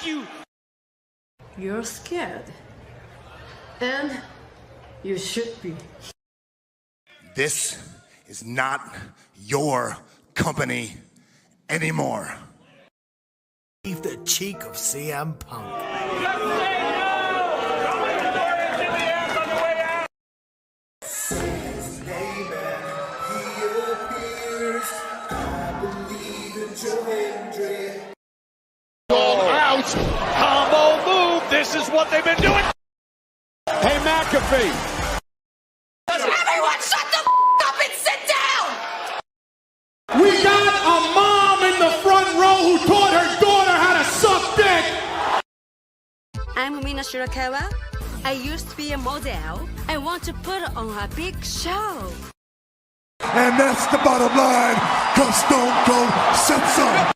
you! You're scared. And you should be. This is not your company anymore. Leave the cheek of CM Punk. Out! Combo move! This is what they've been doing! Hey, McAfee! Everyone shut the up and sit down! We got a mom in the front row who taught her daughter how to suck dick! I'm Mina Shirakawa. I used to be a model. I want to put on a big show. And that's the bottom line, because Stone Cold said so.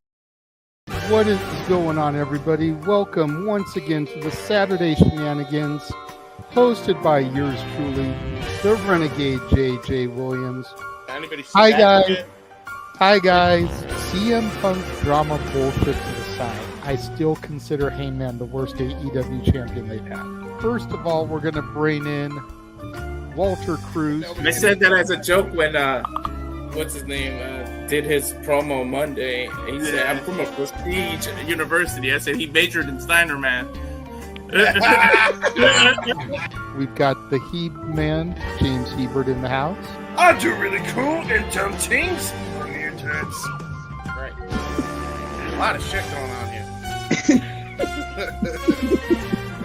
What is going on, everybody? Welcome once again to the Saturday Shenanigans, hosted by yours truly, the Renegade J.J. Williams. Hi, guys. Hi, guys. CM Punk drama bullshit to the side. I still consider Hangman the worst AEW champion they've had. First of all, we're going to bring in Walter Cruz. I said that as a joke when, what's his name, did his promo Monday. He said, I'm from a prestige university. I said he majored in Steiner math. We've got the Heb man, James Hebert, in the house. I do really cool and dumb things on the internet. Right. A lot of shit going on here.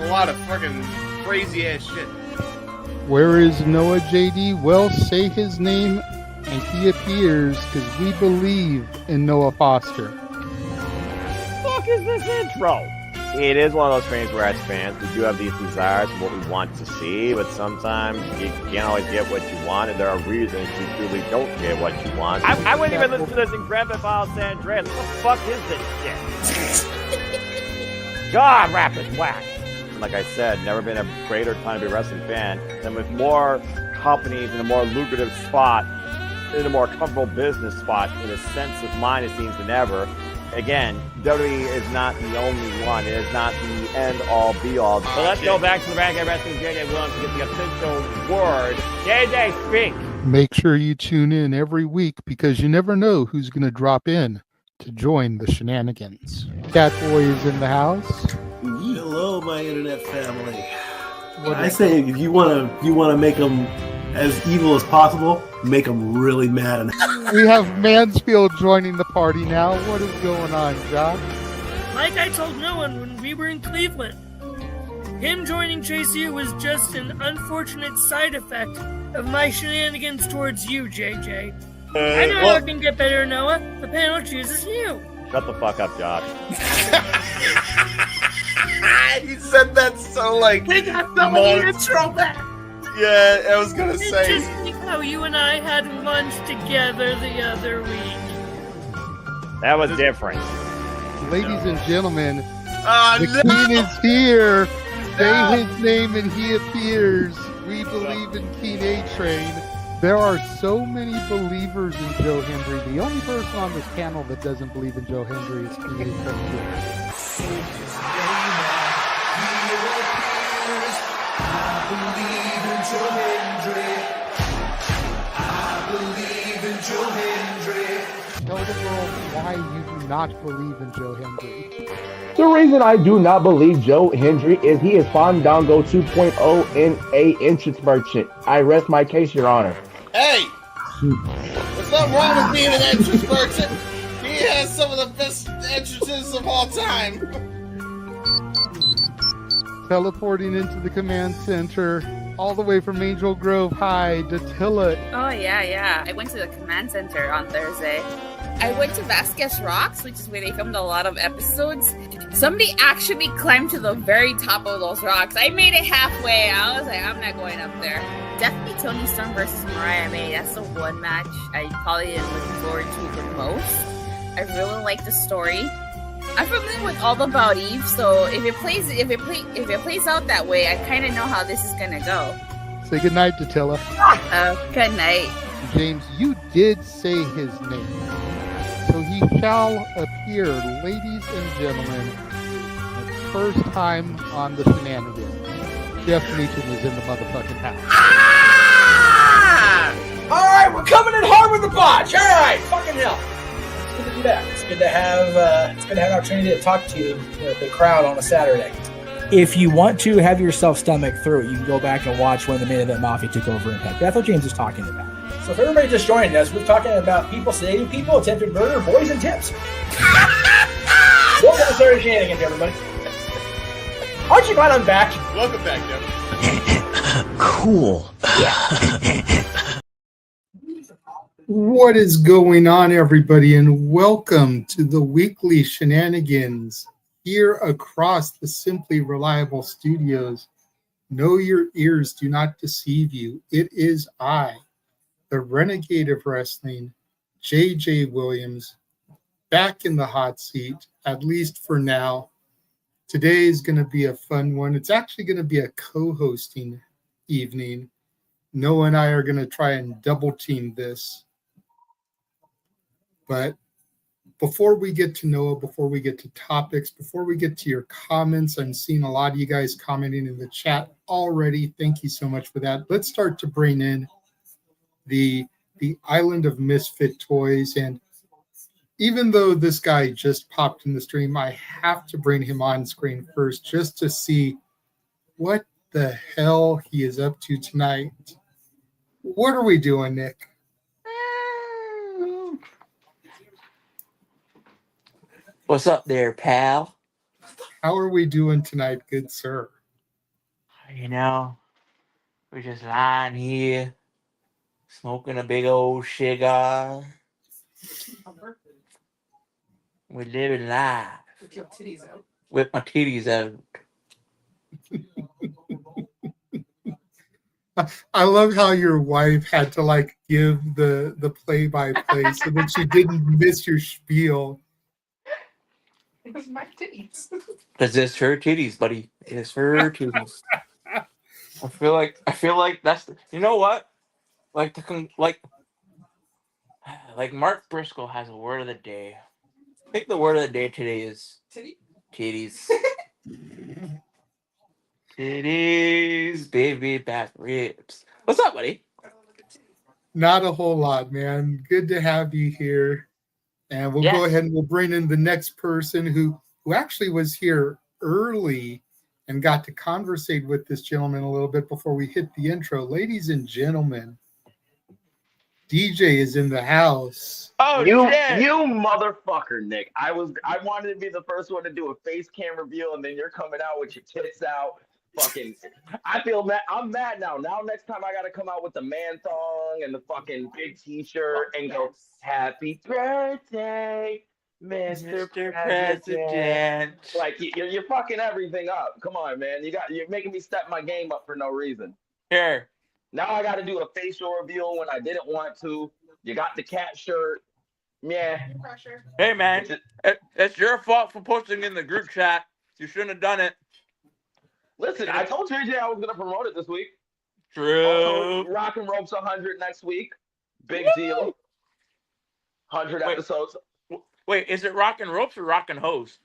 A lot of fucking crazy ass shit. Where is Noah JD? Well, say his name and he appears, because we believe in Noah Foster. Fuck is this intro? It is one of those things where as fans we do have these desires for what we want to see, but sometimes you can't always get what you want, and there are reasons you truly don't get what you want. I wouldn't even listen to this in Grand Theft Auto San Andreas. What the fuck is this shit? God, rapid whack. Like I said, never been a greater time to be a wrestling fan, and with more companies in a more lucrative spot, in a more comfortable business spot, in a sense of mind, it seems, than ever. Again, WWE is not the only one. It is not the end-all, be-all. So let's go back to the Renegade Wrestling J.J. Williams to get the official word. JJ, speak! Make sure you tune in every week, because you never know who's going to drop in to join the shenanigans. Catboy is in the house. Hello, my internet family. I say if you want to make them as evil as possible, make them really mad. We have Mansfield joining the party now. What is going on, Josh? Like I told no one when we were in Cleveland, him joining Chase U was just an unfortunate side effect of my shenanigans towards you, JJ. I know how it can get better, Noah. The panel chooses you. Shut the fuck up, Josh. He said that so like. They got the intro back. Yeah, I was gonna say. Just like how you and I had lunch together the other week. That was different. Ladies and gentlemen, the King is here. Say his name and he appears. We believe in King A-Train. There are so many believers in Joe Hendry. The only person on this panel that doesn't believe in Joe Hendry is King A-Train. Tell the world why you do not believe in Joe Hendry. The reason I do not believe Joe Hendry is he is Fandango 2.0 in a entrance merchant. I rest my case, Your Honor. Hey! There's nothing wrong with being an entrance merchant. He has some of the best entrances of all time. Teleporting into the command center, all the way from Angel Grove High, Datilla. Oh, yeah. I went to the command center on Thursday. I went to Vasquez Rocks, which is where they filmed a lot of episodes. Somebody actually climbed to the very top of those rocks. I made it halfway. I was like, I'm not going up there. Definitely Toni Storm versus Mariah May. That's the one match I probably am looking forward to the most. I really like the story. I'm familiar with All About Eve, so if it plays out that way, I kind of know how this is gonna go. Say goodnight, Datilla. Good night. James, you did say his name. So he shall appear, ladies and gentlemen, the first time on the Shenanigans. Jeff Meacham is in the motherfucking house. Ah! All right, we're coming in hard with the botch. All right, fucking hell. It's good to be back. It's good to have an opportunity to talk to the crowd on a Saturday. If you want to have yourself stomach through it, you can go back and watch when the Main Event Mafia took over Impact. That's what James is talking about. So if everybody just joined us, we're talking about people sedating people, attempted murder, boys, and tips. Welcome to Saturday Shenanigans, everybody. Aren't you glad I'm back? Welcome back, Jeff. Cool. What is going on, everybody, and welcome to the weekly Shenanigans here across the Simply Reliable Studios. Know your ears do not deceive you. It is I, the Renegade of Wrestling, JJ Williams, back in the hot seat, at least for now. Today is going to be a fun one. It's actually going to be a co-hosting evening. Noah and I are going to try and double team this. But before we get to Noah, before we get to topics, before we get to your comments, I'm seeing a lot of you guys commenting in the chat already. Thank you so much for that. Let's start to bring in the Island of Misfit Toys. And even though this guy just popped in the stream, I have to bring him on screen first just to see what the hell he is up to tonight. What are we doing, Nick? What's up there, pal? How are we doing tonight, good sir? You know, we're just lying here, smoking a big old cigar. We're living life. With your titties out. With my titties out. I love how your wife had to like give the play-by-play so that she didn't miss your spiel. It was my titties. Because it's her titties, buddy. It's her titties. I feel like that's you know what? Like Mark Briscoe has a word of the day. I think the word of the day today is titties. Titties, baby back ribs. What's up, buddy? Not a whole lot, man. Good to have you here. And we'll go ahead and we'll bring in the next person who actually was here early and got to conversate with this gentleman a little bit before we hit the intro. Ladies and gentlemen, DJ is in the house. Oh, you motherfucker, Nick. I wanted to be the first one to do a face cam reveal, and then you're coming out with your tits out. Fucking, I feel mad. I'm mad now. Now next time I gotta come out with the man thong and the fucking big T-shirt and go, "Happy birthday, Mr. President." Like you're fucking everything up. Come on, man. You're making me step my game up for no reason. Here. Now I got to do a facial reveal when I didn't want to. You got the cat shirt. Yeah. Hey, man. It's your fault for posting in the group chat. You shouldn't have done it. Listen, I told JJ I was going to promote it this week. True. Also, Rock and Ropes 100 next week. Big deal. 100 episodes. Wait, is it Rock and Ropes or Rock and Hose?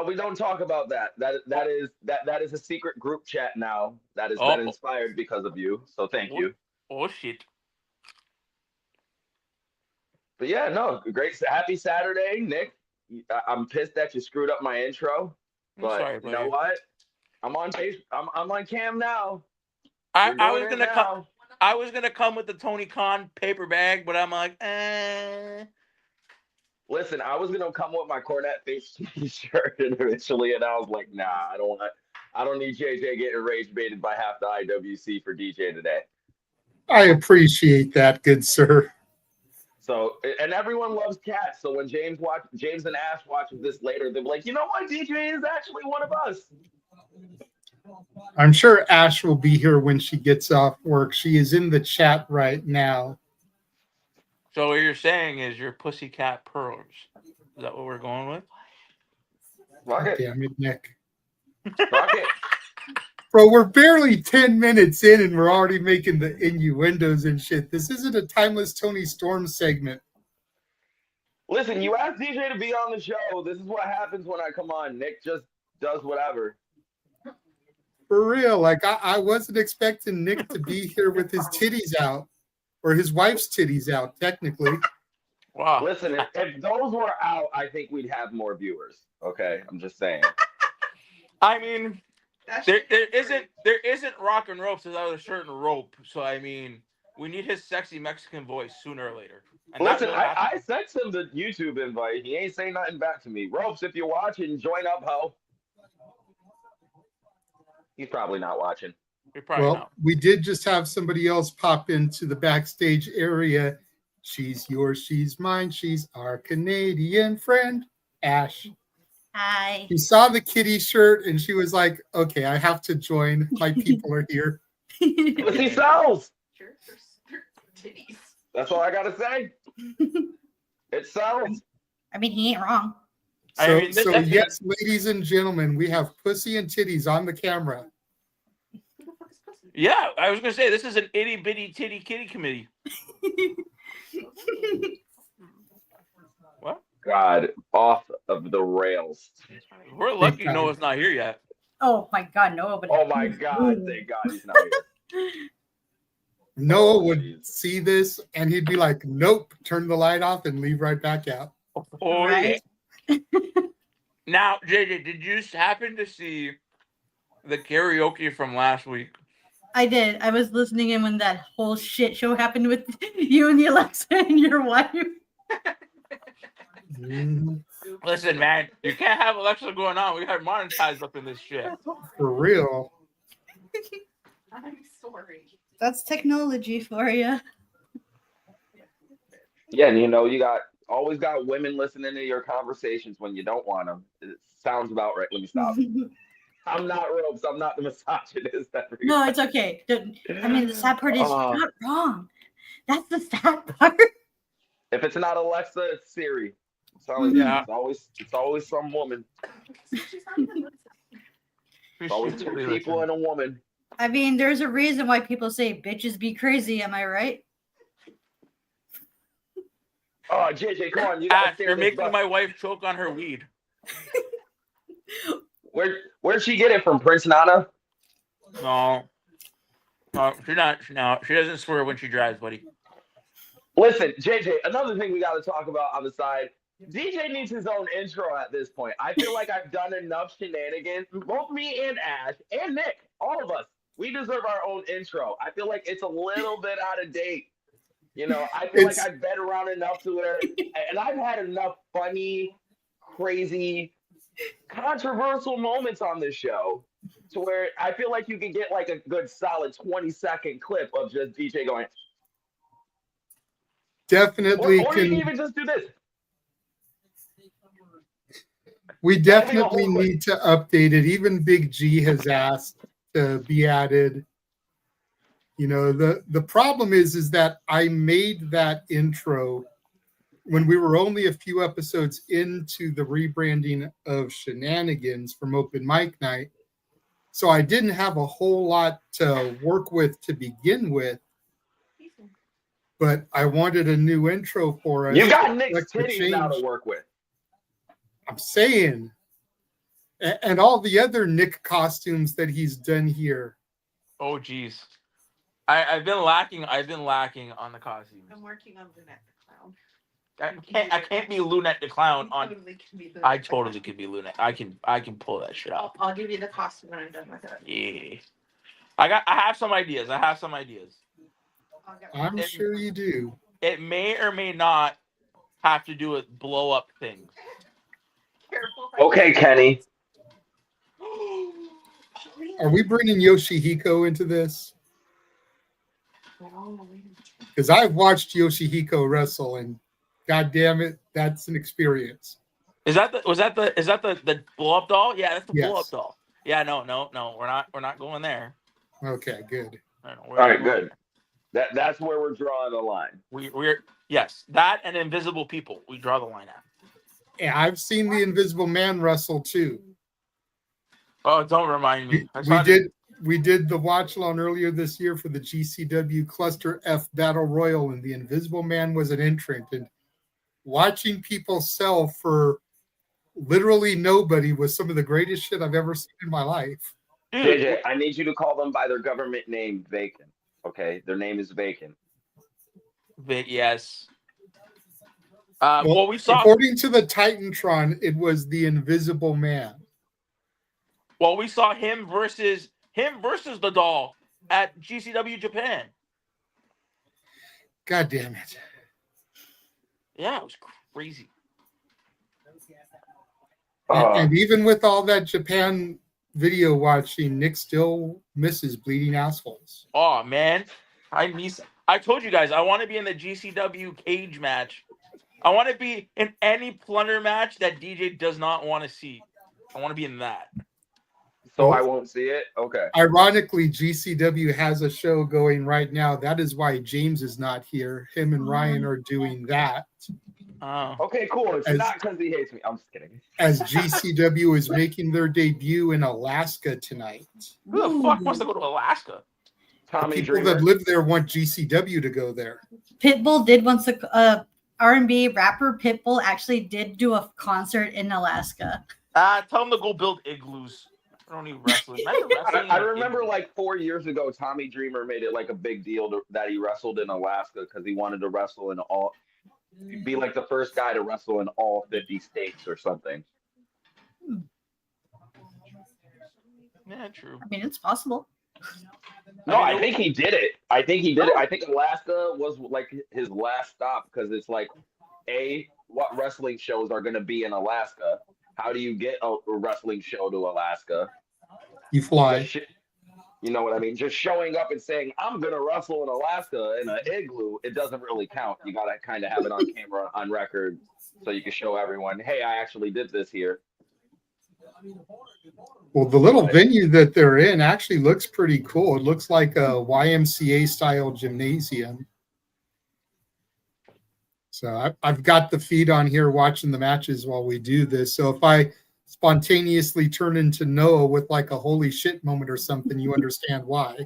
We don't talk about that. That is a secret group chat now. That has been inspired because of you. So thank you. Oh shit. But yeah, no, great. Happy Saturday, Nick. I'm pissed that you screwed up my intro. But sorry, you know what? I'm on page. I'm on cam now. I was gonna come with the Tony Khan paper bag, but I'm like, Listen, I was gonna come with my Cornette face T-shirt eventually, and I was like, nah, I don't need JJ getting rage baited by half the IWC for DJ today. I appreciate that, good sir. So, and everyone loves cats. So when James and Ash watches this later, they'll be like, you know what, DJ is actually one of us. I'm sure Ash will be here when she gets off work. She is in the chat right now. So what you're saying is your pussycat pearls. Is that what we're going with? Damn it, Nick. Rock it. Bro, we're barely 10 minutes in and we're already making the innuendos and shit. This isn't a Timeless Tony Storm segment. Listen, you asked DJ to be on the show. This is what happens when I come on, Nick. Just does whatever. For real, like I wasn't expecting Nick to be here with his titties out, or his wife's titties out, technically. Wow. Listen, if those were out, I think we'd have more viewers. Okay, I'm just saying. I mean, there isn't rock and ropes without a certain rope. So I mean, we need his sexy Mexican voice sooner or later. And Listen, I sent him the YouTube invite. He ain't saying nothing back to me. Ropes, if you're watching, join up, ho. He's probably not watching. Well, we did just have somebody else pop into the backstage area. She's yours, she's mine, she's our Canadian friend, Ash. Hi. She saw the kitty shirt and she was like, okay, I have to join. My people are here. But he sells. That's all I gotta say. It sells. I mean, he ain't wrong. So, yes, ladies and gentlemen, we have pussy and titties on the camera. Yeah, I was gonna say this is an itty bitty titty kitty committee. What? God, off of the rails. We're lucky Noah's not here yet. Oh my God, no! But oh my God, thank God he's not here. Noah would see this and he'd be like, nope, turn the light off and leave right back out. Oh, right? Yeah. Now, JJ, did you happen to see the karaoke from last week? I did. I was listening in when that whole shit show happened with you and the Alexa and your wife. Listen, man, you can't have Alexa going on. We got monetized up in this shit. For real. I'm sorry. That's technology for you. Yeah, and you always got women listening to your conversations when you don't want them. It sounds about right. Let me stop. I'm not Ropes. I'm not the misogynist. No, it's okay. I mean, the sad part is you're not wrong. That's the sad part. If it's not Alexa, it's Siri. Yeah. It's always some woman. It's always two people and a woman. I mean, there's a reason why people say bitches be crazy. Am I right? Oh, JJ, come on! You're making my wife choke on her weed. Where'd she get it from? Prince Nana? No, she's not. No, she doesn't swear when she drives, buddy. Listen, JJ. Another thing we got to talk about on the side. DJ needs his own intro at this point. I feel like I've done enough shenanigans. Both me and Ash and Nick, all of us, we deserve our own intro. I feel like it's a little bit out of date. I feel like I've been around enough to where, and I've had enough funny, crazy, controversial moments on this show to where I feel like you can get like a good solid 20-second clip of just DJ going. Definitely or you can even just do this. We definitely need to update it. Even Big G has asked to be added. The problem is that I made that intro when we were only a few episodes into the rebranding of Shenanigans from Open Mic Night. So I didn't have a whole lot to work with to begin with. But I wanted a new intro for us. You got Nick's titties now to work with. I'm saying. And all the other Nick costumes that he's done here. Oh, geez. I've been lacking on the costumes. I'm working on Lunette the Clown. I can't be Lunette the Clown on. I totally could be Lunette. I can pull that shit off. I'll give you the costume when I'm done with it. Yeah. I have some ideas. I'm sure you do. It may or may not have to do with blow up things. Okay, Kenny. Are we bringing Yoshihiko into this? Because I've watched Yoshihiko wrestle, and god damn it, that's an experience. Is that the blow up doll? Yeah, that's the blow up doll. Yeah, no, we're not going there. Okay, good. All right, good. That's where we're drawing the line. We're yes, that and invisible people. We draw the line at. Yeah, I've seen the Invisible Man wrestle too. Oh, don't remind me. We did the watch along earlier this year for the GCW Cluster F Battle Royal, and the Invisible Man was an entrant. And watching people sell for literally nobody was some of the greatest shit I've ever seen in my life. JJ, I need you to call them by their government name, Vacant. Okay, their name is Vacant. Yes. Well, we saw. According to the Titantron, it was the Invisible Man. Well, we saw him versus the Doll at GCW Japan. God damn it. Yeah, it was crazy. And even with all that Japan video watching, Nick still misses bleeding assholes. Oh man, I told you guys I want to be in the GCW cage match. I want to be in any plunder match that DJ does not want to see. I want to be in that. So I won't see it? Okay. Ironically, GCW has a show going right now. That is why James is not here. Him and Ryan are doing that. Okay, cool. It's not because he hates me. I'm just kidding. As GCW is making their debut in Alaska tonight. Who the fuck wants to go to Alaska? Tommy People Dreamer. that live there want GCW to go there. Pitbull did once R&B rapper Pitbull actually did do a concert in Alaska. Tell him to go build igloos. I don't need wrestling. I remember like 4 years ago, Tommy Dreamer made it like a big deal that he wrestled in Alaska because he wanted to wrestle in be like the first guy to wrestle in all 50 states or something. Yeah, true. I mean, it's possible. No, I think he did it. I think Alaska was like his last stop because it's like, what wrestling shows are going to be in Alaska? How do you get a wrestling show to Alaska? You fly. You know what I mean? Just showing up and saying, I'm going to wrestle in Alaska in an igloo, it doesn't really count. You got to kind of have it on camera, on record, so you can show everyone, hey, I actually did this here. Well, the little venue that they're in actually looks pretty cool. It looks like a YMCA-style gymnasium. So I've got the feed on here watching the matches while we do this. So if I spontaneously turn into Noah with like a holy shit moment or something, you understand why.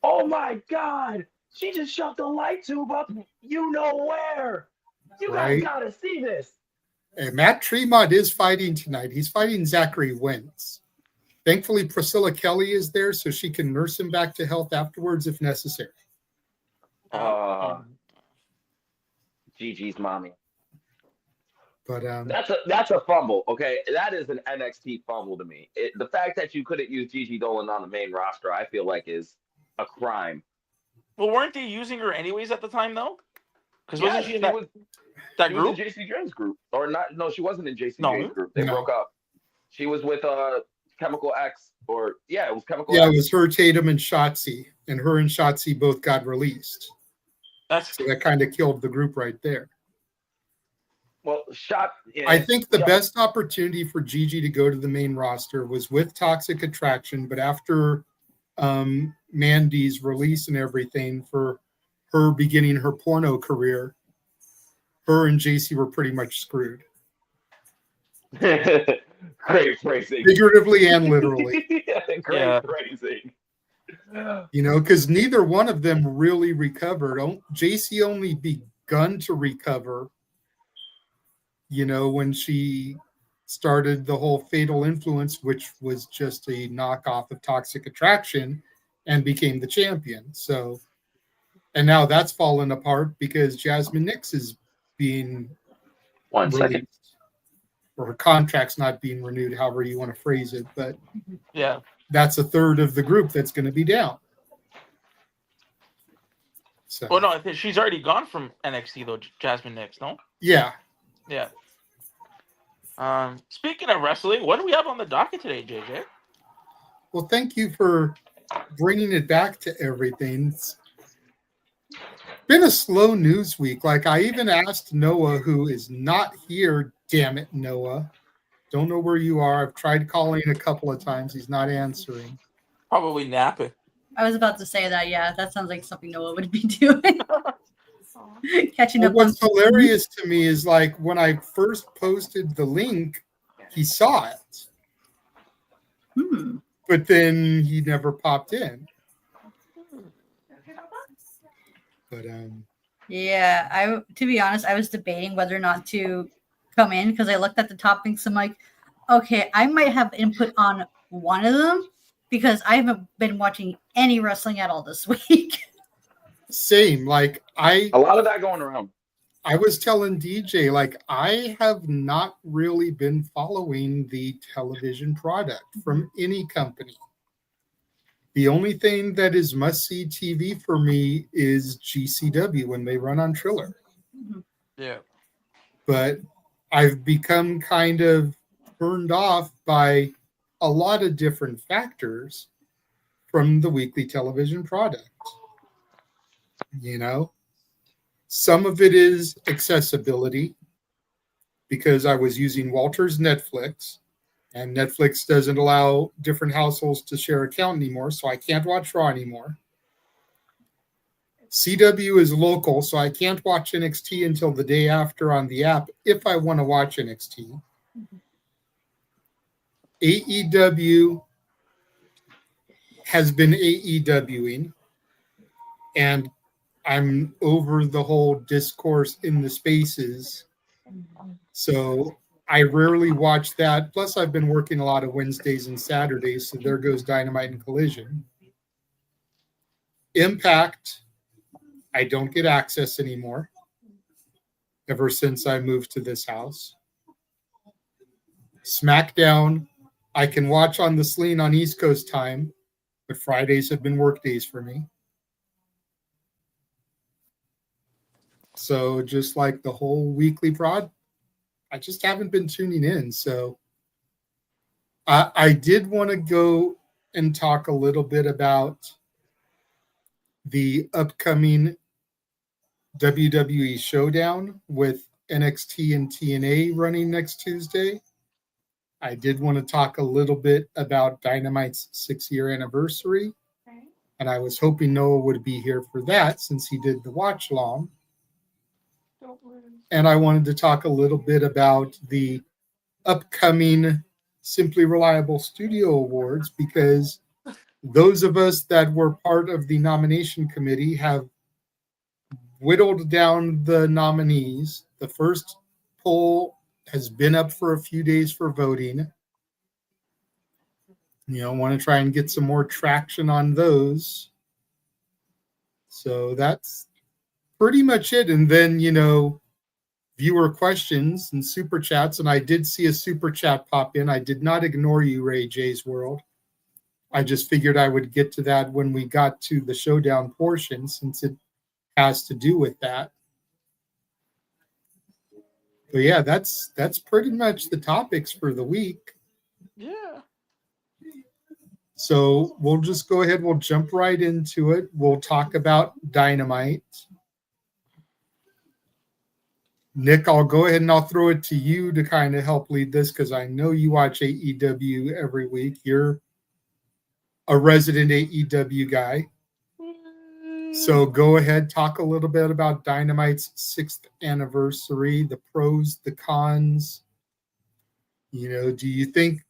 Oh my God! She just shoved the light tube up. You know where? You guys gotta see this. And Matt Tremont is fighting tonight. He's fighting Zachary Wentz. Thankfully, Priscilla Kelly is there so she can nurse him back to health afterwards if necessary. Gigi's mommy. But that's a fumble. Okay, that is an NXT fumble to me. The fact that you couldn't use Gigi Dolan on the main roster, I feel like, is a crime. Well, weren't they using her anyways at the time though? Because Yes, wasn't she in that group? Was in JC James' group, or not? No, she wasn't in JC James' group. They broke up. She was with Chemical X, it was Chemical X. Yeah, it was her, Tatum, and Shotzi, and her and Shotzi both got released. So that kind of killed the group right there. Well, I think the best opportunity for Gigi to go to the main roster was with Toxic Attraction, but after Mandy's release and everything, for her beginning her porno career, her and JC were pretty much screwed. Great phrasing. Figuratively and literally. Great phrasing. You know, because neither one of them really recovered. JC only begun to recover, you know, when she started the whole Fatal Influence, which was just a knockoff of Toxic Attraction, and became the champion. So, and now that's fallen apart because Jasmine Nix is being released, or her contract's not being renewed, however you want to phrase it. But that's a third of the group that's going to be down. So, well, no, I think she's already gone from NXT though, Jasmine Nix, no? Yeah. Yeah. Speaking of wrestling, what do we have on the docket today, JJ? Well, thank you for bringing it back to everything. It's been a slow news week. Like, I even asked Noah, who is not here. Damn it, Noah. Don't know where you are. I've tried calling a couple of times. He's not answering. Probably napping. I was about to say that. Yeah, that sounds like something Noah would be doing. Catching up. What's hilarious to me is, like, when I first posted the link, he saw it. But then he never popped in. But yeah, to be honest, I was debating whether or not to come in because I looked at the topics. I'm like, okay, I might have input on one of them because I haven't been watching any wrestling at all this week. Same. Like A lot of that going around. I was telling DJ, like, I have not really been following the television product from any company. The only thing that is must-see TV for me is GCW when they run on Triller. Yeah. But I've become kind of turned off by a lot of different factors from the weekly television product. You know? Some of it is accessibility because I was using Walter's Netflix, and Netflix doesn't allow different households to share account anymore, so I can't watch Raw anymore. CW is local, so I can't watch NXT until the day after on the app if I want to watch NXT. AEW has been AEWing, and I'm over the whole discourse in the spaces. So I rarely watch that. Plus, I've been working a lot of Wednesdays and Saturdays, so there goes Dynamite and Collision. Impact, I don't get access anymore ever since I moved to this house. SmackDown, I can watch on the Sleen on East Coast time, but Fridays have been work days for me. So just like the whole weekly prod, I just haven't been tuning in. So I did want to go and talk a little bit about the upcoming WWE Showdown with NXT and TNA running next Tuesday. I did want to talk a little bit about Dynamite's 6-year anniversary. And I was hoping Noah would be here for that since he did the watch long. And I wanted to talk a little bit about the upcoming Simply Reliable Studio Awards because those of us that were part of the nomination committee have whittled down the nominees. The first poll has been up for a few days for voting. You know, want to try and get some more traction on those. So that's pretty much it. And then, you know, viewer questions and super chats. And I did see a super chat pop in. I did not ignore you, Ray J's World. I just figured I would get to that when we got to the showdown portion since it has to do with that. But yeah, that's pretty much the topics for the week. Yeah. So we'll just go ahead. We'll jump right into it. We'll talk about Dynamite. Nick, I'll go ahead and I'll throw it to you to kind of help lead this because I know you watch AEW every week. You're a resident AEW guy. So go ahead, talk a little bit about Dynamite's 6th anniversary, the pros, the cons. You know, do you think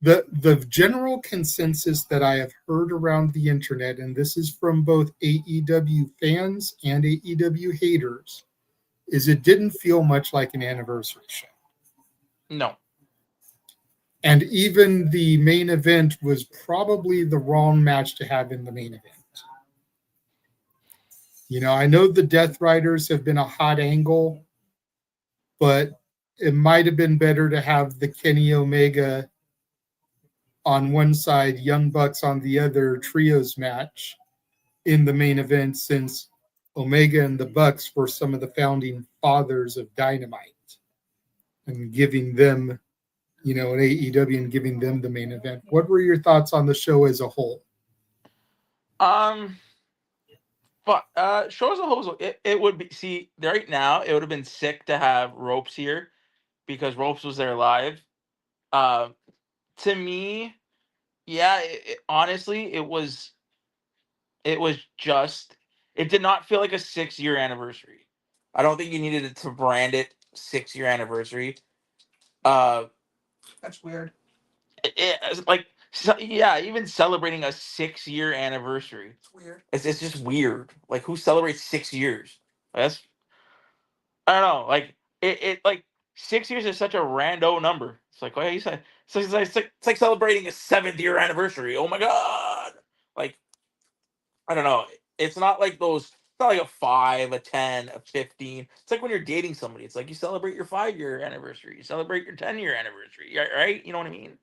the general consensus that I have heard around the internet, and this is from both AEW fans and AEW haters, is it didn't feel much like an anniversary show. No. And even the main event was probably the wrong match to have in the main event. You know, I know the Death Riders have been a hot angle, but it might have been better to have the Kenny Omega on one side, Young Bucks on the other trios match in the main event since Omega and the Bucks were some of the founding fathers of Dynamite and giving them, you know, an AEW and giving them the main event. What were your thoughts on the show as a whole? But show as a whole, it would be, see, right now, it would have been sick to have Ropes here because Ropes was there live. To me, yeah, honestly, it did not feel like a 6-year anniversary. I don't think you needed to brand it 6-year anniversary. That's weird. Even celebrating a 6-year anniversary. It's weird. It's just weird. Like, who celebrates 6 years? I don't know. Like, 6 years is such a rando number. It's like, oh, you said it's like celebrating a 7th year anniversary. Oh my god! Like, I don't know. It's not like those. It's not like a 5, a 10, a 15. It's like when you're dating somebody. It's like you celebrate your 5-year anniversary. You celebrate your 10-year anniversary. Right? You know what I mean?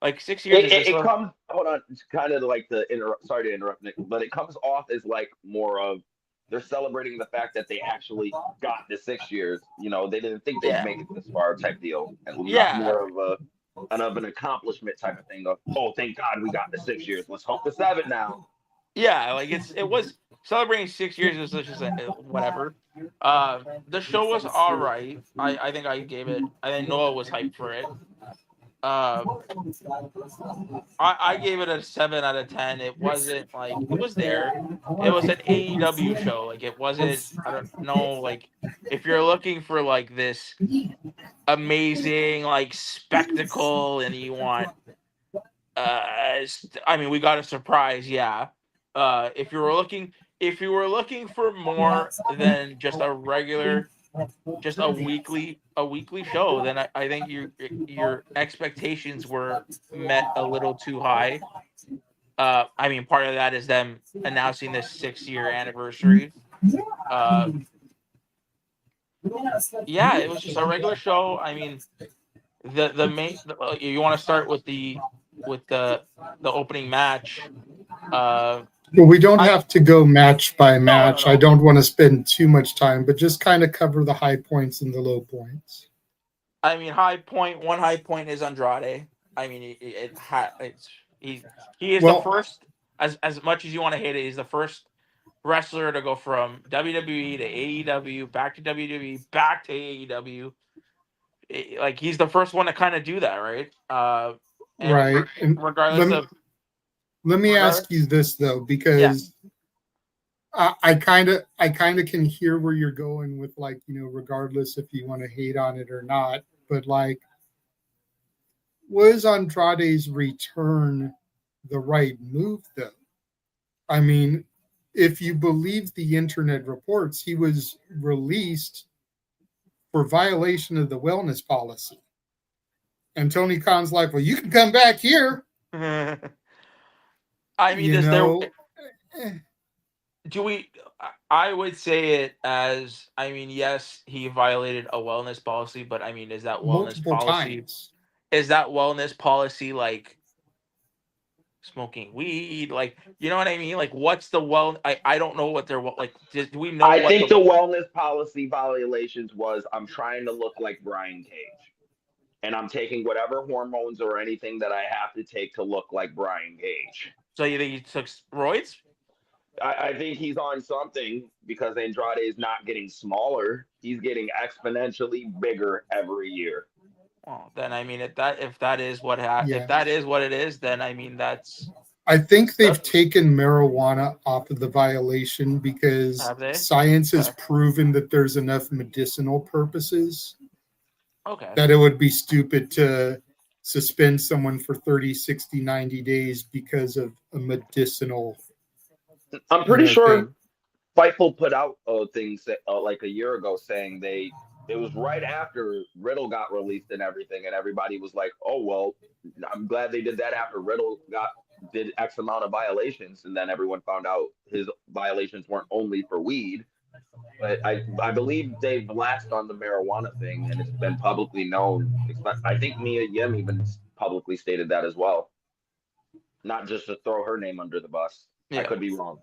Like 6 years is just It comes. Hold on. It's kind of like the interrupt. Sorry to interrupt, Nick, but it comes off as like more of they're celebrating the fact that they actually got the 6 years. You know, they didn't think they'd make it this far type deal, and not more of an accomplishment type of thing. Of, oh, thank God we got the 6 years. Let's hope the 7 now. Yeah, like it was celebrating 6 years is just whatever. The show was all right. I think I gave it. I think Noah was hyped for it. I gave it a 7 out of 10. It wasn't like it was there. It was an AEW show. Like it wasn't. I don't know. Like if you're looking for like this amazing like spectacle and you want, I mean, we got a surprise. Yeah. If you were looking for more than just a regular, just a weekly show, then I think your expectations were met a little too high. I mean, part of that is them announcing this 6-year anniversary. Yeah, it was just a regular show. I mean, the main. You want to start with the opening match. Well, we don't have to go match by match. No. I don't want to spend too much time, but just kind of cover the high points and the low points. I mean, one high point is Andrade. I mean, he is the first. As much as you want to hate it, he's the first wrestler to go from WWE to AEW, back to WWE, back to AEW. Like he's the first one to kind of do that, right? Right. Regardless of. Let me ask you this though, because I kind of can hear where you're going with, like, you know, regardless if you want to hate on it or not, but like, was Andrade's return the right move though? I mean, if you believe the internet reports, he was released for violation of the wellness policy, and Tony Khan's like, well, you can come back here. I mean, I would say it as, I mean, yes, he violated a wellness policy, but I mean, is that wellness policy? Is that wellness policy like smoking weed? Like, you know what I mean? Like, what's the I don't know what they're like. Do we know? I think the wellness policy violations was I'm trying to look like Brian Cage. And I'm taking whatever hormones or anything that I have to take to look like Brian Cage. So you think he took steroids? I think he's on something, because Andrade is not getting smaller. He's getting exponentially bigger every year. Well, then I mean, if that is what it is, then I mean that's. I think they've taken marijuana off of the violation because science has proven that there's enough medicinal purposes. Okay. That it would be stupid to suspend someone for 30, 60, 90 days because of a medicinal. I'm pretty sure Fightful put out things like a year ago saying it was right after Riddle got released and everything, and everybody was like, oh, well, I'm glad they did that after Riddle did X amount of violations, and then everyone found out his violations weren't only for weed. But I believe they've latched on the marijuana thing, and it's been publicly known. I think Mia Yim even publicly stated that as well. Not just to throw her name under the bus. Yeah. I could be wrong.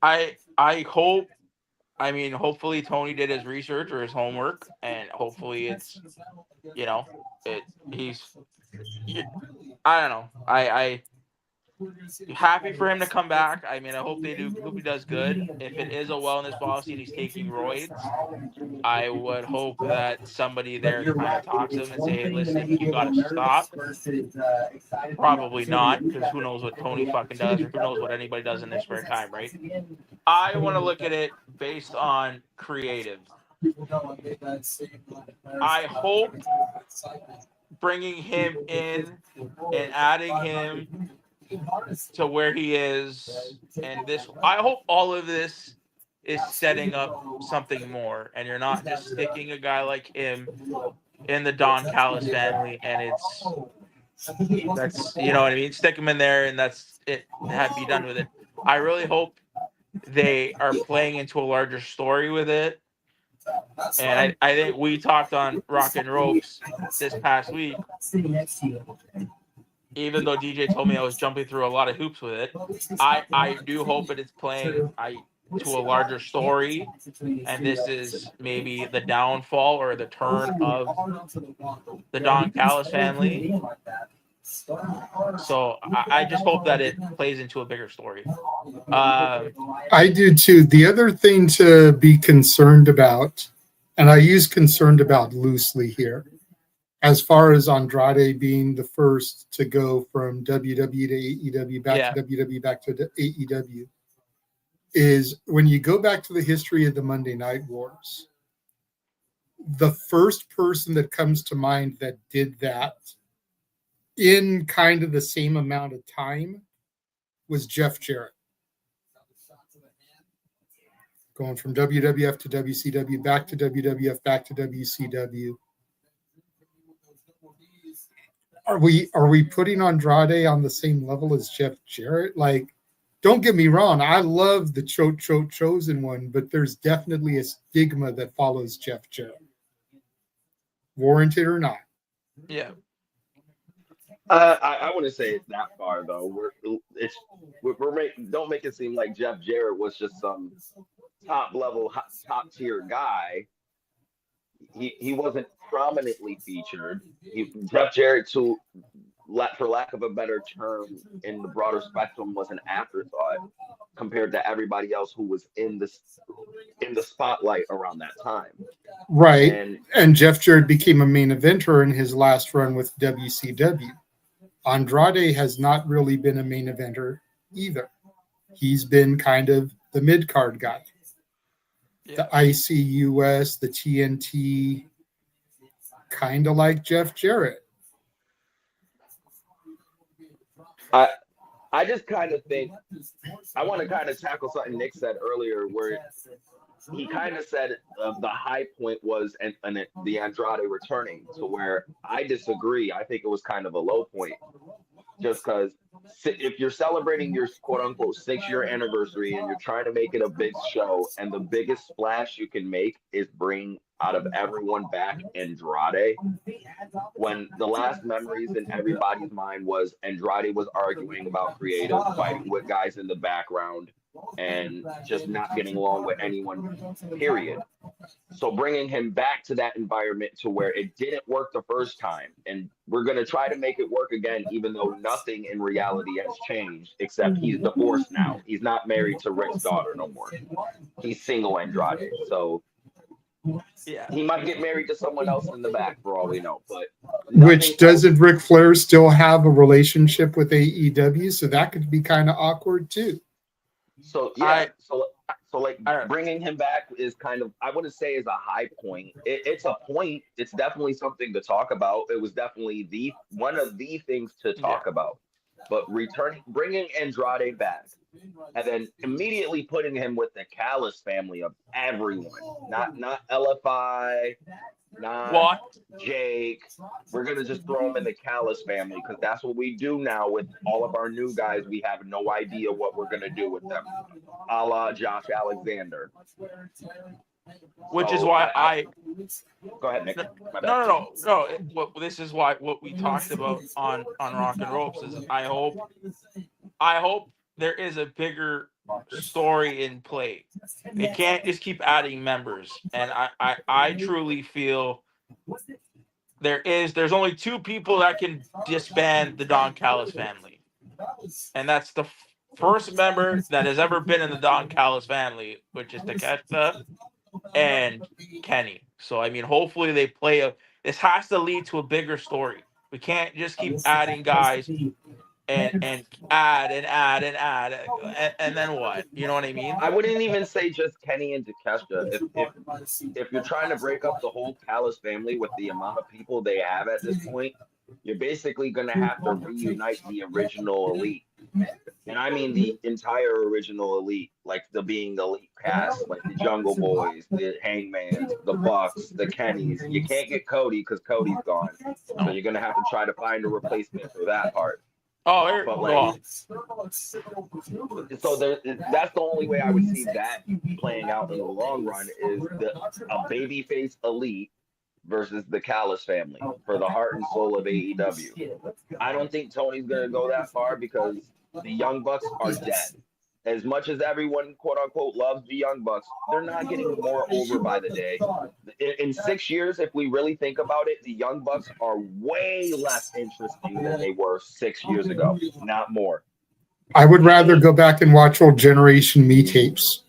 I hope. I mean, hopefully Tony did his research or his homework, and hopefully it's, you know, I don't know. I happy for him to come back. I mean, I hope he does good. If it is a wellness policy and he's taking roids, I would hope that somebody there kind of talks to him and say, hey, listen, you got to stop. Probably not, because who knows what Tony fucking does, or who knows what anybody does in their spare time, right? I want to look at it based on creative. I hope bringing him in and adding him to where he is, and this, I hope all of this is setting up something more, and you're not just sticking a guy like him in the Don Callis family, and that's you know what I mean. Stick him in there, and that's it. Be done with it. I really hope they are playing into a larger story with it. And I think we talked on Rock and Ropes this past week. Even though DJ told me I was jumping through a lot of hoops with it, I do hope that it's playing to a larger story, and this is maybe the downfall or the turn of the Don Callis family. So I just hope that it plays into a bigger story. I do too. The other thing to be concerned about, and I use concerned about loosely here, as far as Andrade being the first to go from WWE to AEW, back to WWE, back to AEW, is when you go back to the history of the Monday Night Wars, the first person that comes to mind that did that in kind of the same amount of time was Jeff Jarrett. Going from WWF to WCW, back to WWF, back to WCW. Are we putting Andrade on the same level as Jeff Jarrett? Like, don't get me wrong, I love the chosen one, but there's definitely a stigma that follows Jeff Jarrett. Warranted or not. Yeah. I wouldn't say it's that far though. Don't make it seem like Jeff Jarrett was just some top level, top tier guy. He wasn't prominently featured. Jeff Jarrett, for lack of a better term, in the broader spectrum, was an afterthought compared to everybody else who was in the spotlight around that time. Right. And Jeff Jarrett became a main eventer in his last run with WCW. Andrade has not really been a main eventer either. He's been kind of the mid-card guy. Yeah. The ICUS, the TNT, kind of like Jeff Jarrett. I just kind of think I want to kind of tackle something Nick said earlier, where he kind of said the high point was the Andrade returning, to where I disagree. I think it was kind of a low point, just because if you're celebrating your quote unquote 6-year anniversary and you're trying to make it a big show, and the biggest splash you can make is bring out of everyone back Andrade, when the last memories in everybody's mind was Andrade was arguing about creative, fighting with guys in the background, and just not getting along with anyone, period. So bringing him back to that environment to where it didn't work the first time, and we're going to try to make it work again, even though nothing in reality has changed, except he's divorced now. He's not married to Rick's daughter no more. He's single Andrade. So yeah, he might get married to someone else in the back for all we know. But which doesn't Ric Flair still have a relationship with AEW? So that could be kind of awkward too. So yeah, so like bringing him back is kind of, I wouldn't say is a high point. It's a point. It's definitely something to talk about. It was definitely one of the things to talk about. But bringing Andrade back, and then immediately putting him with the Callis family of everyone, not LFI, not Jake. We're gonna just throw him in the Callis family because that's what we do now with all of our new guys. We have no idea what we're gonna do with them, a la Josh Alexander. Which is why go ahead, Nick. No. This is why what we talked about on Rock and Ropes is I hope there is a bigger story in play. It can't just keep adding members, and I truly feel there's only 2 people that can disband the Don Callis family, and that's the first member that has ever been in the Don Callis family, which is Takeshita and Kenny. So I mean, hopefully they play this has to lead to a bigger story. We can't just keep adding guys and add and then what? You know what I mean? I wouldn't even say just Kenny and Takeshita. If you're trying to break up the whole Callis family with the amount of people they have at this point, You're basically going to have to reunite the original Elite. And I mean the entire original Elite, like the Elite cast, like the Jungle Boys, the Hangmans, the Bucks, the Kennys. You can't get Cody because Cody's gone. So you're going to have to try to find a replacement for that part. Oh, but like, so that's the only way I would see that playing out in the long run is a babyface Elite versus the Callis family for the heart and soul of AEW. I don't think Tony's going to go that far because the Young Bucks are dead. As much as everyone, quote unquote, loves the Young Bucks, they're not getting more over by the day. In 6 years, if we really think about it, the Young Bucks are way less interesting than they were 6 years ago, not more. I would rather go back and watch old Generation Me tapes.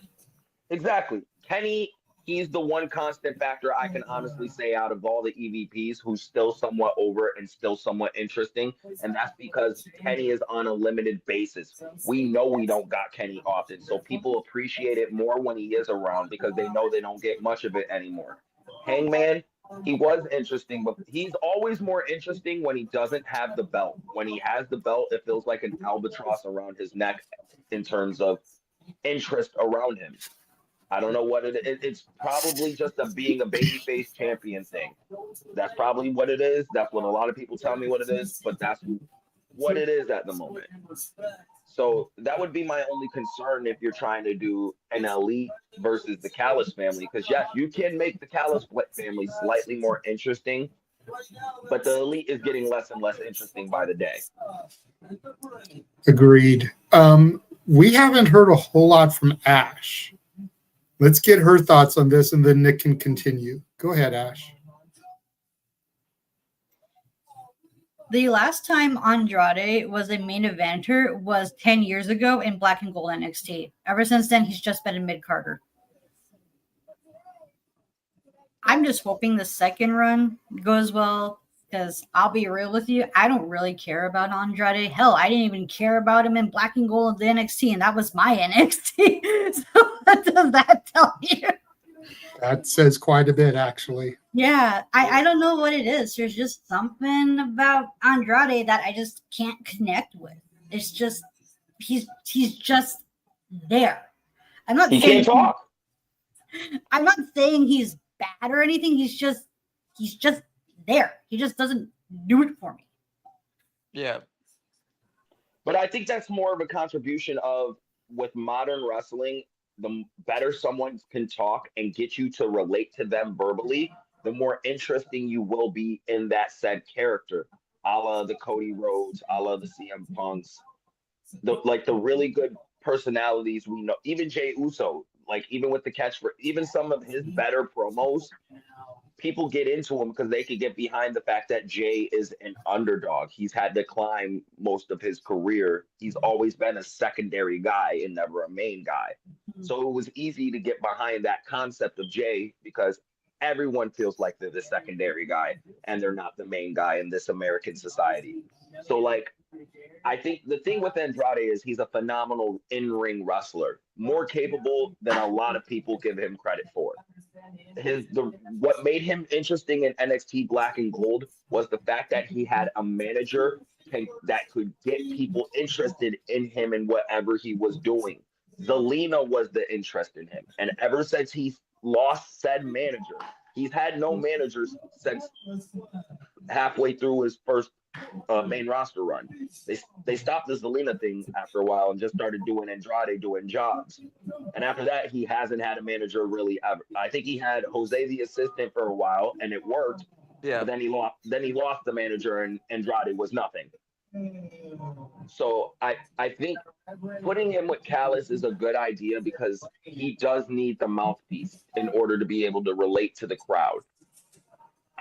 Exactly. Kenny, he's the one constant factor I can honestly say out of all the EVPs who's still somewhat over and still somewhat interesting. And that's because Kenny is on a limited basis. We know we don't got Kenny often. So people appreciate it more when he is around because they know they don't get much of it anymore. Hangman, he was interesting, but he's always more interesting when he doesn't have the belt. When he has the belt, it feels like an albatross around his neck in terms of interest around him. I don't know what it is. It's probably just being a babyface champion thing. That's probably what it is. That's what a lot of people tell me what it is, but that's what it is at the moment. So that would be my only concern if you're trying to do an Elite versus the Callis family. Because, yes, you can make the Callis family slightly more interesting, but the Elite is getting less and less interesting by the day. Agreed. We haven't heard a whole lot from Ash. Let's get her thoughts on this, and then Nick can continue. Go ahead, Ash. The last time Andrade was a main eventer was 10 years ago in Black and Gold NXT. Ever since then, he's just been a mid-carder. I'm just hoping the second run goes well, because I'll be real with you, I don't really care about Andrade. Hell, I didn't even care about him in Black and Gold the NXT, and that was my NXT. So what does that tell you? That says quite a bit, actually. Yeah, I don't know what it is. There's just something about Andrade that I just can't connect with. It's just he's just there. I'm not He saying can't talk. I'm not saying he's bad or anything. He's just there. He just doesn't do it for me. Yeah. But I think that's more of a contribution of with modern wrestling, the better someone can talk and get you to relate to them verbally, the more interesting you will be in that said character. A la the Cody Rhodes, a la the CM Punks, the really good personalities we know. Even Jey Uso, like even with the catch for even some of his better promos, people get into him because they could get behind the fact that Jay is an underdog. He's had to climb most of his career. He's always been a secondary guy and never a main guy. So it was easy to get behind that concept of Jay because everyone feels like they're the secondary guy and they're not the main guy in this American society. So like, I think the thing with Andrade is he's a phenomenal in-ring wrestler, more capable than a lot of people give him credit for. What made him interesting in NXT Black and Gold was the fact that he had a manager that could get people interested in him and whatever he was doing. Zelina was the interest in him. And ever since he lost said manager, he's had no managers since halfway through his first main roster run. They stopped the Zelina thing after a while and just started doing Andrade doing jobs. And after that, he hasn't had a manager really ever. I think he had Jose the assistant for a while and it worked. Yeah. But then he lost the manager and Andrade was nothing. So I think putting him with Callis is a good idea because he does need the mouthpiece in order to be able to relate to the crowd.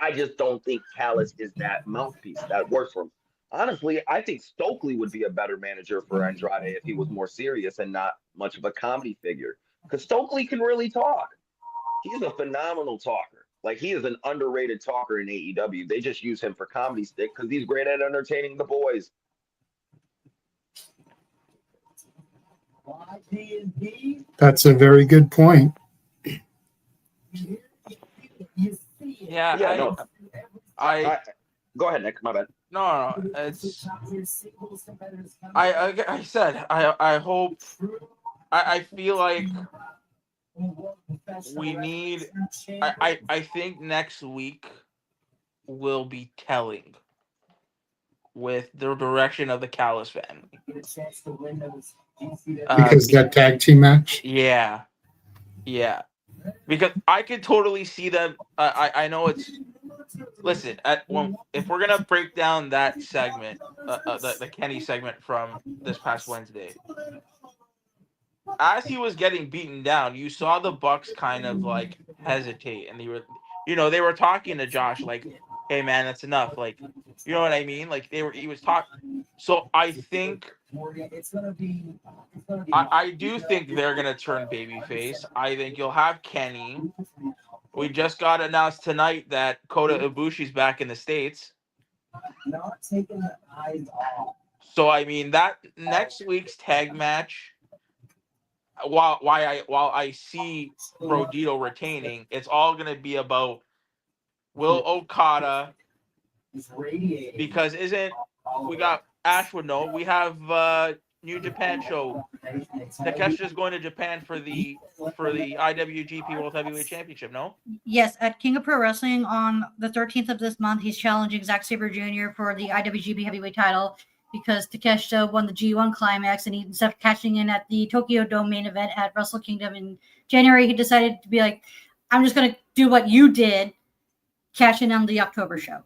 I just don't think Callis is that mouthpiece that works for him. Honestly, I think Stokely would be a better manager for Andrade if he was more serious and not much of a comedy figure. Because Stokely can really talk. He's a phenomenal talker. Like, he is an underrated talker in AEW. They just use him for comedy stick because he's great at entertaining the boys. That's a very good point. Yeah, no. I go ahead, Nick. My bad. No, it's. I said I hope. I feel like we need. I think next week will be telling with the direction of the Callis family. Because that tag team match. Yeah, yeah. Because I could totally see them. I know it's. Listen, if we're gonna break down that segment, the Kenny segment from this past Wednesday, as he was getting beaten down, you saw the Bucks kind of like hesitate, and they were talking to Josh like, "Hey man, that's enough." Like, you know what I mean? Like he was talking. So I think I do think they're gonna turn babyface. I think you'll have Kenny. We just got announced tonight that Kota Ibushi's back in the States. So I mean that next week's tag match, while I see Rodito retaining, it's all gonna be about Will Okada, because we got Ash would know, we have New Japan show. Takesha's going to Japan for the IWGP World Heavyweight Championship, no? Yes, at King of Pro Wrestling on the 13th of this month, he's challenging Zack Sabre Jr. for the IWGP Heavyweight title because Takeshita won the G1 Climax, and instead of catching in at the Tokyo Dome main event at Wrestle Kingdom in January, he decided to be like, I'm just going to do what you did, cash in on the October show.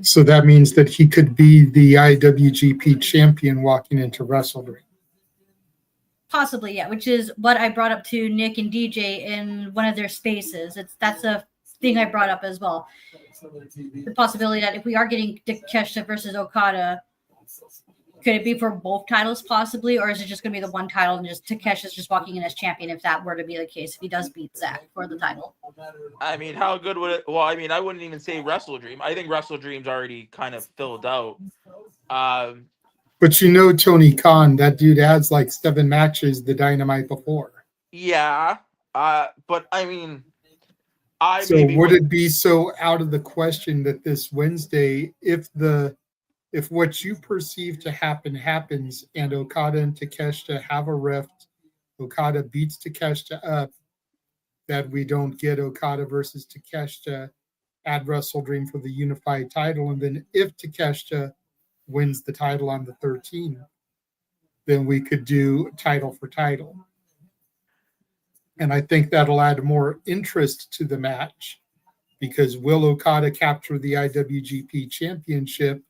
So that means that he could be the IWGP champion walking into WrestleDream. Possibly, yeah, which is what I brought up to Nick and DJ in one of their spaces. That's a thing I brought up as well. The possibility that if we are getting Takeshita versus Okada, could it be for both titles possibly, or is it just going to be the one title and just Takesha's just walking in as champion if that were to be the case, if he does beat Zack for the title? I mean, how good would it? Well, I mean, I wouldn't even say WrestleDream. I think WrestleDream's already kind of filled out. But you know, Tony Khan, that dude has like 7 matches the Dynamite before. Yeah, but I mean, would it be so out of the question that this Wednesday, if what you perceive to happen happens, and Okada and Takeshita have a rift, Okada beats Takeshita up, that we don't get Okada versus Takeshita at WrestleDream for the unified title, and then if Takeshita wins the title on the 13th, then we could do title for title. And I think that'll add more interest to the match, because will Okada capture the IWGP Championship,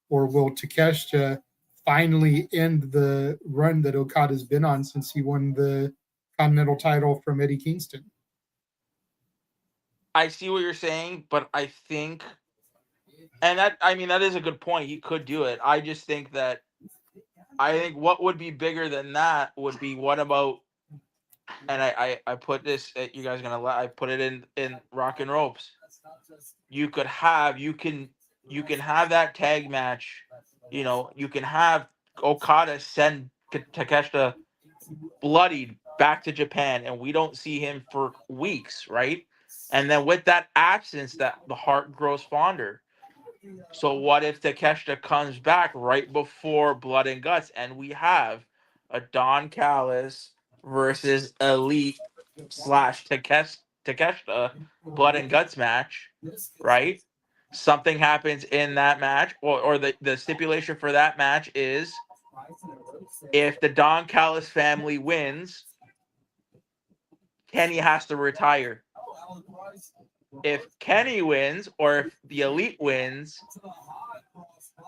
or will Takeshita finally end the run that Okada's been on since he won the Continental title from Eddie Kingston? I see what you're saying, but I think, and that is a good point. He could do it. I just think that, what would be bigger than that would be, what about, and I put this, you guys are gonna let, I put it in Rock and Ropes. You can have that tag match. You can have Okada send Takeshita bloodied back to Japan, and we don't see him for weeks, right? And then with that absence, that the heart grows fonder. So what if Takeshita comes back right before Blood and Guts, and we have a Don Callis versus Elite / Takeshita Blood and Guts match, right? Something happens in that match, or the stipulation for that match is, if the Don Callis family wins, Kenny has to retire. If Kenny wins, or if the Elite wins,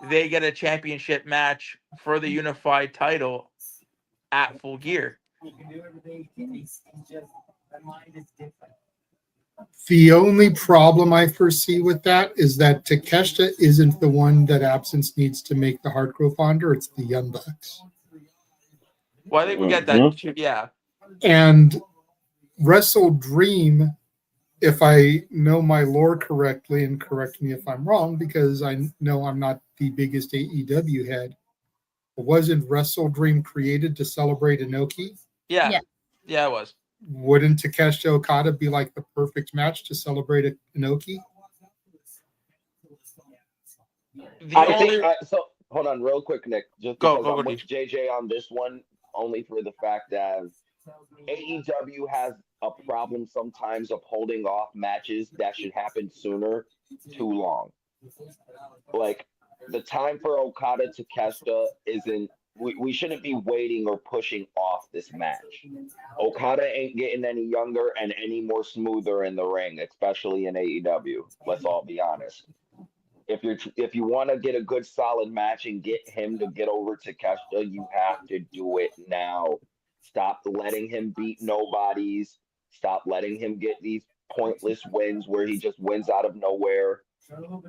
they get a championship match for the unified title at Full Gear. The only problem I foresee with that is that Takeshita isn't the one that absence needs to make the heart grow fonder. It's the Young Bucks. Well, I think we get that. Yeah. And WrestleDream, if I know my lore correctly, and correct me if I'm wrong, because I know I'm not the biggest AEW head, wasn't WrestleDream created to celebrate Inoki? Yeah, it was. Wouldn't Takeshita Okada be like the perfect match to celebrate Inoki? So hold on, real quick, Nick. Just because I'm with JJ on this one, only for the fact that AEW has a problem sometimes of holding off matches that should happen sooner too long. Like the time for Okada to Takeshita isn't. We shouldn't be waiting or pushing off this match. Okada ain't getting any younger and any more smoother in the ring, especially in AEW. Let's all be honest. If you want to get a good solid match and get him to get over to Takeshita, you have to do it now. Stop letting him beat nobodies. Stop letting him get these pointless wins where he just wins out of nowhere.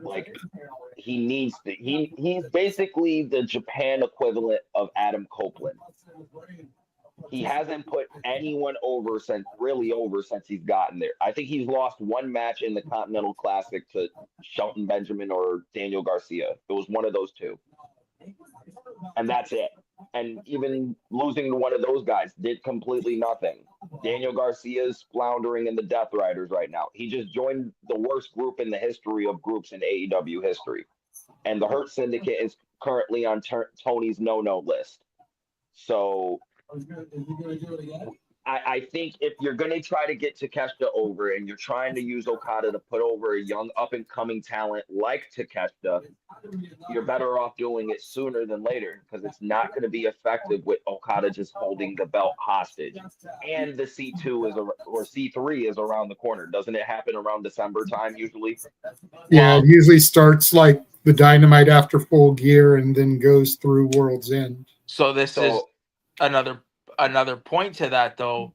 Like he needs to. He's basically the Japan equivalent of Adam Copeland. He hasn't put anyone over since he's gotten there. I think he's lost one match in the Continental Classic to Shelton Benjamin or Daniel Garcia. It was one of those two. And that's it. And even losing to one of those guys did completely nothing. Daniel Garcia is floundering in the Death Riders right now. He just joined the worst group in the history of groups in AEW history. And the Hurt Syndicate is currently on Tony's no-no list. So I think if you're going to try to get Takeshita over and you're trying to use Okada to put over a young up-and-coming talent like Takeshita, you're better off doing it sooner than later because it's not going to be effective with Okada just holding the belt hostage. And the C3 is around the corner. Doesn't it happen around December time usually? Yeah, it usually starts like the Dynamite after Full Gear and then goes through World's End. So this is another point to that though.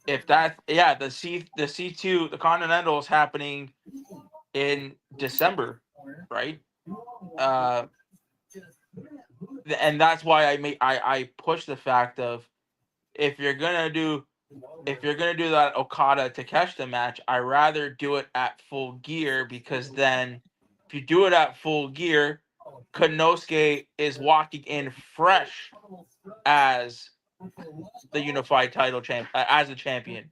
If that the C2 the Continental is happening in December, right? And that's why I push the fact of if you're gonna do that Okada Takeshita match, I rather do it at Full Gear because then if you do it at Full Gear, Konosuke is walking in fresh as the unified title champ, as a champion,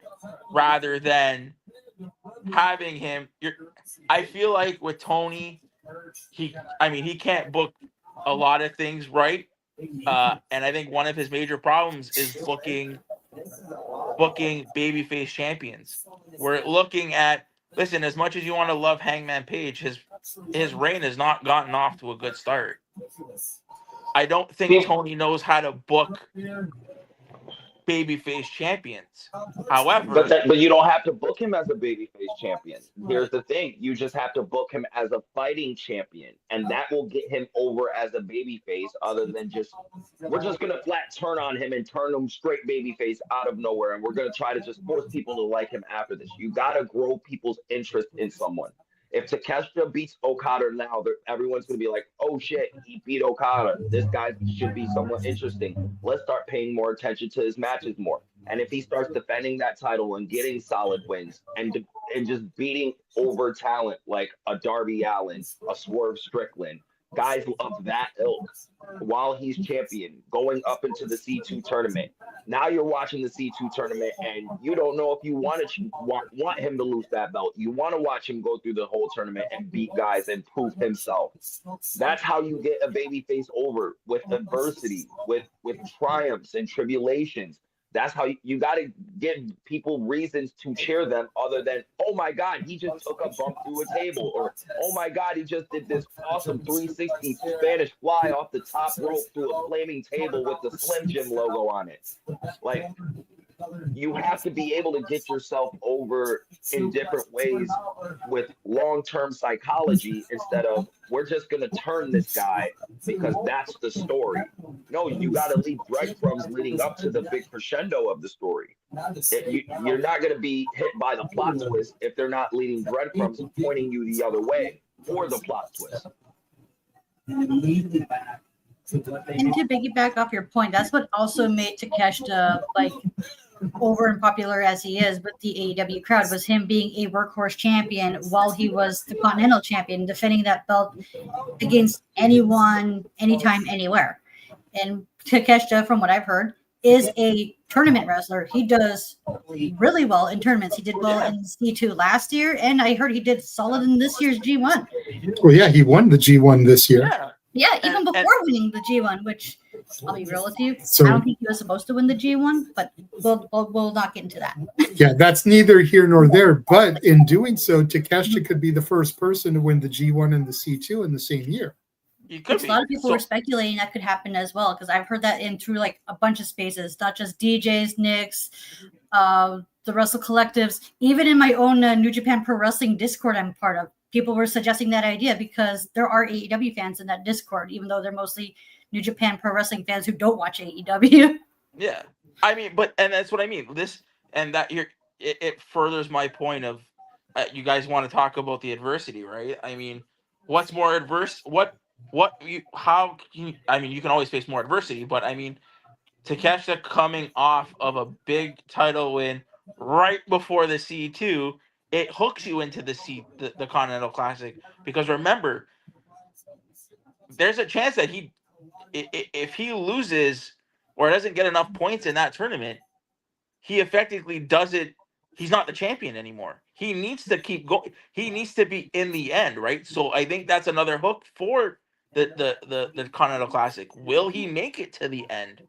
rather than having him. I feel like with Tony, he can't book a lot of things right, and I think one of his major problems is booking babyface champions. We're looking at as much as you want to love Hangman Page, his reign has not gotten off to a good start. I don't think Tony knows how to book babyface champions. However, but you don't have to book him as a babyface champion. Here's the thing: you just have to book him as a fighting champion, and that will get him over as a babyface. Other than we're just gonna flat turn on him and turn him straight babyface out of nowhere, and we're gonna try to just force people to like him after this. You gotta grow people's interest in someone. If Takeshita beats Okada now, everyone's going to be like, oh shit, he beat Okada. This guy should be somewhat interesting. Let's start paying more attention to his matches more. And if he starts defending that title and getting solid wins and just beating over talent like a Darby Allin, a Swerve Strickland, guys of that ilk, while he's champion, going up into the C2 tournament. Now you're watching the C2 tournament, and you don't know if you want him to lose that belt. You want to watch him go through the whole tournament and beat guys and prove himself. That's how you get a babyface over, with adversity, with triumphs and tribulations. That's how you got to give people reasons to cheer them other than, oh my God, he just took a bump through a table, or oh my God, he just did this awesome 360 Spanish fly off the top rope through a flaming table with the Slim Jim logo on it. Like, you have to be able to get yourself over in different ways with long-term psychology instead of, we're just going to turn this guy because that's the story. No, you got to leave breadcrumbs leading up to the big crescendo of the story. You're not going to be hit by the plot twist if they're not leading breadcrumbs and pointing you the other way for the plot twist. And to piggyback off your point, that's what also made Takeshita over and popular as he is with the AEW crowd, was him being a workhorse champion while he was the Continental champion, defending that belt against anyone, anytime, anywhere. And Takeshita, from what I've heard, is a tournament wrestler. He does really well in tournaments. He did well in C2 last year, and I heard he did solid in this year's G1. Well, yeah, he won the G1 this year. Yeah, even before winning the G1, which I'll be real with you, So- I don't think he was supposed to win the G1, but we'll not get into that. Yeah, that's neither here nor there. But in doing so, Takeshita could be the first person to win the G1 and the C2 in the same year. Which a lot of people were speculating that could happen as well, because I've heard that in through like a bunch of spaces, not just DJs, Knicks, the Wrestle Collectives, even in my own New Japan Pro Wrestling Discord I'm part of. People were suggesting that idea because there are AEW fans in that Discord, even though they're mostly New Japan Pro Wrestling fans who don't watch AEW. Yeah, I mean, and that's what I mean. This and that here, it furthers my point of you guys want to talk about the adversity, right? I mean, what's more adverse? How can you? I mean, you can always face more adversity, but I mean, Takeshita coming off of a big title win right before the C2, it hooks you into the Continental Classic, because remember, there's a chance that if he loses or doesn't get enough points in that tournament, he effectively doesn't. He's not the champion anymore. He needs to keep going. He needs to be in the end, right? So I think that's another hook for the Continental Classic. Will he make it to the end?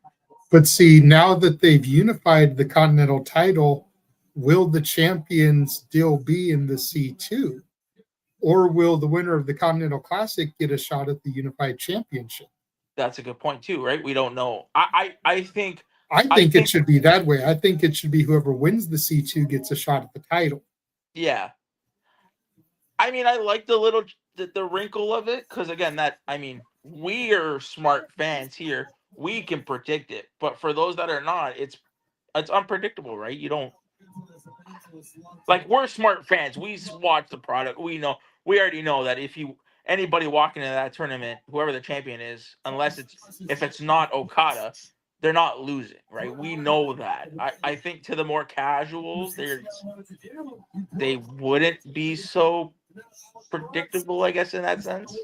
But see, now that they've unified the Continental title, will the champion still be in the C2? Or will the winner of the Continental Classic get a shot at the unified championship? That's a good point too, right? We don't know. I think it should be that way. I think it should be whoever wins the C2 gets a shot at the title. Yeah. I mean, I like the wrinkle of it, because again, we are smart fans here. We can predict it, but for those that are not, it's unpredictable, right? You don't we're smart fans. We watch the product. We already know that if anybody walking into that tournament, whoever the champion is, if it's not Okada, they're not losing, right? We know that. I think to the more casuals, they wouldn't be so predictable, I guess, in that sense.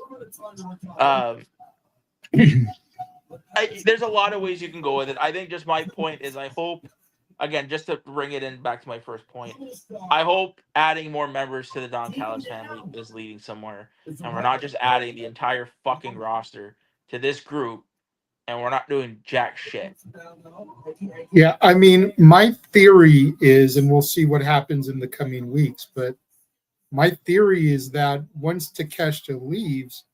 There's a lot of ways you can go with it. I think just my point is, I hope, again, just to bring it in back to my first point, I hope adding more members to the Don Callis family is leading somewhere, and we're not just adding the entire fucking roster to this group, and we're not doing jack shit. Yeah, I mean, my theory is, and we'll see what happens in the coming weeks, but my theory is that once Takeshita leaves,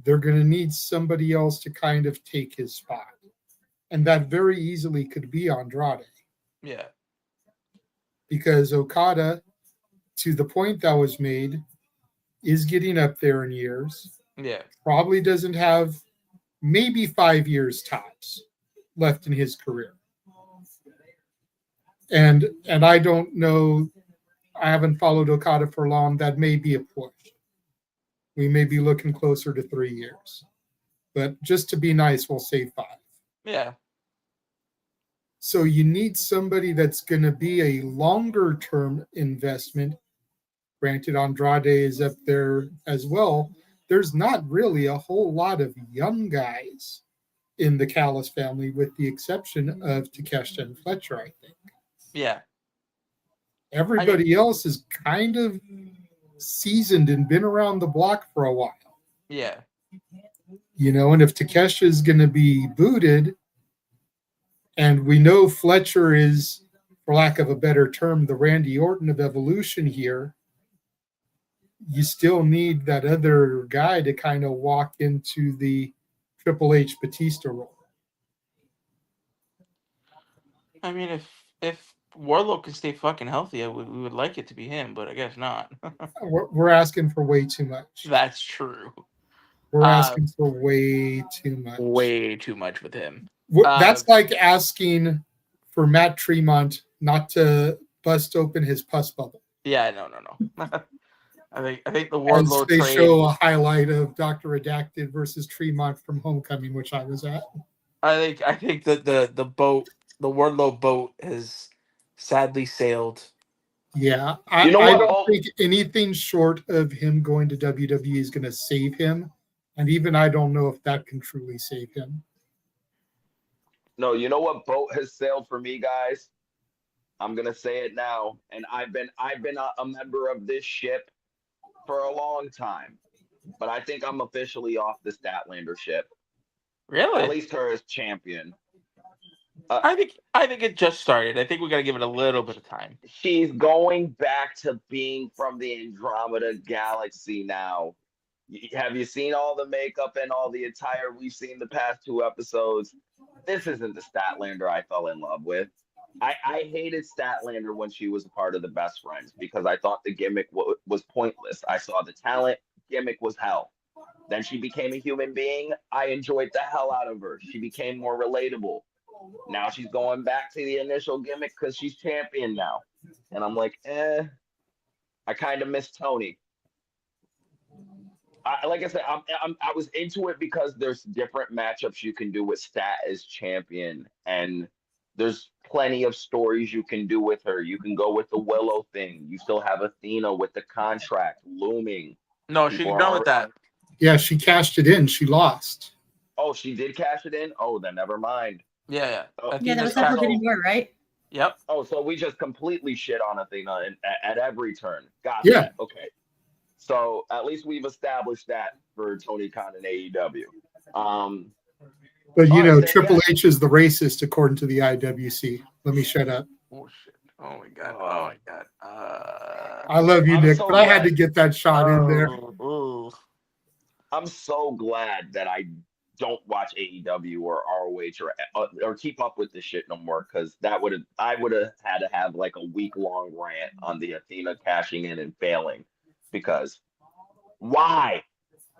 they're going to need somebody else to kind of take his spot. And that very easily could be Andrade. Yeah. Because Okada, to the point that was made, is getting up there in years. Yeah. Probably doesn't have maybe 5 years tops left in his career. And I don't know, I haven't followed Okada for long. That may be a push. We may be looking closer to 3 years. But just to be nice, we'll say 5. Yeah. So you need somebody that's going to be a longer term investment. Granted, Andrade is up there as well. There's not really a whole lot of young guys in the Callis family, with the exception of Takeshita and Fletcher, I think. Yeah. Everybody else is kind of seasoned and been around the block for a while. Yeah. And if Takeshita is going to be booted, and we know Fletcher is, for lack of a better term, the Randy Orton of Evolution here, you still need that other guy to kind of walk into the Triple H Batista role. I mean, if Wardlow can stay fucking healthy, we would like it to be him, but I guess not. We're asking for way too much. That's true. We're asking for way too much. Way too much with him. That's like asking for Matt Tremont not to bust open his pus bubble. Yeah, no. I think the Wardlow they trade. Show a highlight of Dr. Redacted versus Tremont from Homecoming, which I was at. I think that the Wardlow boat has sadly sailed. Yeah, I don't think anything short of him going to WWE is going to save him, and even I don't know if that can truly save him. No, you know what boat has sailed for me, guys? I'm gonna say it now, and I've been a member of this ship for a long time, but I think I'm officially off the Statlander ship. Really? At least her as champion. I think it just started. I think we got to give it a little bit of time. She's going back to being from the Andromeda Galaxy now. Have you seen all the makeup and all the attire we've seen the past 2 episodes? This isn't the Statlander I fell in love with. I hated Statlander when she was a part of the Best Friends because I thought the gimmick was pointless. I saw the talent, gimmick was hell. Then she became a human being. I enjoyed the hell out of her. She became more relatable. Now she's going back to the initial gimmick because she's champion now. And I'm like, I kind of miss Tony. Like I said, I was into it because there's different matchups you can do with Stat as champion, and there's plenty of stories you can do with her. You can go with the Willow thing. You still have Athena with the contract looming. No, she's done with that. Yeah, she cashed it in. She lost. Oh, she did cash it in? Oh, then never mind. Yeah. Yeah, that was not Forbidden Door, right? Yep. Oh, so we just completely shit on Athena at every turn. Got Yeah. that. Okay. So at least we've established that for Tony Khan and AEW. But, Triple H is the racist according to the IWC. Let me shut up. Oh, shit. Oh, my God. Oh, my God. I love you, Nick, but I had to get that shot in there. I'm so glad that I don't watch AEW or ROH or keep up with this shit no more, because I would have had to have like a week-long rant on the Athena cashing in and failing. Because why?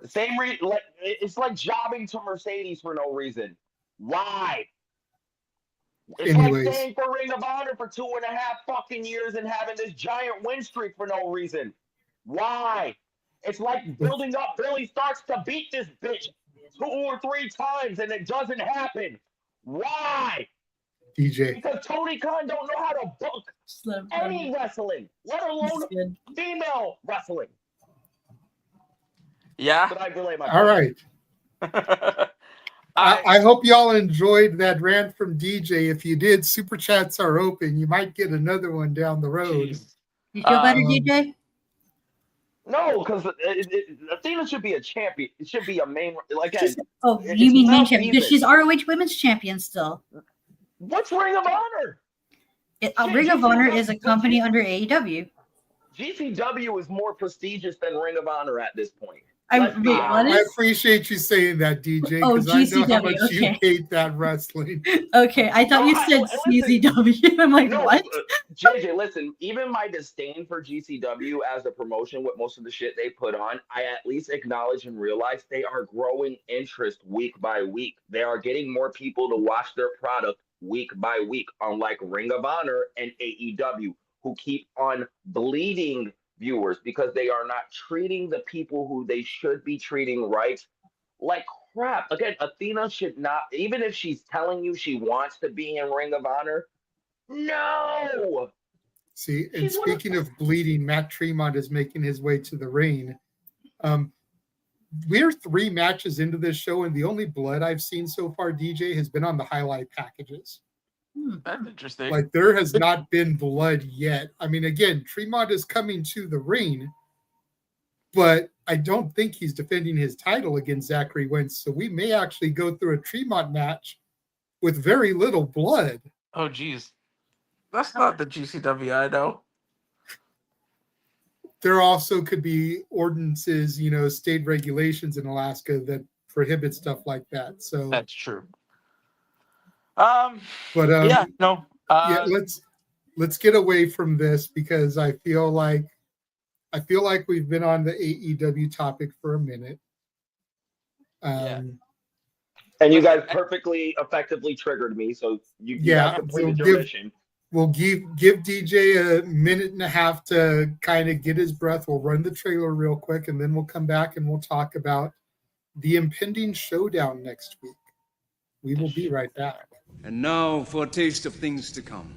The same reason, it's like jobbing to Mercedes for no reason. Why? It's like staying for Ring of Honor for 2.5 fucking years and having this giant win streak for no reason. Why? It's like building up Billy Starks to beat this bitch 2 or 3 times and it doesn't happen. Why? DJ. Because Tony Khan don't know how to book any wrestling, let alone female wrestling. Yeah. But I relay my All right. I hope y'all enjoyed that rant from DJ. If you did, super chats are open. You might get another one down the road. You feel better, DJ? No, because Athena should be a champion. It should be a main. You mean main champion? Because she's ROH Women's Champion still. What's Ring of Honor? Ring of Honor is a company under AEW. GCW is more prestigious than Ring of Honor at this point. I appreciate you saying that, DJ, because I know how much you hate that wrestling. Okay, I thought you said CZW. I'm like, what? JJ, listen, even my disdain for GCW as a promotion with most of the shit they put on, I at least acknowledge and realize they are growing interest week by week. They are getting more people to watch their product week by week, unlike Ring of Honor and AEW, who keep on bleeding viewers because they are not treating the people who they should be treating right like crap. Again, Athena should not, even if she's telling you she wants to be in Ring of Honor, no. See, and speaking of bleeding, Matt Tremont is making his way to the ring. We're 3 matches into this show, and the only blood I've seen so far, DJ, has been on the highlight packages. That's interesting. Like, there has not been blood yet. I mean, again, Tremont is coming to the ring, but I don't think he's defending his title against Zachary Wentz. So we may actually go through a Tremont match with very little blood. Oh, geez. That's not the GCW I know. There also could be ordinances, state regulations in Alaska that prohibit stuff like that. So that's true. Let's get away from this because I feel like we've been on the AEW topic for a minute. And you guys perfectly effectively triggered me, so you guys completed your mission. We'll give DJ a minute and a half to kind of get his breath. We'll run the trailer real quick, and then we'll come back and we'll talk about the impending showdown next week. We will be right back. And now for a taste of things to come.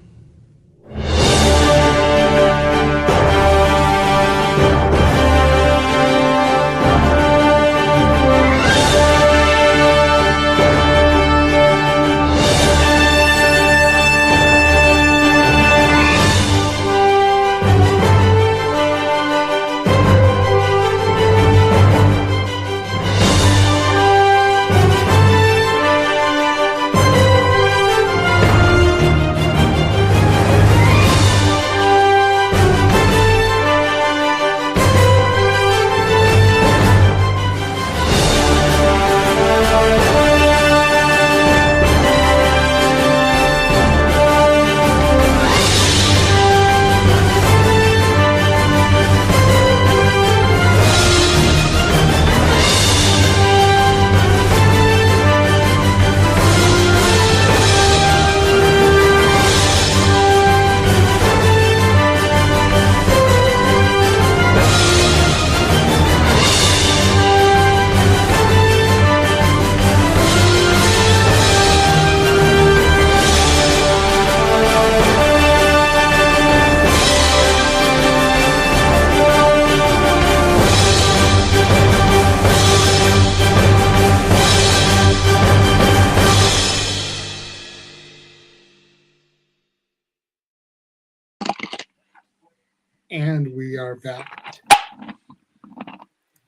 And we are back.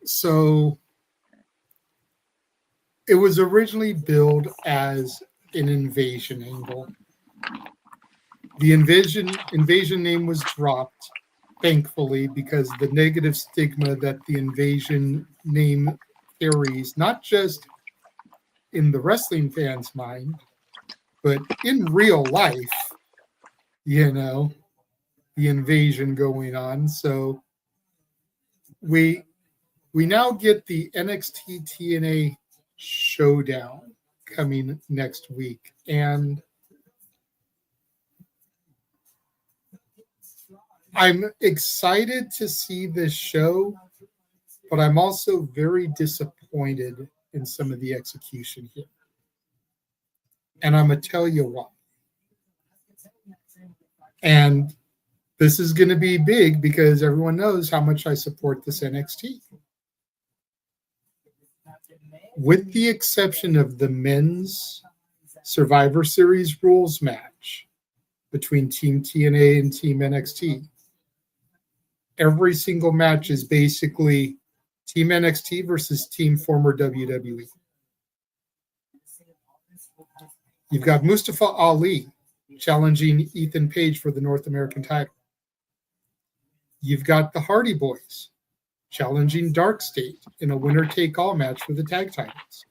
So it was originally billed as an invasion angle. The invasion name was dropped, thankfully, because the negative stigma that the invasion name carries, not just in the wrestling fans' mind, but in real life, you know, the invasion going on. So we now get the NXTNA Showdown coming next week. And I'm excited to see this show, but I'm also very disappointed in some of the execution here. And I'm going to tell you why. And this is going to be big because everyone knows how much I support this NXT. With the exception of the men's Survivor Series rules match between Team TNA and Team NXT, every single match is basically Team NXT versus Team former WWE. You've got Mustafa Ali challenging Ethan Page for the North American title. You've got the Hardy Boys challenging Dark State in a winner-take-all match for the tag titles.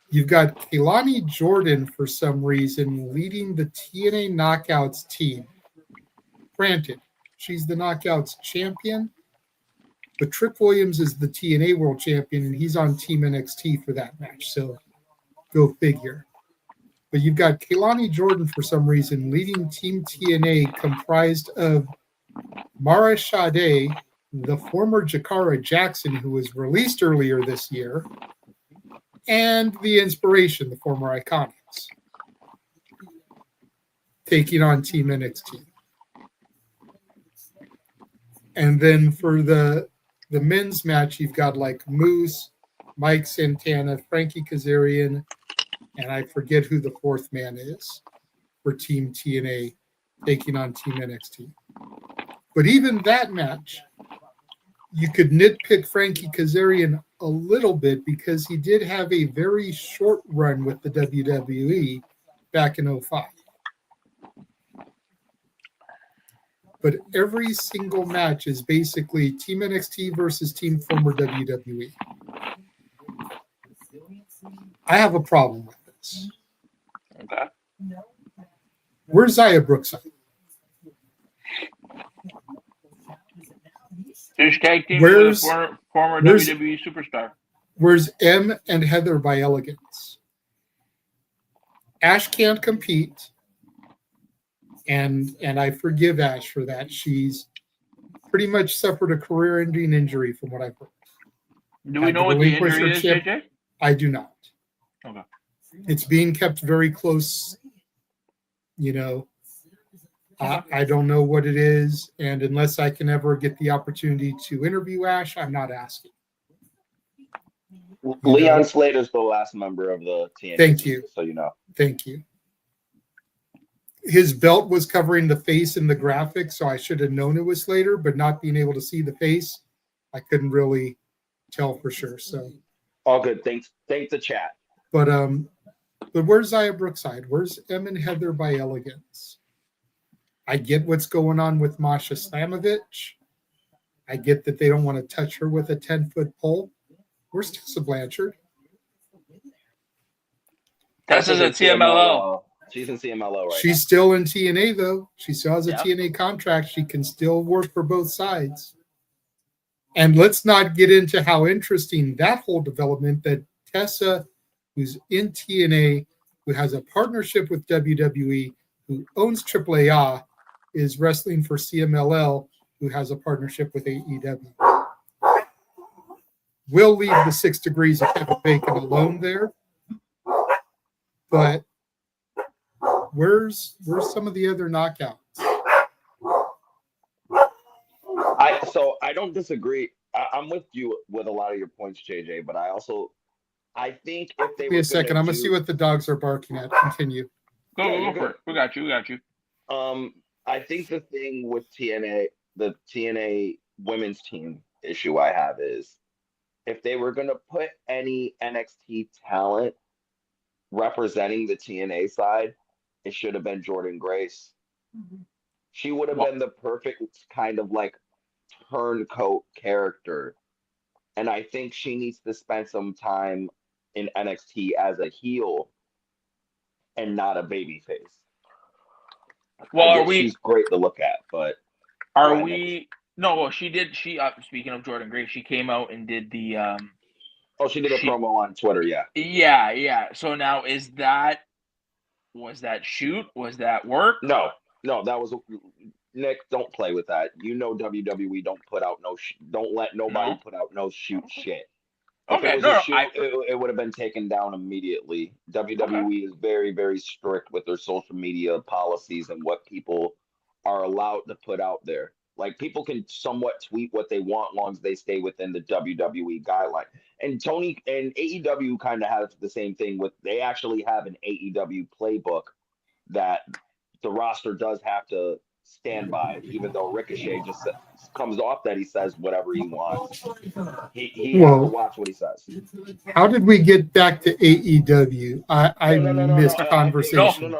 You've got Kehlani Jordan, for some reason, leading the TNA Knockouts team. Granted, she's the Knockouts champion, but Trick Williams is the TNA World Champion, and he's on Team NXT for that match, so go figure. But you've got Kehlani Jordan, for some reason, leading Team TNA, comprised of Mara Sade, the former Jakara Jackson, who was released earlier this year, and the Inspiration, the former Iconics, taking on Team NXT. And then for the men's match, you've got like Moose, Mike Santana, Frankie Kazarian, and I forget who the fourth man is for Team TNA taking on Team NXT. But even that match, you could nitpick Frankie Kazarian a little bit because he did have a very short run with the WWE back in 2005. But every single match is basically Team NXT versus Team former WWE. I have a problem with this. Okay. Where's Xia Brookside? Fish tag team with a former WWE superstar. Where's M and Heather by Elegance? Ash can't compete, and I forgive Ash for that. She's pretty much suffered a career-ending injury, from what I've heard. Do we know what the injury is, JJ? I do not. Okay. It's being kept very close. You know, I don't know what it is, and unless I can ever get the opportunity to interview Ash, I'm not asking. Leon Slater's the last member of the TNA. Thank you. So you know. Thank you. His belt was covering the face in the graphic, so I should have known it was Slater, but not being able to see the face, I couldn't really tell for sure. So all good. Thanks the chat. But where's Xia Brookside? Where's Em and Heather by Elegance? I get what's going on with Masha Slamovich. I get that they don't want to touch her with a 10-foot pole. Where's Tessa Blanchard? Tessa's at CMLL. She's in CMLL right She's still in TNA, though. She still has a TNA contract. She can still work for both sides. And let's not get into how interesting that whole development that Tessa, who's in TNA, who has a partnership with WWE, who owns AAA, is wrestling for CMLL, who has a partnership with AEW. We'll leave the 6 degrees of Kevin Bacon alone there. But where's some of the other knockouts? I don't disagree. I'm with you with a lot of your points, JJ, but I think if they Give me a second. I'm going to see what the dogs are barking at. Continue. Go for it. We got you. I think the thing with TNA, the TNA women's team issue I have is if they were going to put any NXT talent representing the TNA side, it should have been Jordan Grace. She would have been the perfect kind of like turncoat character. And I think she needs to spend some time in NXT as a heel and not a babyface. Well, she's great to look at, but are we? No, well, she did. Speaking of Jordan Grace, she came out and did the. She did a promo on Twitter. Yeah. Yeah. So now was that shoot? Was that work? No, that was Nick. Don't play with that. You know WWE don't put out don't let nobody put out no shoot shit. If it was a shoot, it would have been taken down immediately. WWE is very, very strict with their social media policies and what people are allowed to put out there. Like, people can somewhat tweet what they want, long as they stay within the WWE guideline. And Tony and AEW kind of has the same thing with. They actually have an AEW playbook that the roster does have to stand by, even though Ricochet just comes off that he says whatever he wants. He has to watch what he says. How did we get back to AEW? I missed conversation. No.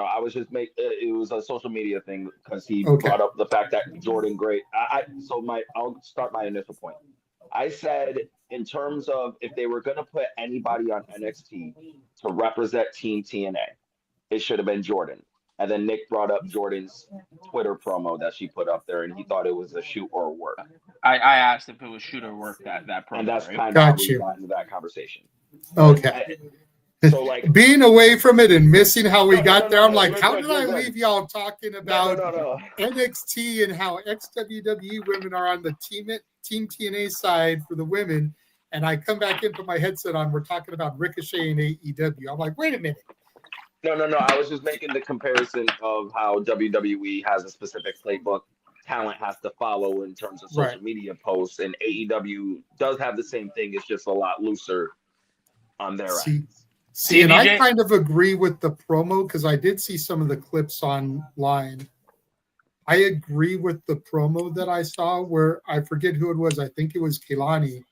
I was just it was a social media thing because he brought up the fact that Jordan Gray. I'll start my initial point. I said in terms of if they were going to put anybody on NXT to represent Team TNA, it should have been Jordan. And then Nick brought up Jordan's Twitter promo that she put up there, and he thought it was a shoot or a work. I asked if it was shoot or work that promo. And that's right? kind of how we got into that conversation. Okay. So, like, being away from it and missing how we got there, I'm like, how did I leave y'all talking about NXT and how ex-WWE women are on the Team TNA side for the women, and I come back in, put my headset on, we're talking about Ricochet and AEW. I'm like, wait a minute. No. I was just making the comparison of how WWE has a specific playbook talent has to follow in terms of social media posts, and AEW does have the same thing. It's just a lot looser on their end. See, and I kind of agree with the promo because I did see some of the clips online. I agree with the promo that I saw where I forget who it was. I think it was Kehlani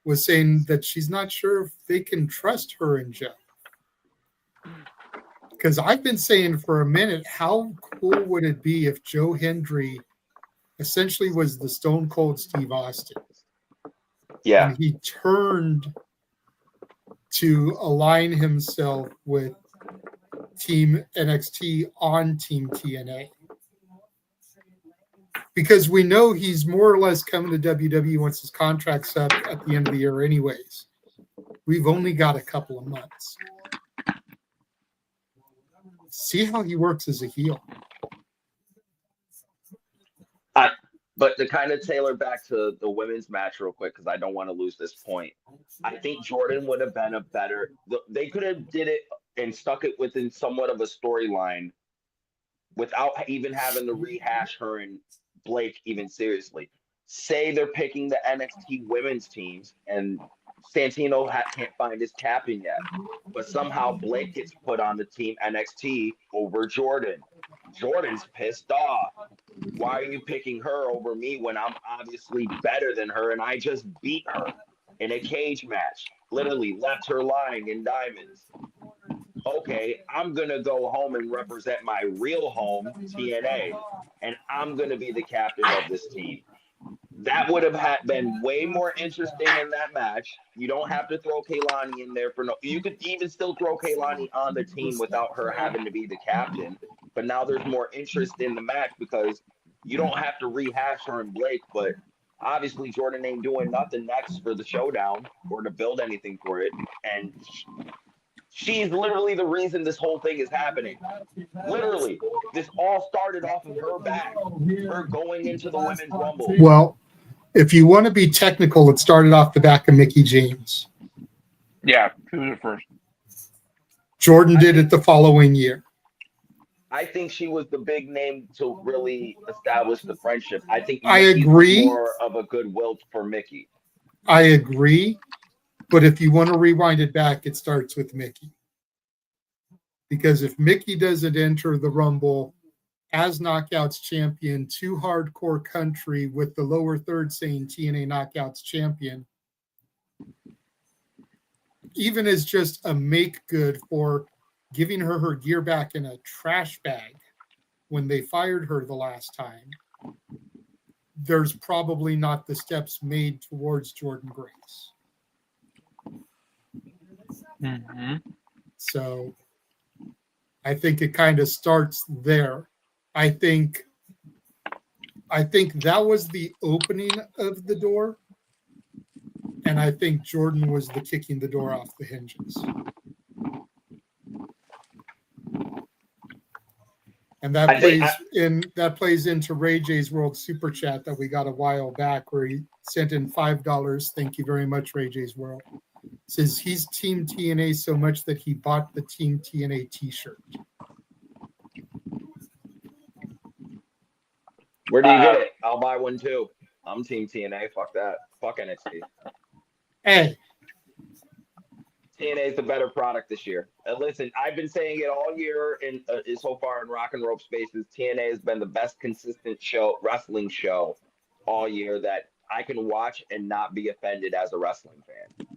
was saying that she's not sure if they can trust her and Jeff. Because I've been saying for a minute, how cool would it be if Joe Hendry essentially was the Stone Cold Steve Austin? Yeah. And he turned to align himself with Team NXT on Team TNA. Because we know he's more or less coming to WWE once his contract's up at the end of the year anyways. We've only got a couple of months. See how he works as a heel. But to kind of tailor back to the women's match real quick, because I don't want to lose this point. I think Jordan would have been they could have did it and stuck it within somewhat of a storyline without even having to rehash her and Blake even seriously. Say they're picking the NXT women's teams and Santino can't find his captain yet, but somehow Blake gets put on the Team NXT over Jordan. Jordan's pissed off. Why are you picking her over me when I'm obviously better than her and I just beat her in a cage match? Literally left her lying in diamonds. Okay, I'm going to go home and represent my real home, TNA, and I'm going to be the captain of this team. That would have been way more interesting in that match. You don't have to throw Kehlani in there you could even still throw Kehlani on the team without her having to be the captain. But now there's more interest in the match because you don't have to rehash her and Blake. But obviously Jordan ain't doing nothing next for the showdown or to build anything for it. And she's literally the reason this whole thing is happening. Literally. This all started off of her back. Her going into the Women's Rumble. Well, if you want to be technical, it started off the back of Mickie James. Yeah, she was it first. Jordan did it the following year. I think she was the big name to really establish the friendship. I think I agree. More of a goodwill for Mickie. I agree. But if you want to rewind it back, it starts with Mickie. Because if Mickey doesn't enter the Rumble as Knockouts champion to Hardcore Country with the lower third saying TNA Knockouts champion, even as just a make good for giving her gear back in a trash bag when they fired her the last time, there's probably not the steps made towards Jordynne Grace. Mm-hmm. So I think it kind of starts there. I think that was the opening of the door, and I think Jordynne was the kicking the door off the hinges. And that plays into Ray J's World Super Chat that we got a while back, where he sent in $5. Thank you very much, Ray J's World. Says he's Team TNA so much that he bought the Team TNA T-shirt. Where do you get it? I'll buy one too. I'm Team TNA. Fuck that. Fuck NXT. Hey. TNA is the better product this year. Listen, I've been saying it all year in so far in Rock and Rope Spaces. TNA has been the best consistent wrestling show all year that I can watch and not be offended as a wrestling fan.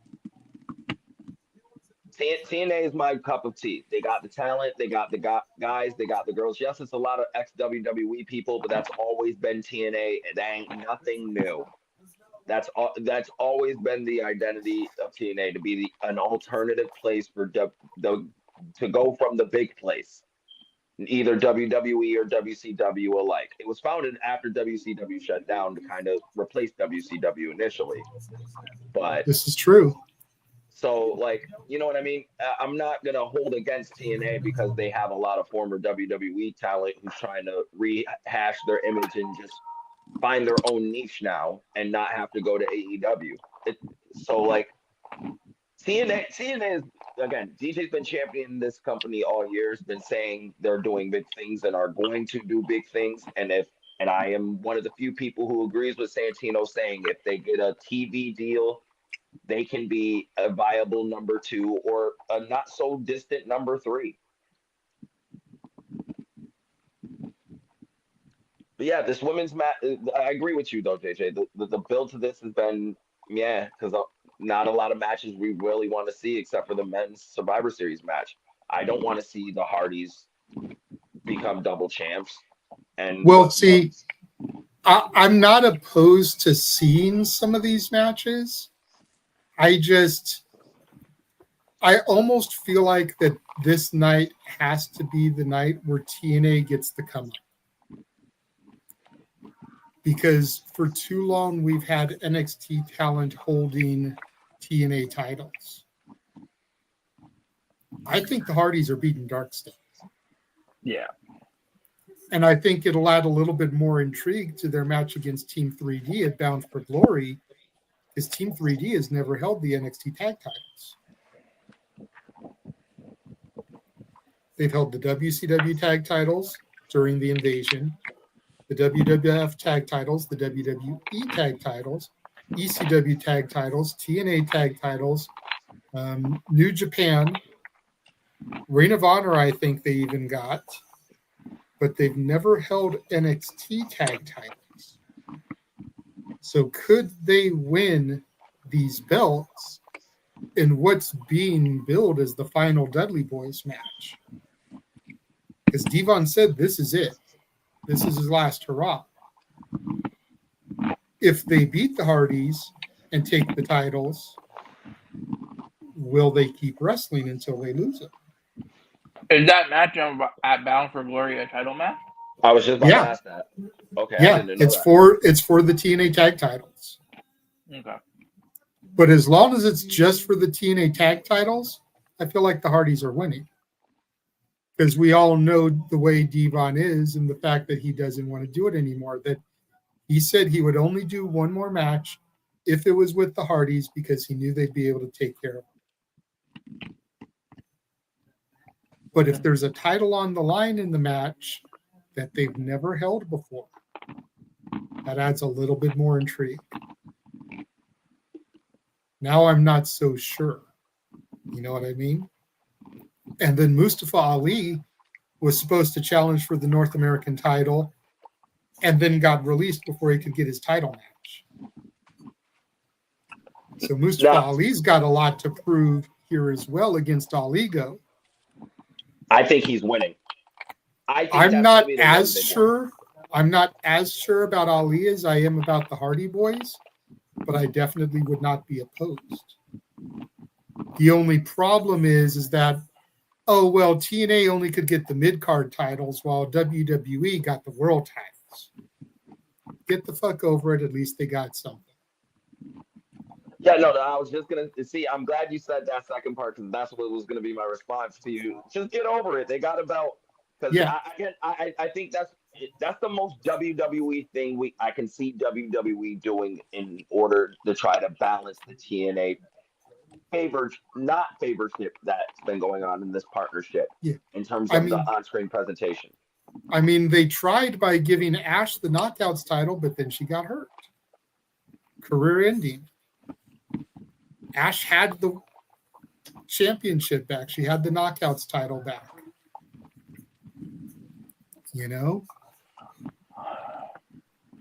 TNA is my cup of tea. They got the talent, they got the guys, they got the girls. Yes, it's a lot of ex-WWE people, but that's always been TNA. It ain't nothing new. That's always been the identity of TNA, to be an alternative place for to go from the big place, either WWE or WCW alike. It was founded after WCW shut down to kind of replace WCW initially. But this is true. So, like, you know what I mean? I'm not going to hold against TNA because they have a lot of former WWE talent who's trying to rehash their image and just find their own niche now and not have to go to AEW. So, like, TNA is, again, DJ's been championing this company all year. Has been saying they're doing big things and are going to do big things. And I am one of the few people who agrees with Santino saying if they get a TV deal, they can be a viable number 2 or a not so distant number 3. But yeah, this women's match, I agree with you though, JJ. The build to this has been, because not a lot of matches we really want to see except for the men's Survivor Series match. I don't want to see the Hardys become double champs. And see, I'm not opposed to seeing some of these matches. I almost feel like that this night has to be the night where TNA gets the come up. Because for too long we've had NXT talent holding TNA titles. I think the Hardys are beating Darkstone. Yeah. And I think it'll add a little bit more intrigue to their match against Team 3D at Bound for Glory, because Team 3D has never held the NXT tag titles. They've held the WCW tag titles during the invasion, the WWF tag titles, the WWE tag titles, ECW tag titles, TNA tag titles, New Japan, Ring of Honor, I think they even got, but they've never held NXT tag titles. So could they win these belts in what's being billed as the final Dudley Boys match? Because Devon said this is it. This is his last hurrah. If they beat the Hardys and take the titles, will they keep wrestling until they lose it? Is that match at Bound for Glory a title match? I was just about to ask that. Okay. Yeah, it's for the TNA tag titles. Okay. But as long as it's just for the TNA tag titles, I feel like the Hardys are winning. Because we all know the way Devon is and the fact that he doesn't want to do it anymore. That he said he would only do one more match if it was with the Hardys because he knew they'd be able to take care of him. But if there's a title on the line in the match that they've never held before, that adds a little bit more intrigue. Now I'm not so sure. You know what I mean? And then Mustafa Ali was supposed to challenge for the North American title and then got released before he could get his title match. So Mustafa Ali's got a lot to prove here as well against Ali Go. I think he's winning. I'm not as sure. I'm not as sure about Ali as I am about the Hardy Boys, but I definitely would not be opposed. The only problem is that, oh, well, TNA only could get the mid-card titles while WWE got the world titles. Get the fuck over it. At least they got something. Yeah, no, I was just going to see. I'm glad you said that second part because that's what was going to be my response to you. Just get over it. They got a belt. Because I think that's the most WWE thing I can see WWE doing in order to try to balance the TNA favorship that's been going on in this partnership in terms of the on-screen presentation. I mean, they tried by giving Ash the Knockouts title, but then she got hurt. Career ending. Ash had the championship back. She had the Knockouts title back. You know?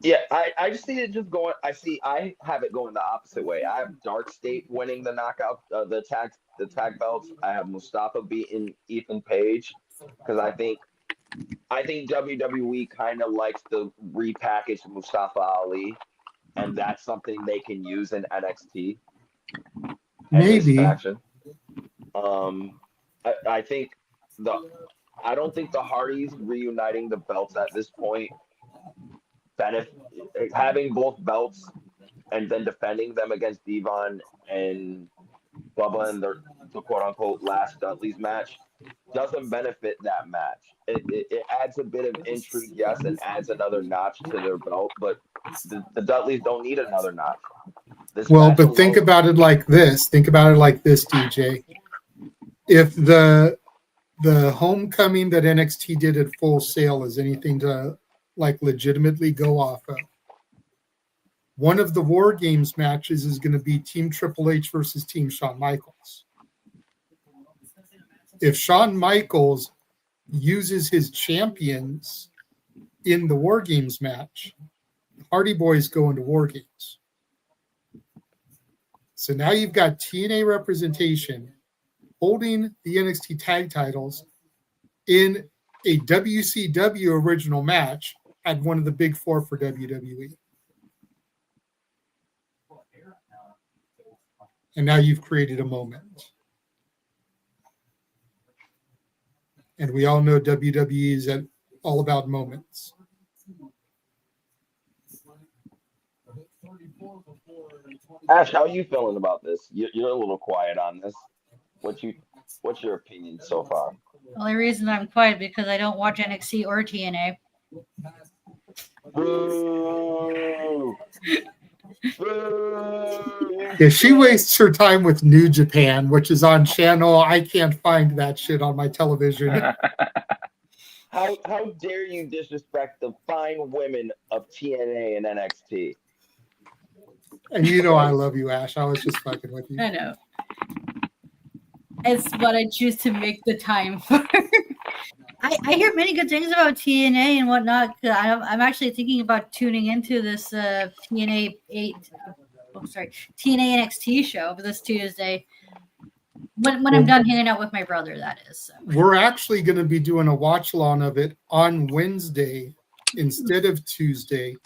Yeah, I just see it just going. I have it going the opposite way. I have Dark State winning the knockout, the tag belts. I have Mustafa beating Ethan Page because I think WWE kind of likes to repackage Mustafa Ali, and that's something they can use in NXT. Maybe. I think I don't think the Hardys reuniting the belts at this point having both belts and then defending them against Devon and Bubba in the quote unquote last Dudley's match doesn't benefit that match. It adds a bit of intrigue, yes, and adds another notch to their belt, but the Dudleys don't need another notch. But think about it like this. Think about it like this, DJ. If the homecoming that NXT did at Full Sail is anything to legitimately go off of, one of the War Games matches is going to be Team Triple H versus Team Shawn Michaels. If Shawn Michaels uses his champions in the War Games match, Hardy Boys go into War Games. So now you've got TNA representation holding the NXT tag titles in a WCW original match at one of the big four for WWE. And now you've created a moment. And we all know WWE is all about moments. Ash, how are you feeling about this? You're a little quiet on this. What's your opinion so far? The only reason I'm quiet because I don't watch NXT or TNA. Boo. Yeah, she wastes her time with New Japan, which is on channel. I can't find that shit on my television. How dare you disrespect the fine women of TNA and NXT? And you know I love you, Ash. I was just fucking with you. I know. It's what I choose to make the time for. I hear many good things about TNA and whatnot. I'm actually thinking about tuning into this TNA NXT show this Tuesday. When I'm done hanging out with my brother, that is. So. We're actually going to be doing a watch-along of it on Wednesday instead of Tuesday.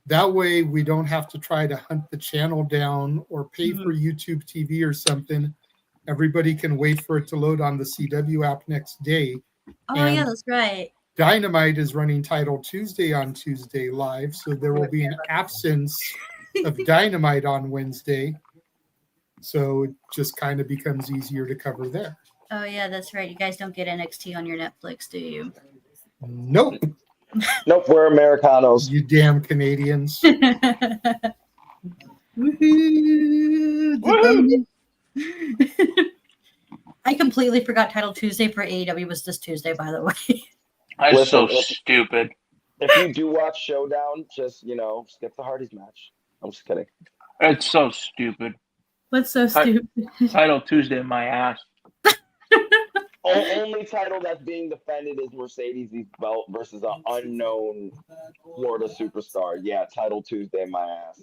That way we don't have to try to hunt the channel down or pay for YouTube TV or something. Everybody can wait for it to load on the CW app next day. Oh, yeah, that's right. Dynamite is running Title Tuesday on Tuesday live, so there will be an absence of Dynamite on Wednesday. So it just kind of becomes easier to cover there. Oh, yeah, that's right. You guys don't get NXT on your Netflix, do you? Nope. Nope, we're Americanos. You damn Canadians. Woohoo! I completely forgot Title Tuesday for AEW was this Tuesday, by the way. That's so stupid. If you do watch Showdown, just, skip the Hardys match. I'm just kidding. It's so stupid. What's so stupid? Title Tuesday, my ass. Only title that's being defended is Mercedes' belt versus an unknown Florida superstar. Yeah, title Tuesday, my ass.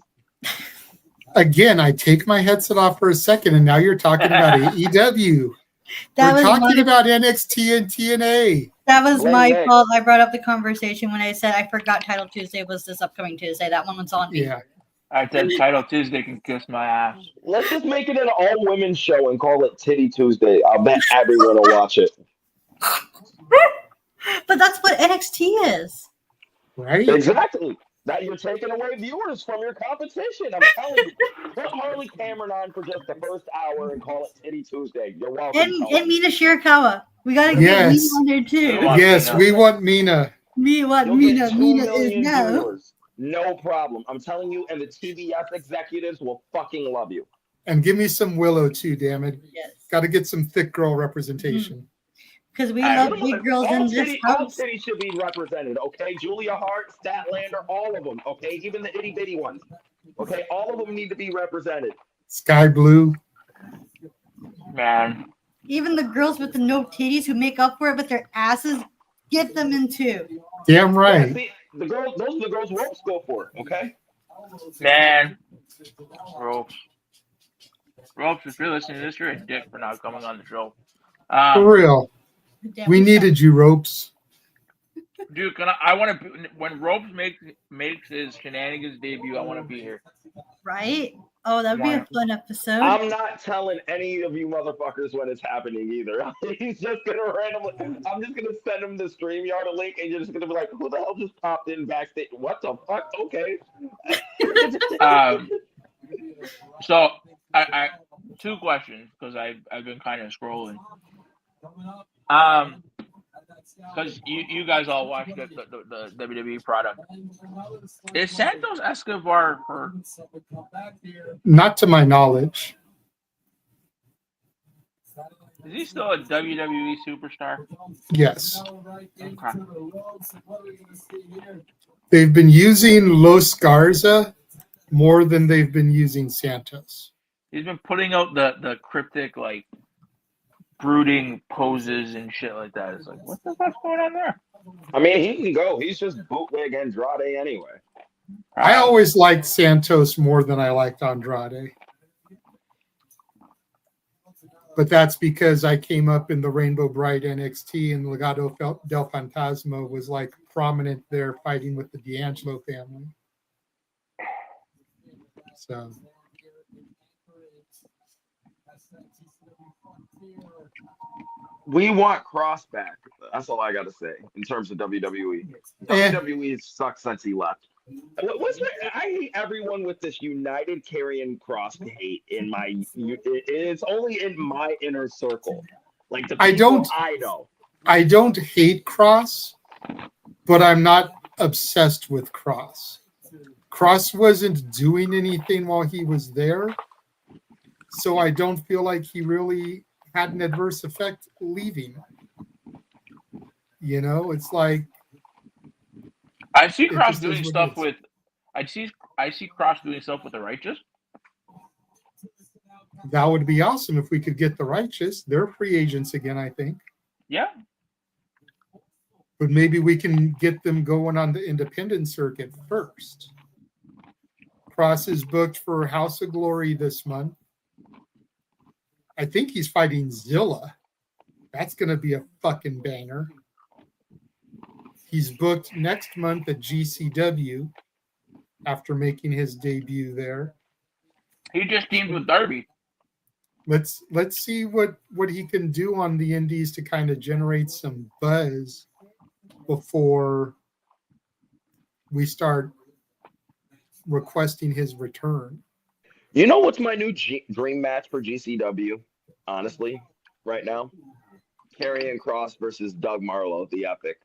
Again, I take my headset off for a second, and now you're talking about AEW. We're talking about NXT and TNA. That was my fault. I brought up the conversation when I said I forgot Title Tuesday was this upcoming Tuesday. That one was on me. Yeah. I said Title Tuesday can kiss my ass. Let's just make it an all-women show and call it Titty Tuesday. I'll bet everyone will watch it. But that's what NXT is. Right? Exactly. That you're taking away viewers from your competition. I'm telling you. Put Harley Cameron on for just the first hour and call it Titty Tuesday. You're welcome. And Mina Shirakawa. We got to get Mina on there too. Yes, we want Mina. Me want You'll Mina. get 2 Mina is million now. viewers. No problem. I'm telling you, and the TBS executives will fucking love you. And give me some Willow too, damn it. Yes. Got to get some thick girl representation. Because we love big girls in this All house. cities should be represented, okay? Julia Hart, Statlander, all of them, okay? Even the itty bitty ones, okay? All of them need to be represented. Sky Blue. Man. Even the girls with the no titties who make up for it with their asses, get them in too. Damn right. Yeah, see, the girls, those are the girls ropes go for, okay? Man. Ropes. Ropes, if you're listening to this, you're a dick for not coming on the show. For real. We needed you, Ropes. Dude, I want to, when Ropes makes his Shenanigans debut, I want to be here. Right? Oh, that would be a fun episode. I'm not telling any of you motherfuckers when it's happening either. He's just gonna randomly. I'm just gonna send him the StreamYard link, and you're just gonna be like, "Who the hell just popped in backstage? What the fuck?" Okay. So I 2 questions because I've been kind of scrolling. Because you guys all watch the WWE product. Is Santos Escobar hurt? Not to my knowledge. Is he still a WWE superstar? Yes. Okay. They've been using Los Garza more than they've been using Santos. He's been putting out the cryptic, like, brooding poses and shit like that. It's like, what the fuck's going on there? I mean, he can go. He's just bootleg Andrade anyway. I always liked Santos more than I liked Andrade. But that's because I came up in the Rainbow Bright NXT and Legado del Fantasma was like prominent there fighting with the D'Angelo family. So... We want Cross back. That's all I got to say in terms of WWE. WWE sucks since he left. I hate everyone with this United Karrion Cross hate in my. It's only in my inner circle. Like the people I know. I don't hate Cross, but I'm not obsessed with Cross. Cross wasn't doing anything while he was there, so I don't feel like he really had an adverse effect leaving. You know, it's like I see Cross doing stuff with. I see Cross doing stuff with the Righteous. That would be awesome if we could get the Righteous. They're free agents again, I think. Yeah. But maybe we can get them going on the independent circuit first. Cross is booked for House of Glory this month. I think he's fighting Zilla. That's going to be a fucking banger. He's booked next month at GCW after making his debut there. He just teamed with Darby. Let's see what he can do on the indies to kind of generate some buzz before we start requesting his return. You know what's my new dream match for GCW? Honestly, right now, Karrion Cross versus Doug Marlowe, the Epic.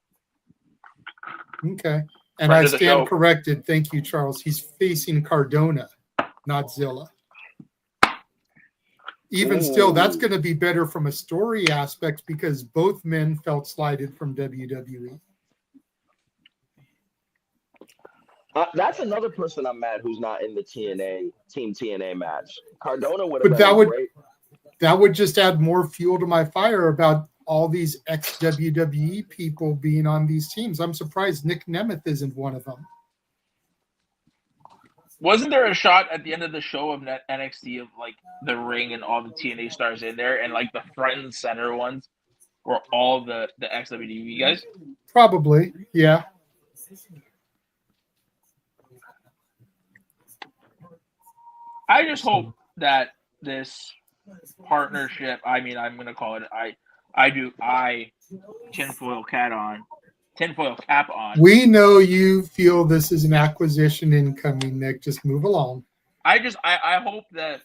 Okay, and I stand corrected. Thank you, Charles. He's facing Cardona, not Zilla. Even still, that's going to be better from a story aspect because both men felt slighted from WWE. That's another person I'm mad who's not in the Team TNA match. Cardona would have But been great. That would just add more fuel to my fire about all these ex-WWE people being on these teams. I'm surprised Nick Nemeth isn't one of them. Wasn't there a shot at the end of the show of NXT of like the ring and all the TNA stars in there, and like the front and center ones were all the ex-WWE guys? Probably, yeah. I just hope that this partnership, I mean, I'm going to call it, I tinfoil cap on. We know you feel this is an acquisition incoming, Nick. Just move along. I hope that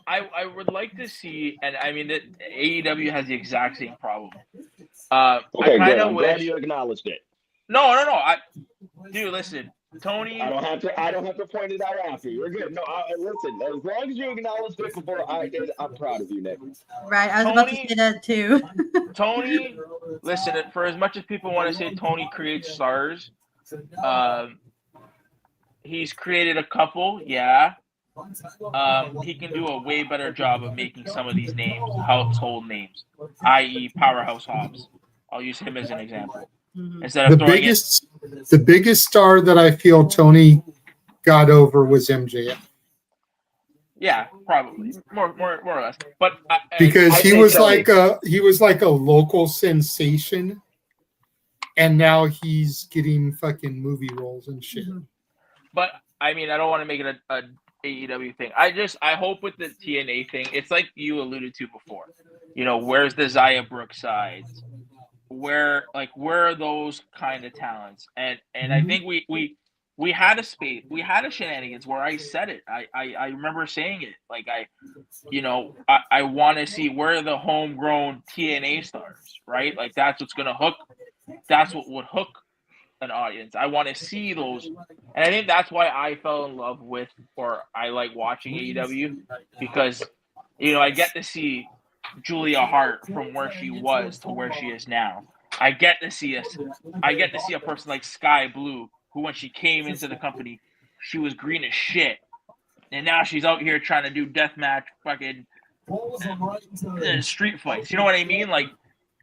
I would like to see, and I mean that AEW has the exact same problem. Okay, good. I'm glad you acknowledged it. No. Dude, listen, Tony. I don't have to point it out after. You're good. No, listen. As long as you acknowledged it before I did, I'm proud of you, Nick. Right, I was about to say that too. Tony, listen. For as much as people want to say Tony creates stars, he's created a couple. Yeah. He can do a way better job of making some of these names household names, i.e., Powerhouse Hobbs. I'll use him as an example. Instead of the biggest star that I feel Tony got over was MJF. Yeah, probably more or less. But because he was like a local sensation, and now he's getting fucking movie roles and shit. But I mean, I don't want to make it a AEW thing. I hope with the TNA thing, it's like you alluded to before. You know, where's the Zaya Brooks sides? Where are those kind of talents? And I think we had a space, we had a Shenanigans where I said it. I remember saying it. Like I want to see where are the homegrown TNA stars, right? Like that's what's gonna hook. That's what would hook an audience. I want to see those, and I think that's why I fell in love with, or I like watching AEW, because I get to see Julia Hart from where she was to where she is now. I get to see a person like Sky Blue, who when she came into the company, she was green as shit, and now she's out here trying to do deathmatch fucking street fights. You know what I mean? Like,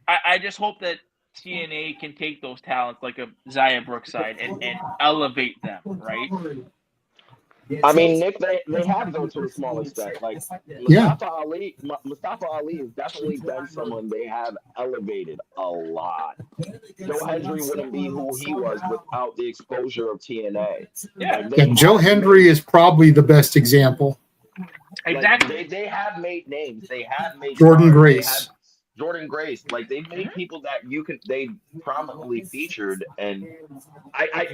I just hope that TNA can take those talents like a Zaya Brookside and elevate them, right? I mean, Nick, they have gone to a small extent. Like Mustafa Ali has definitely been someone they have elevated a lot. Joe Hendry wouldn't be who he was without the exposure of TNA. Yeah, Joe Hendry is probably the best example. Exactly. Like, they have made names. They have made Jordan Grace. Jordan Grace, like they've made people that they prominently featured, and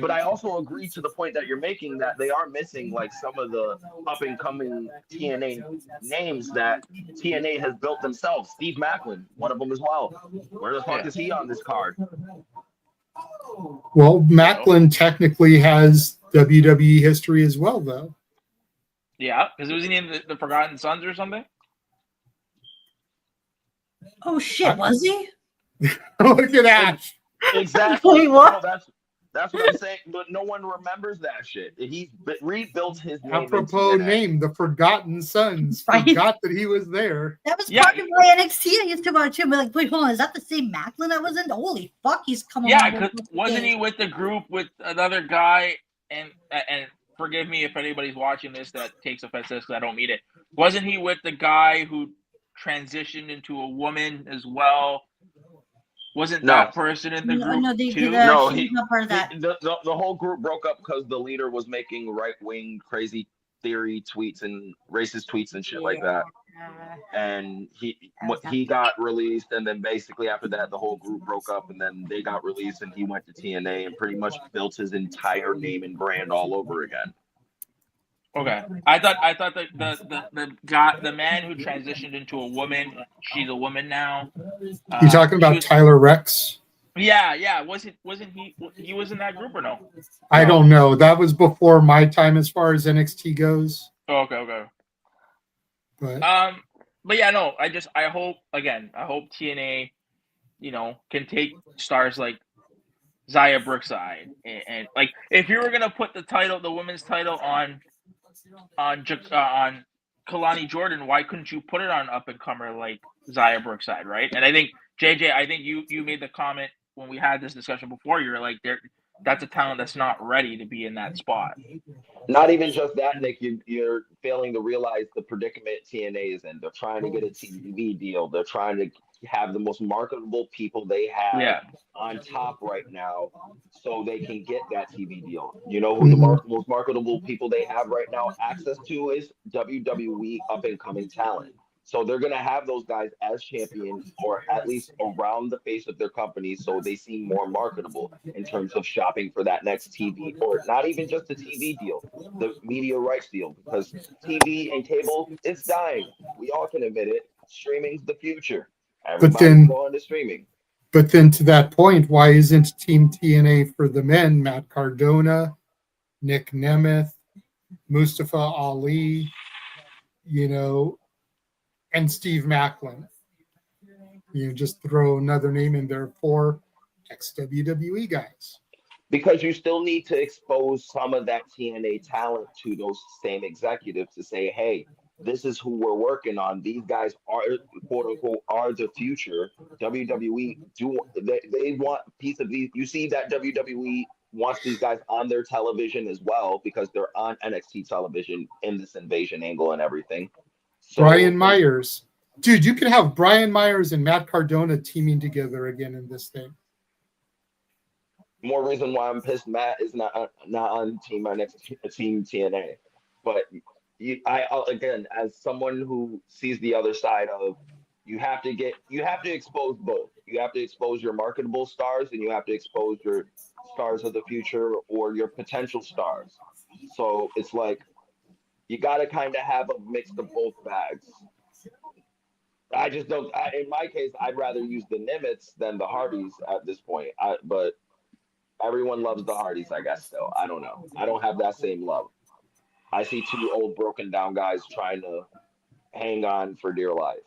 but I also agree to the point that you're making that they are missing like some of the up and coming TNA names that TNA has built themselves. Steve Macklin, one of them as well. Where the fuck is he on this card? Well, Macklin technically has WWE history as well, though. Yeah, because wasn't he in the Forgotten Sons or something? Oh shit, was he? Look at that. Exactly. Wait, what? No, that's what I'm saying. But no one remembers that shit. He rebuilt his name. Apropos name, the Forgotten Sons. Right. Forgot that he was there. That was part of my NXT. I used to watch him. Like, wait, hold on. Is that the same Macklin that was in? Holy fuck, he's coming. Yeah, because wasn't he with the group with another guy? And forgive me if anybody's watching this that takes offense to this, because I don't mean it. Wasn't he with the guy who transitioned into a woman as well? Wasn't that person in the group too? No, he's not part of that. The whole group broke up because the leader was making right-wing crazy theory tweets and racist tweets and shit like that. And he got released, and then basically after that, the whole group broke up, and then they got released, and he went to TNA and pretty much built his entire name and brand all over again. Okay, I thought the man who transitioned into a woman, she's a woman now. You talking about Tyler Rex? Yeah. Wasn't he? He was in that group or no? I don't know. That was before my time as far as NXT goes. Oh, okay. But yeah, no. I hope TNA, can take stars like Zaya Brookside and like if you were gonna put the women's title on Kalani Jordan, why couldn't you put it on up and comer like Zaya Brookside, right? And I think JJ, I think you made the comment when we had this discussion before. You're like, that's a talent that's not ready to be in that spot. Not even just that, Nick. You're failing to realize the predicament TNA is in. They're trying to get a TV deal. They're trying to have the most marketable people they have on top right now so they can get that TV deal. You know who the most marketable people they have right now access to is WWE up-and-coming talent. So they're going to have those guys as champions or at least around the face of their company so they seem more marketable in terms of shopping for that next TV, or not even just the TV deal, the media rights deal, because TV and cable is dying. We all can admit it. Streaming's the future. Everybody's going to streaming. But then to that point, why isn't Team TNA for the men Matt Cardona, Nick Nemeth, Mustafa Ali, and Steve Macklin? Just throw another name in there for ex-WWE guys. Because you still need to expose some of that TNA talent to those same executives to say, hey, this is who we're working on. These guys are, quote unquote, are the future. WWE, they want a piece of these. You see that WWE wants these guys on their television as well because they're on NXT television in this invasion angle and everything. So, Brian Myers. Dude, you could have Brian Myers and Matt Cardona teaming together again in this thing. More reason why I'm pissed Matt is not on Team TNA. But I again, as someone who sees the other side of, you have to expose both. You have to expose your marketable stars and you have to expose your stars of the future or your potential stars. So it's like, you got to kind of have a mix of both bags. I just don't. In my case, I'd rather use the Nimitz than the Hardys at this point. But everyone loves the Hardys, I guess. Still, I don't know. I don't have that same love. I see two old, broken down guys trying to hang on for dear life.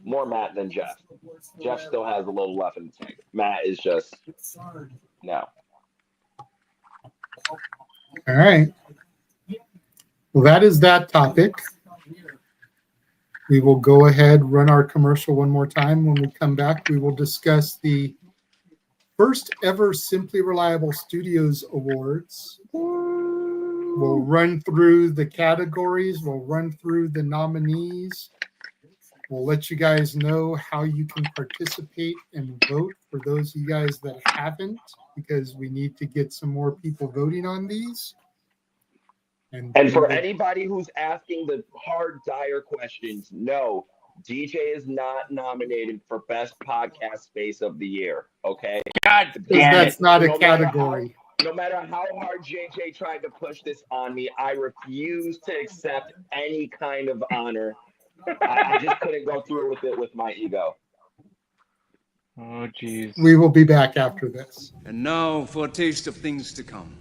More Matt than Jeff. Jeff still has a little left in the tank. Matt is just no. All right. Well, that is that topic. We will go ahead, run our commercial one more time. When we come back, we will discuss the first ever Simply Reliable Studios Awards. We'll run through the categories. We'll run through the nominees. We'll let you guys know how you can participate and vote for those of you guys that haven't, because we need to get some more people voting on these. And for anybody who's asking the hard, dire questions, no, DJ is not nominated for Best Podcast Space of the Year, okay? God damn it. That's not a category. No matter how hard JJ tried to push this on me, I refuse to accept any kind of honor. I just couldn't go through with it with my ego. Oh, jeez. We will be back after this. And now for a taste of things to come.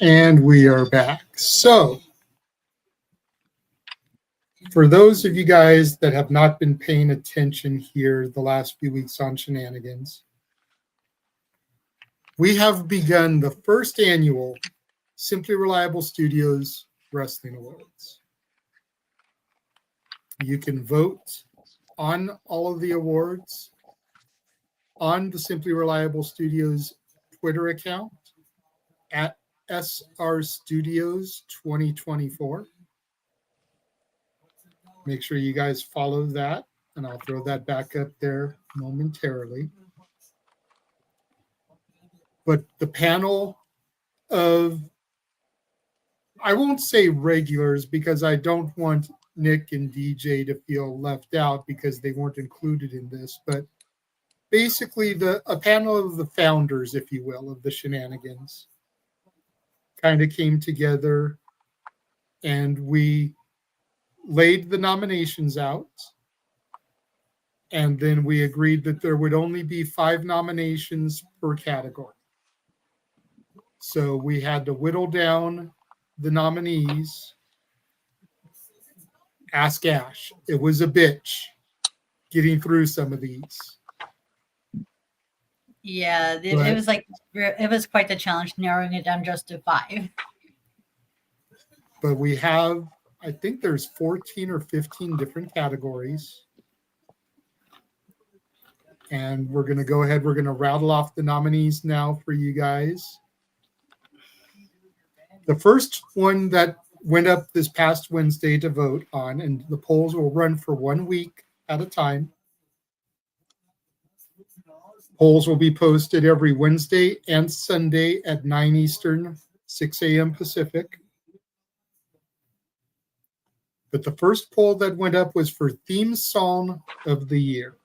And we are back. So, for those of you guys that have not been paying attention here the last few weeks on Shenanigans, we have begun the first annual Simply Reliable Studios Wrestling Awards. You can vote on all of the awards on the Simply Reliable Studios Twitter account at SR Studios 2024. Make sure you guys follow that, and I'll throw that back up there momentarily. But the panel of, I won't say regulars because I don't want Nick and DJ to feel left out because they weren't included in this, but basically a panel of the founders, if you will, of the Shenanigans kind of came together, and we laid the nominations out, and then we agreed that there would only be 5 nominations per category. So we had to whittle down the nominees. Ask Ash. It was a bitch getting through some of these. Yeah, it was quite the challenge narrowing it down just to 5. But we have, I think there's 14 or 15 different categories. And we're going to go ahead. We're going to rattle off the nominees now for you guys. The first one that went up this past Wednesday to vote on, and the polls will run for 1 week at a time. Polls will be posted every Wednesday and Sunday at 9 Eastern, 6 a.m. Pacific. But the first poll that went up was for Theme Song of the Year.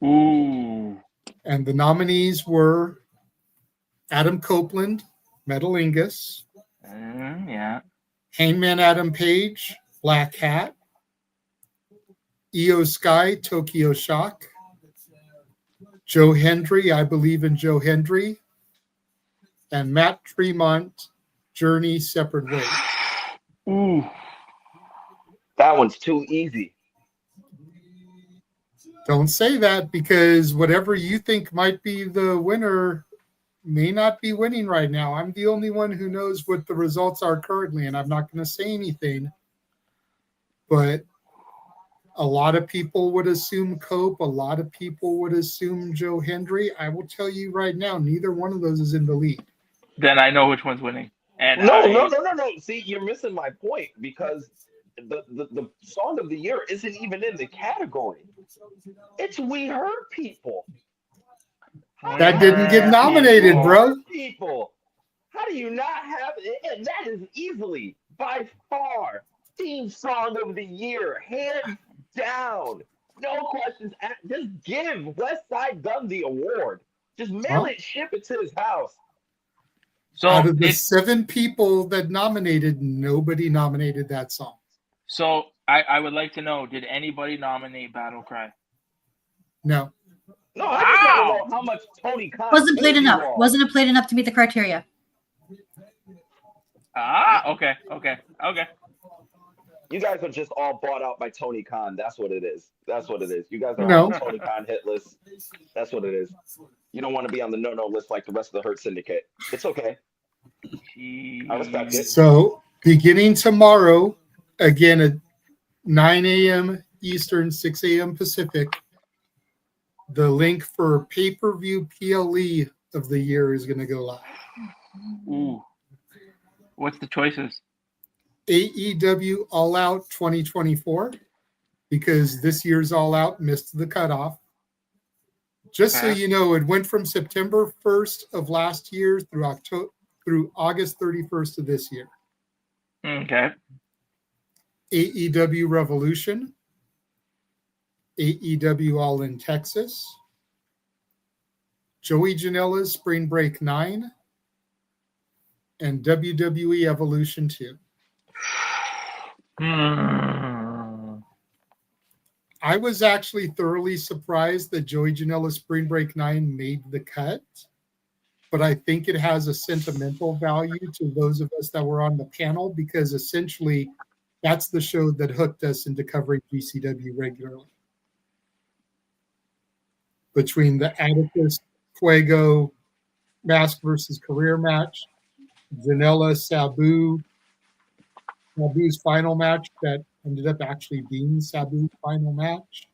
Ooh. And the nominees were Adam Copeland, Metalingus. Yeah. Hangman Adam Page, Black Hat. Io Sky, Tokyo Shock. Joe Hendry, I Believe in Joe Hendry. And Matt Tremont, Journey Separate Ways. Ooh. That one's too easy. Don't say that, because whatever you think might be the winner may not be winning right now. I'm the only one who knows what the results are currently, and I'm not going to say anything. But a lot of people would assume Cope. A lot of people would assume Joe Hendry. I will tell you right now, neither one of those is in the lead. Then I know which one's winning. And No. See, you're missing my point, because the song of the year isn't even in the category. It's We Hurt People. That didn't get nominated, bro. People. How do you not have it? And that is easily, by far, theme song of the year, hands down. No questions asked. Just give West Side Gun the award. Just mail it, ship it to his house. So out of the 7 people that nominated, nobody nominated that song. So I would like to know, did anybody nominate Battle Cry? No. No, I just want to know how much Tony Khan Wasn't played enough. Wasn't it played enough to meet the criteria? Okay. You guys are just all bought out by Tony Khan. That's what it is. You guys are No. on the Tony Khan hit list. That's what it is. You don't want to be on the no-no list like the rest of the Hurt Syndicate. It's okay. I respect it. So, beginning tomorrow, again at 9 a.m. Eastern, 6 a.m. Pacific, the link for pay-per-view PLE of the year is going to go live. Ooh. What's the choices? AEW All Out 2024, because this year's All Out missed the cutoff. Just so you know, it went from September 1st of last year through August 31st of this year. Okay. AEW Revolution, AEW All in Texas, Joey Janela's Spring Break 9, and WWE Evolution 2. I was actually thoroughly surprised that Joey Janela's Spring Break 9 made the cut. but I think it has a sentimental value to those of us that were on the panel because essentially that's the show that hooked us into covering GCW regularly. Between the Atticus Fuego mask versus career match, Janela Sabu's final match that ended up actually being Sabu's final match,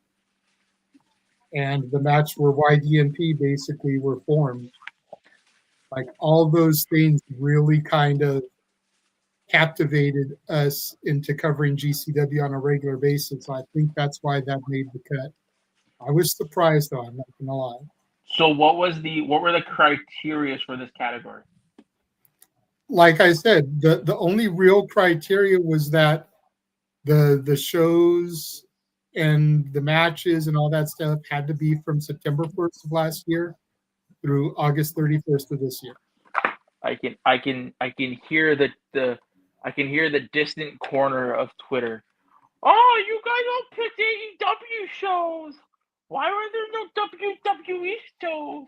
and the match where YDNP basically were formed. Like all those things really kind of captivated us into covering GCW on a regular basis. I think that's why that made the cut. I was surprised though, I'm not gonna lie. So what were the criteria for this category? Like I said, the only real criteria was that the shows and the matches and all that stuff had to be from September 1st of last year through August 31st of this year. I can hear the distant corner of Twitter. Oh, you guys all picked AEW shows. Why were there no WWE shows?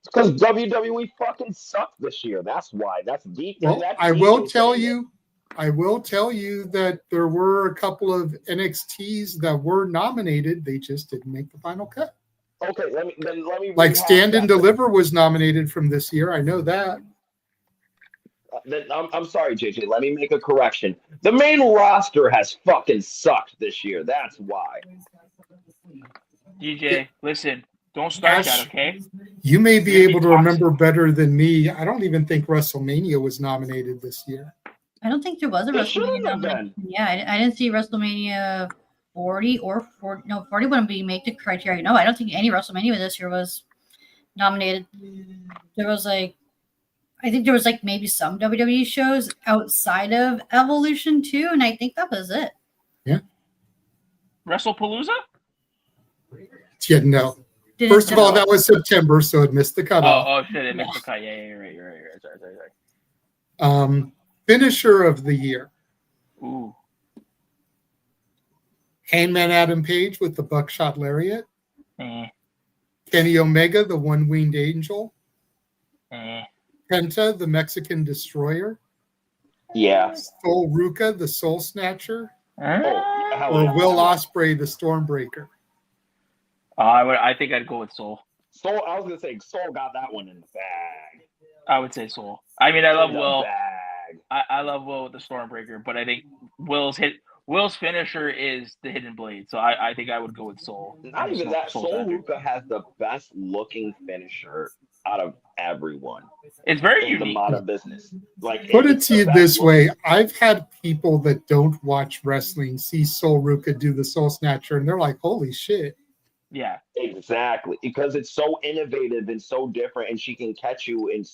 Because WWE fucking sucked this year. That's why. That's deep. Well, I will tell you that there were a couple of NXTs that were nominated. They just didn't make the final cut. Okay, let me like Stand and Deliver was nominated from this year. I know that. I'm sorry, JJ. Let me make a correction. The main roster has fucking sucked this year. That's why. DJ, listen. Don't start that, okay? You may be able to remember better than me. I don't even think WrestleMania was nominated this year. I don't think there was a WrestleMania nomination. Yeah, I didn't see WrestleMania 40 or 40. No, 40 wouldn't be make the criteria. No, I don't think any WrestleMania this year was nominated. There was I think there was maybe some WWE shows outside of Evolution too, and I think that was it. Yeah. WrestlePalooza? Yeah, no. First of all, that was September, so it missed the cutoff. Oh shit, it missed the cut. Yeah, you're right. Sorry. Finisher of the year. Ooh. Hangman Adam Page with the Buckshot Lariat. Eh. Kenny Omega, the One-Winged Angel. Eh. Penta, the Mexican Destroyer. Yeah. Sol Ruka, the Soul Snatcher. Oh, or Will Ospreay, the Stormbreaker. I think I'd go with Soul. Soul, I was gonna say Soul got that one in the bag. I would say Soul. I mean, I love Will. I love Will with the Stormbreaker, but I think Will's finisher is the Hidden Blade, so I think I would go with Soul. Not even that. Soul Ruka has the best looking finisher out of everyone. It's very in unique. The modern business. Put it to you this way: I've had people that don't watch wrestling see Sol Ruka do the Soul Snatcher, and they're like, "Holy shit!" Yeah, exactly, because it's so innovative and so different, and she can catch you in.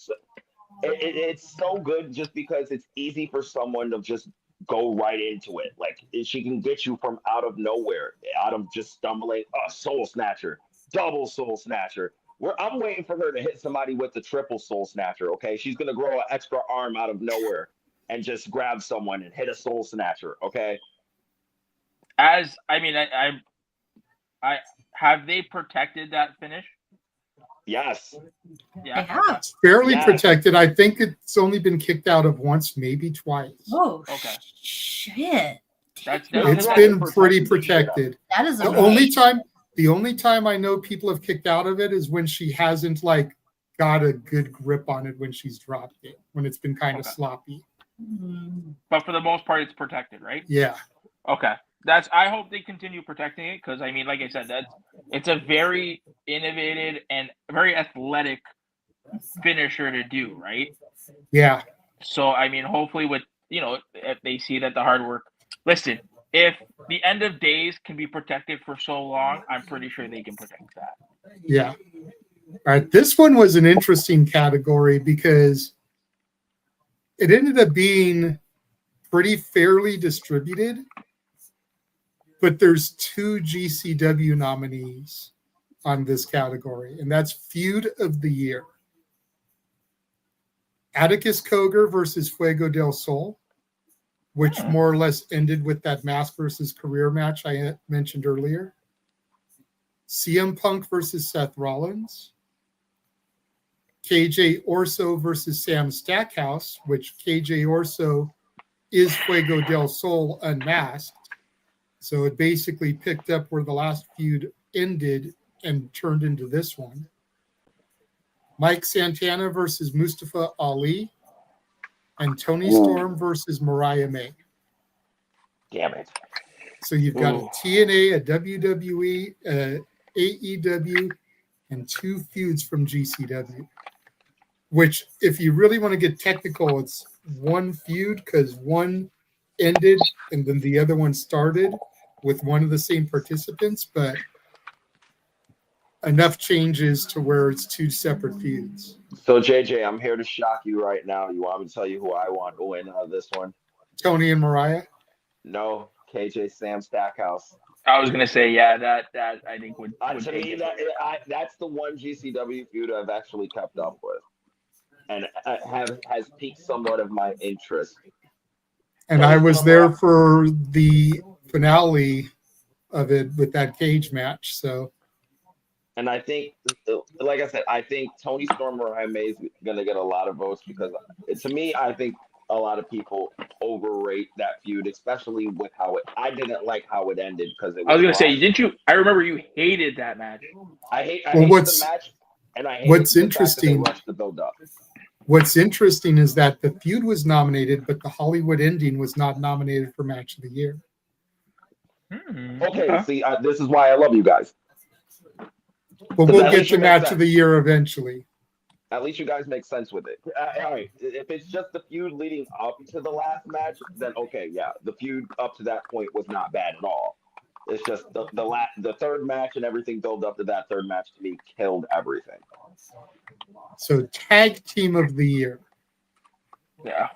It's so good just because it's easy for someone to just go right into it. Like she can get you from out of nowhere, out of just stumbling. Soul Snatcher, double Soul Snatcher. I'm waiting for her to hit somebody with the triple Soul Snatcher. Okay, she's gonna grow an extra arm out of nowhere and just grab someone and hit a Soul Snatcher. Okay. I have they protected that finish? Yes. Yeah. It's fairly protected. I think it's only been kicked out of once, maybe twice. Oh, okay. Shit. It's been pretty protected. That is the only time I know people have kicked out of it is when she hasn't got a good grip on it when she's dropped it, when it's been kind of sloppy. But for the most part, it's protected, right? Yeah. Okay. I hope they continue protecting it because like I said, it's a very innovative and very athletic finisher to do, right? Yeah. So hopefully with if they see that the hard work. Listen, if the end of days can be protected for so long, I'm pretty sure they can protect that. Yeah. All right. This one was an interesting category because it ended up being pretty fairly distributed. But there's 2 GCW nominees on this category, and that's Feud of the Year. Atticus Cogar versus Fuego del Sol, which more or less ended with that mask versus career match I mentioned earlier. CM Punk versus Seth Rollins. KJ Orso versus Sam Stackhouse, which KJ Orso is Fuego del Sol unmasked. So it basically picked up where the last feud ended and turned into this one. Mike Santana versus Mustafa Ali, and Tony Storm versus Mariah May. Damn it. So you've got a TNA, a WWE, a AEW, and 2 feuds from GCW. Which, if you really want to get technical, it's 1 feud because one ended and then the other one started with one of the same participants, but enough changes to where it's 2 separate feuds. So, JJ, I'm here to shock you right now. You want me to tell you who I want to win out of this one? Tony and Mariah? No, KJ Sam Stackhouse. I was gonna say, yeah, that I think would To take me, it. that's the one GCW feud I've actually kept up with, and has piqued somewhat of my interest. And I was there for the finale of it with that cage match. So, and I think, like I said, I think Tony Storm Mariah May is going to get a lot of votes because, to me, I think a lot of people overrate that feud, especially with how it. I didn't like how it ended because it was. I was gonna say, didn't you? I remember you hated that match. I hate the match, and I hate what's the interesting. fact that they rushed the build up. What's interesting is that the feud was nominated, but the Hollywood ending was not nominated for Match of the Year. Okay, see, this is why I love you guys. But we'll get to Match of the Year eventually. At least you guys make sense with it. All right, if it's just the feud leading up to the last match, then okay, yeah, the feud up to that point was not bad at all. It's just the third match and everything built up to that third match to me killed everything. So Tag Team of the Year. Yeah.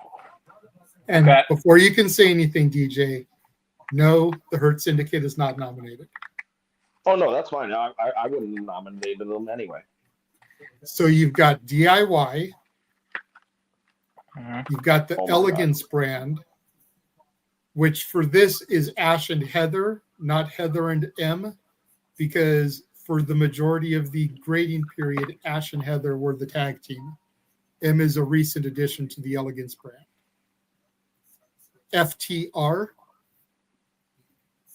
And before you can say anything, DJ, no, the Hurt Syndicate is not nominated. Oh, no, that's fine. I wouldn't have nominated them anyway. So you've got DIY. You've got the Elegance brand, which for this is Ash and Heather, not Heather and M, because for the majority of the grading period, Ash and Heather were the tag team. M is a recent addition to the Elegance brand. FTR,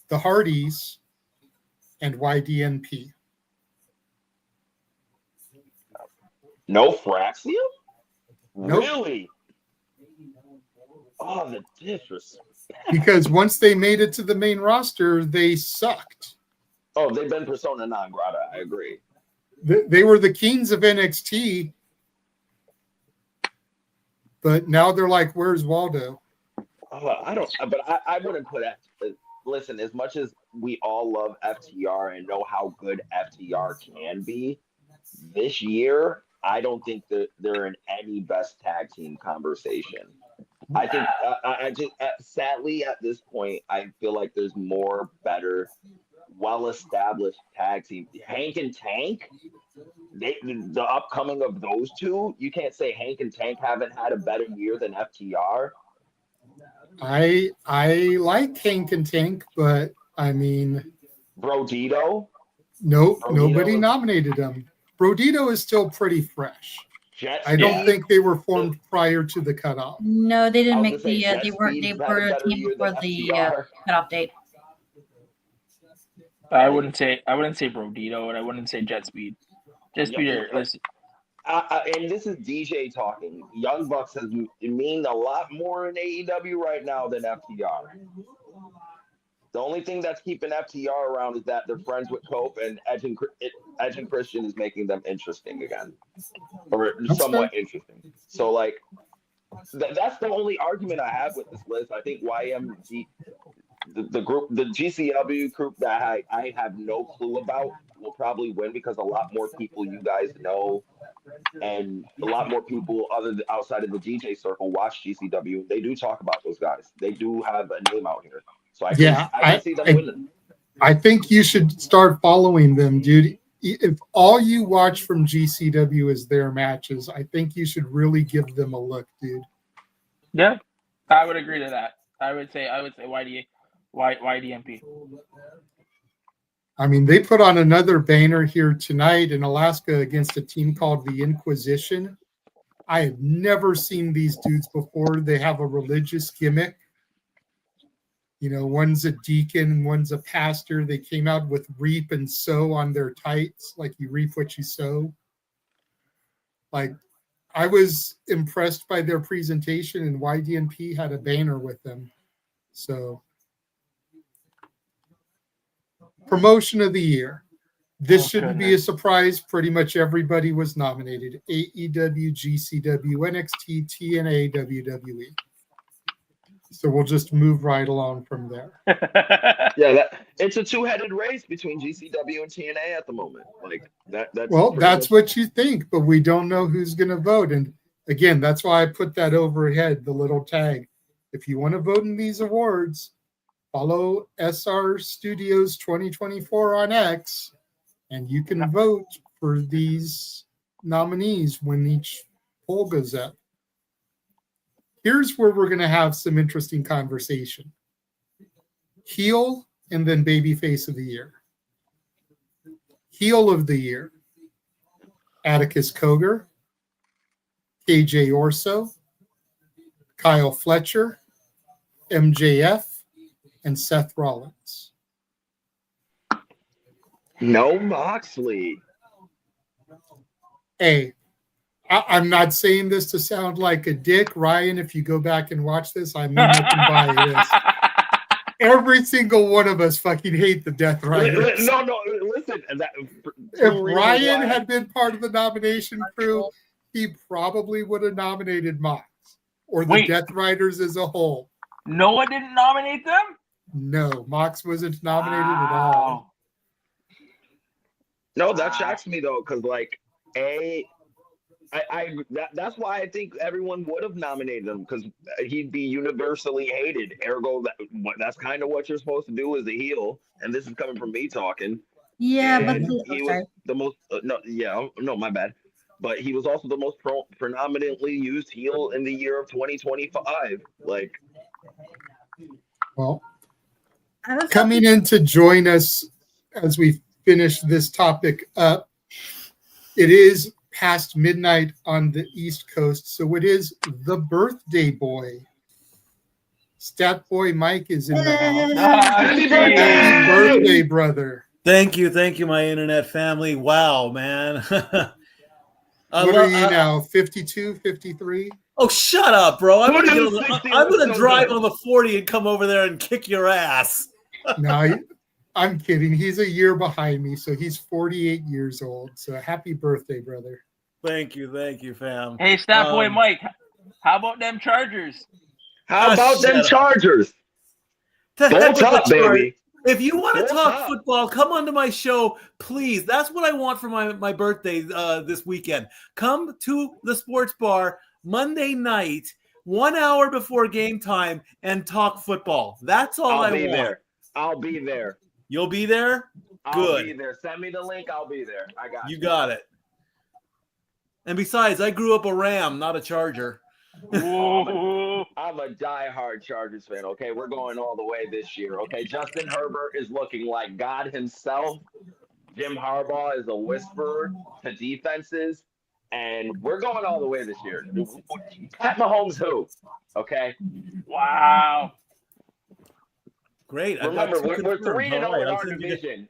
the Hardys, and YDNP. No Fraxium? Nope. Really? Oh, the disrespect. Because once they made it to the main roster, they sucked. Oh, they've been persona non grata. I agree. They were the kings of NXT, but now they're like, "Where's Waldo?" Oh, I don't. But I wouldn't put it. Listen, as much as we all love FTR and know how good FTR can be, this year I don't think that they're in any best tag team conversation. I think I just sadly at this point I feel like there's more better, well-established tag team. Hank and Tank, the upcoming of those two, you can't say Hank and Tank haven't had a better year than FTR. I like Hank and Tank, but I mean, Brodito. Nope, nobody nominated him. Brodito is still pretty fresh. I don't think they were formed prior to the cutoff. No, they didn't make the. They were a team before the cutoff date. I wouldn't say Brodito, and I wouldn't say Jet Speed. Jet Speed, listen. And this is DJ talking. Young Bucks has mean a lot more in AEW right now than FTR. The only thing that's keeping FTR around is that they're friends with Cope, and Edge and Christian is making them interesting again, or somewhat interesting. So, like, that's the only argument I have with this list. I think YMG, the group, the GCW group that I have no clue about, will probably win because a lot more people you guys know, and a lot more people outside of the DJ circle watch GCW. They do talk about those guys. They do have a name out here. So I can see them winning. I think you should start following them, dude. If all you watch from GCW is their matches, I think you should really give them a look, dude. Yeah, I would agree to that. I would say YDMP. I mean, they put on another banner here tonight in Alaska against a team called the Inquisition. I had never seen these dudes before. They have a religious gimmick. You know, one's a deacon, one's a pastor. They came out with reap and sow on their tights, like you reap what you sow. Like, I was impressed by their presentation, and YDNP had a banner with them. So, promotion of the year. This shouldn't be a surprise. Pretty much everybody was nominated. AEW, GCW, NXT, TNA, WWE. So we'll just move right along from there. Yeah, it's a two-headed race between GCW and TNA at the moment. Like that's well, that's what you think, but we don't know who's going to vote. And again, that's why I put that overhead, the little tag. If you want to vote in these awards, follow SR Studios 2024 on X, and you can vote for these nominees when each poll goes up. Here's where we're going to have some interesting conversation. Heel and then babyface of the year. Heel of the year. Atticus Cogar, KJ Orso, Kyle Fletcher, MJF, and Seth Rollins. No Moxley. Hey, I'm not saying this to sound like a dick. Ryan, if you go back and watch this, I mean nothing by this. Every single one of us fucking hate the Death Riders. No, listen. If Ryan had been part of the nomination crew, he probably would have nominated Mox or the Death Riders as a whole. No one didn't nominate them? No, Mox wasn't nominated at all. No, that shocks me though, because like that's why I think everyone would have nominated him, because he'd be universally hated. Ergo, that's kind of what you're supposed to do as a heel. And this is coming from me talking. Yeah, and but he was the most. No, my bad. But he was also the most predominantly used heel in the year of 2025. Like, well, coming in to join us as we finish this topic up, it is past midnight on the East Coast, so it is the birthday boy. Stat Boy Mike is in the house. Happy birthday, brother. Thank you, my internet family. Wow, man. What are you now, 52, 53? Oh, shut up, bro. I'm gonna drive on the 40 and come over there and kick your ass. No, I'm kidding. He's a year behind me, so he's 48 years old. So happy birthday, brother. Thank you, fam. Hey, Stat Boy Mike, how about them Chargers? How about them Chargers? Don't up, baby. If you want to talk football, come onto my show, please. That's what I want for my birthday this weekend. Come to the sports bar Monday night, 1 hour before game time, and talk football. That's all I want. I'll be there. You'll be there? Good. I'll be there. Send me the link. I'll be there. I got you. You got it. And besides, I grew up a Ram, not a Charger. I'm a diehard Chargers fan, okay? We're going all the way this year, okay? Justin Herbert is looking like God himself. Jim Harbaugh is a whisperer to defenses. And we're going all the way this year. Pat Mahomes who? Okay? Wow. Great. Remember, we're 3-0 in our division.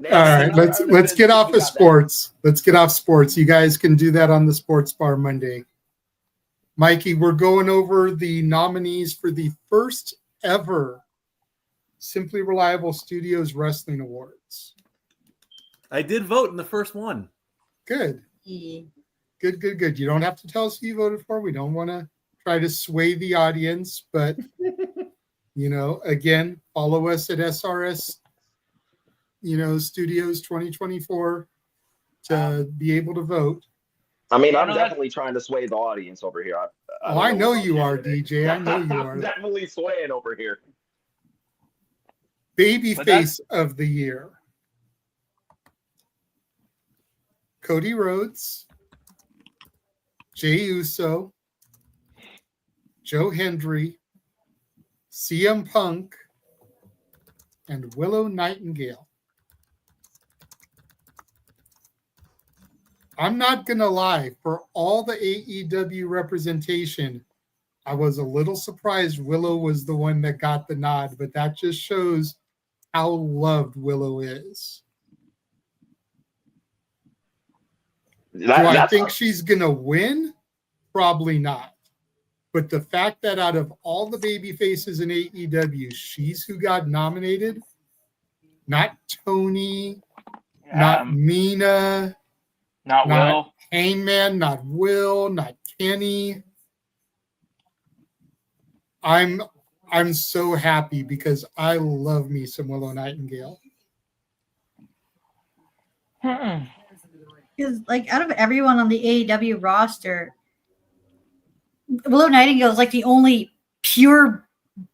All right, let's get off of sports. Let's get off sports. You guys can do that on the Sports Bar Monday. Mikey, we're going over the nominees for the first ever Simply Reliable Studios Wrestling Awards. I did vote in the first one. Good. Good. You don't have to tell us who you voted for. We don't want to try to sway the audience, but again, follow us at SRS Studios 2024 to be able to vote. I mean, I'm definitely trying to sway the audience over here. I know you are, DJ. I know you are. I'm definitely swaying over here. Babyface of the year. Cody Rhodes, Jey Uso, Joe Hendry, CM Punk, and Willow Nightingale. I'm not going to lie. For all the AEW representation, I was a little surprised Willow was the one that got the nod, but that just shows how loved Willow is. Do I think she's going to win? Probably not. But the fact that out of all the baby faces in AEW, she's who got nominated, not Tony, not Mina, not Will, Hangman, not Will, not Kenny. I'm so happy because I love me some Willow Nightingale. Because, like, out of everyone on the AEW roster, Willow Nightingale is like the only pure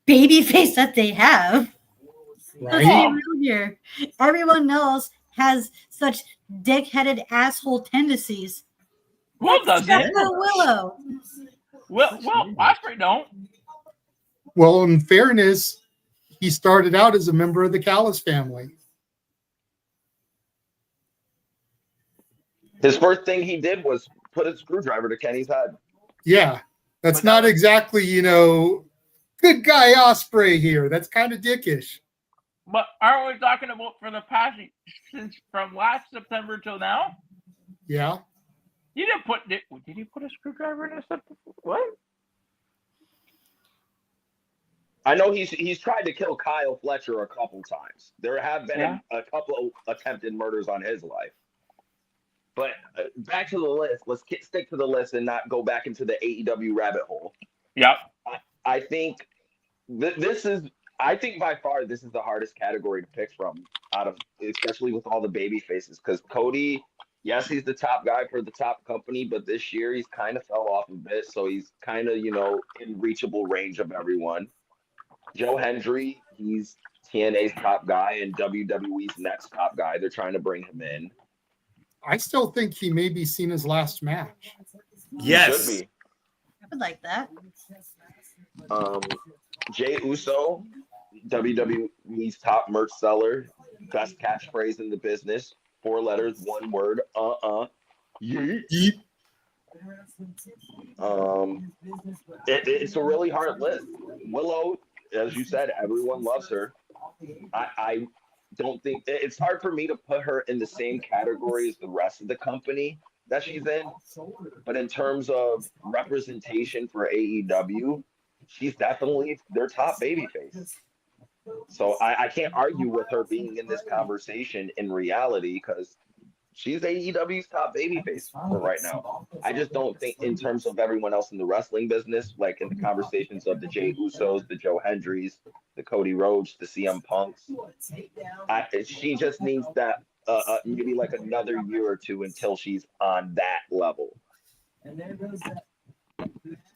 baby face that they have. Right? Let's be real here. Everyone else has such dick-headed asshole tendencies. Will doesn't. Except for Willow. Well, Osprey don't. Well, in fairness, he started out as a member of the Callis family. His first thing he did was put a screwdriver to Kenny's head. Yeah, that's not exactly, good guy Osprey here. That's kind of dickish. But aren't we talking about for the past, since from last September till now? Yeah. You didn't put, did he put a screwdriver in his head? What? I know he's tried to kill Kyle Fletcher a couple times. There have been a couple of attempted murders on his life. But back to the list. Let's stick to the list and not go back into the AEW rabbit hole. Yep. I think this is. I think by far this is the hardest category to pick from out of, especially with all the baby faces. Because Cody, yes, he's the top guy for the top company, but this year he's kind of fell off a bit, so he's kind of in reachable range of everyone. Joe Hendry, he's TNA's top guy and WWE's next top guy. They're trying to bring him in. I still think he may be seen as last match. Yes. He should be. I would like that. Jey Uso, WWE's top merch seller, best catchphrase in the business, 4 letters, 1 word, yeet. It's a really hard list. Willow, as you said, everyone loves her. I don't think it's hard for me to put her in the same category as the rest of the company that she's in, but in terms of representation for AEW, she's definitely their top babyface. So I can't argue with her being in this conversation in reality because she's AEW's top babyface for right now. I just don't think in terms of everyone else in the wrestling business, like in the conversations of the Jey Usos, the Joe Hendrys, the Cody Rhodes, the CM Punks, she just needs that maybe like another year or two until she's on that level.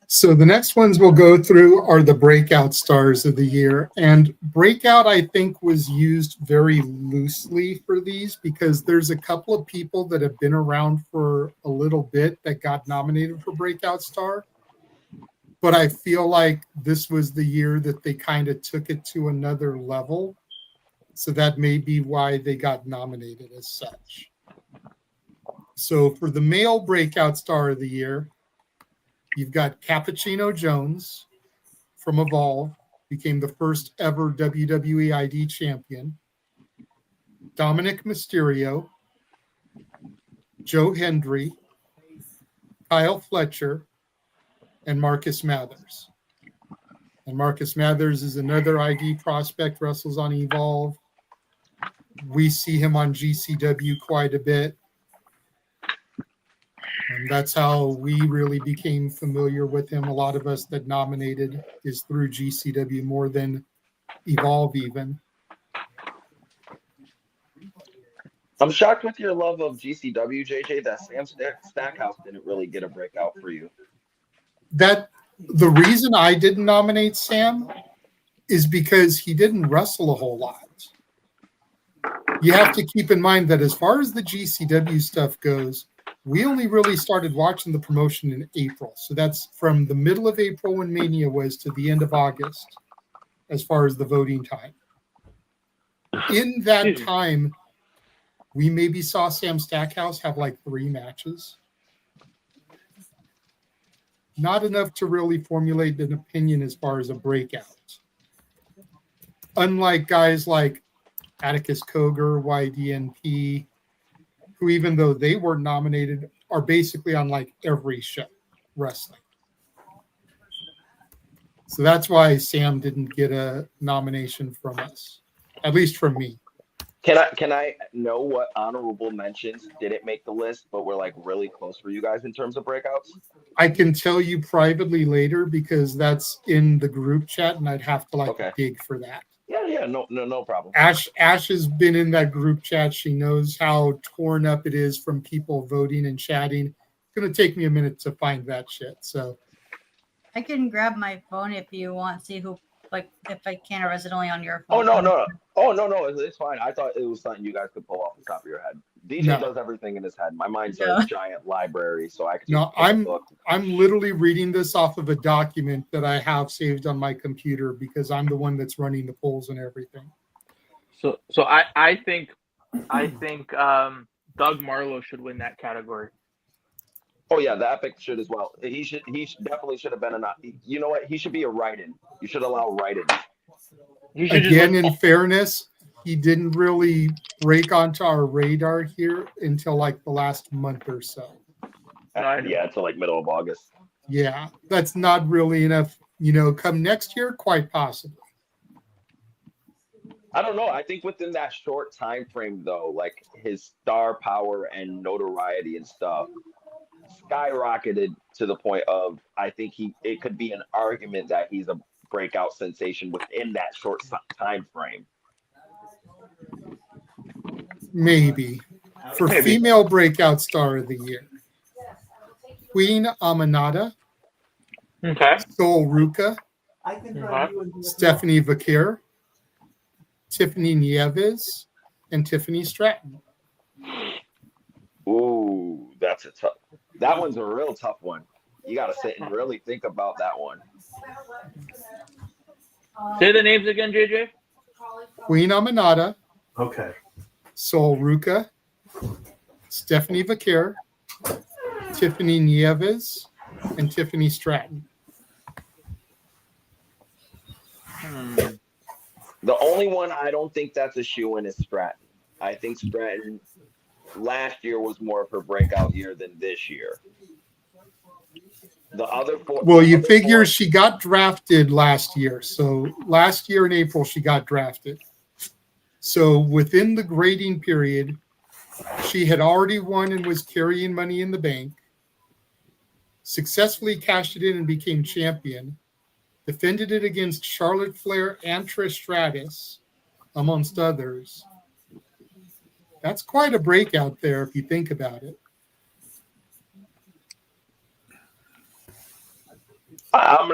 So the next ones we'll go through are the breakout stars of the year. And breakout, I think, was used very loosely for these because there's a couple of people that have been around for a little bit that got nominated for breakout star. But I feel like this was the year that they kind of took it to another level. So that may be why they got nominated as such. So for the male breakout star of the year, you've got Cappuccino Jones from Evolve, became the first ever WWE ID champion. Dominic Mysterio, Joe Hendry, Kyle Fletcher, and Marcus Mathers. And Marcus Mathers is another ID prospect, wrestles on Evolve. We see him on GCW quite a bit. And that's how we really became familiar with him. A lot of us that nominated is through GCW more than Evolve even. I'm shocked with your love of GCW, JJ, that Sam Stackhouse didn't really get a breakout for you. That the reason I didn't nominate Sam is because he didn't wrestle a whole lot. You have to keep in mind that as far as the GCW stuff goes, we only really started watching the promotion in April. So that's from the middle of April when Mania was to the end of August as far as the voting time. In that time, we maybe saw Sam Stackhouse have like 3 matches. Not enough to really formulate an opinion as far as a breakout. Unlike guys like Atticus Cogar, YDNP, who even though they weren't nominated, are basically on like every show wrestling. So that's why Sam didn't get a nomination from us, at least from me. Can I know what honorable mentions didn't make the list, but were like really close for you guys in terms of breakouts? I can tell you privately later because that's in the group chat, and I'd have to dig for that. Yeah, no problem. Ash has been in that group chat. She knows how torn up it is from people voting and chatting. It's gonna take me a minute to find that shit. So I can grab my phone if you want. See who, like, if I can, or is it only on your Oh phone? no, it's fine. I thought it was something you guys could pull off the top of your head. DJ does everything in his head. My mind's a giant library, so I can. No, I'm literally reading this off of a document that I have saved on my computer because I'm the one that's running the polls and everything. So I think Doug Marlowe should win that category. Oh yeah, the Epic should as well. He definitely should have been you know what? He should be a write-in. You should allow write-ins. Again, in fairness, he didn't really break onto our radar here until like the last month or so. Yeah, until like middle of August. Yeah, that's not really enough. Come next year, quite possibly. I don't know. I think within that short time frame, though, like his star power and notoriety and stuff skyrocketed to the point of I think it could be an argument that he's a breakout sensation within that short time frame. Maybe. For female breakout star of the year, Queen Aminata, Sol Ruka, Stephanie Vaquer, Tiffany Nieves, and Tiffany Stratton. Ooh, that one's a real tough one. You got to sit and really think about that one. Say the names again, JJ. Queen Aminata. Okay. Sol Ruka, Stephanie Vaquer, Tiffany Nieves, and Tiffany Stratton. The only one I don't think that's a shoe-in is Stratton. I think Stratton last year was more of her breakout year than this year. The other four. Well, you figure she got drafted last year. So last year in April, she got drafted. So within the grading period, she had already won and was carrying Money in the Bank, successfully cashed it in and became champion, defended it against Charlotte Flair and Trish Stratus, amongst others. That's quite a breakout there if you think about it. I'm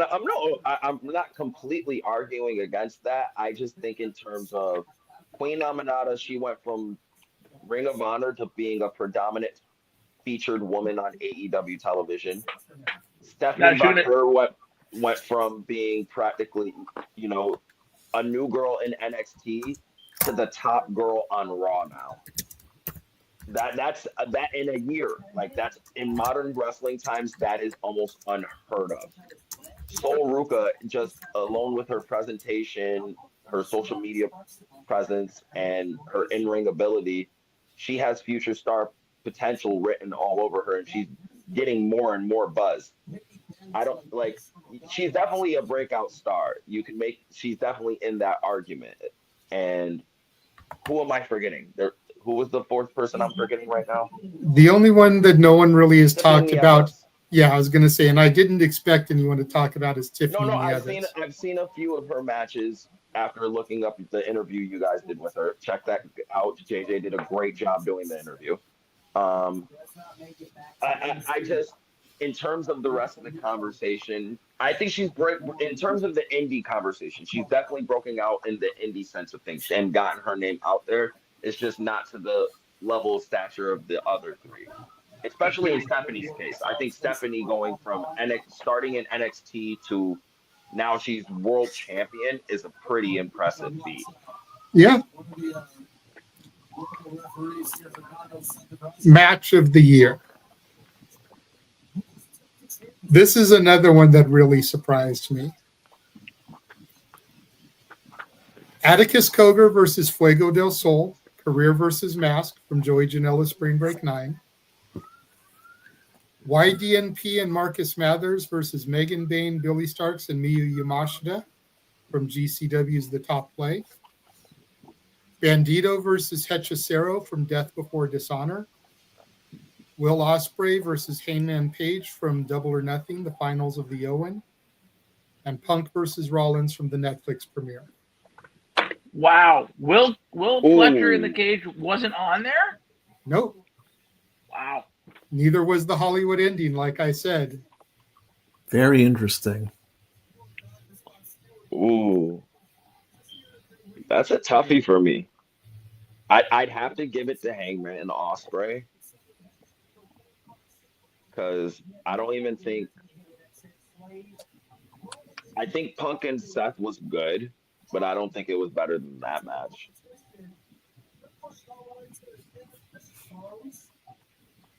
not completely arguing against that. I just think in terms of Queen Aminata, she went from Ring of Honor to being a predominant featured woman on AEW television. Stephanie Vaquer went from being practically, a new girl in NXT to the top girl on Raw now. That's in a year. Like that's in modern wrestling times, that is almost unheard of. Sol Ruka, just alone with her presentation, her social media presence, and her in-ring ability, she has future star potential written all over her, and she's getting more and more buzz. She's definitely a breakout star. She's definitely in that argument. And who am I forgetting? Who was the fourth person I'm forgetting right now? The only one that no one really has talked about. Yeah, I was going to say, and I didn't expect anyone to talk about is Tiffany Nieves. I've seen a few of her matches after looking up the interview you guys did with her. Check that out. JJ did a great job doing the interview. I just, in terms of the rest of the conversation, I think she's great. In terms of the indie conversation, she's definitely broken out in the indie sense of things and gotten her name out there. It's just not to the level of stature of the other three. Especially in Stephanie's case. I think Stephanie going from starting in NXT to now she's world champion is a pretty impressive feat. Yeah. Match of the year. This is another one that really surprised me. Atticus Cogar versus Fuego del Sol, career versus mask from Joey Janela Spring Break 9. YDNP and Marcus Mathers versus Megan Bain, Billy Starks, and Miyu Yamashita from GCW's The Top Play. Bandito versus Hechicero from Death Before Dishonor. Will Ospreay versus Hangman Page from Double or Nothing, the finals of the Owen. And Punk versus Rollins from the Netflix premiere. Wow. Will Fletcher in the cage wasn't on there? Nope. Wow. Neither was the Hollywood ending, like I said. Very interesting. Ooh. That's a toughie for me. I'd have to give it to Hangman and Ospreay. Because I don't even think... I think Punk and Seth was good, but I don't think it was better than that match.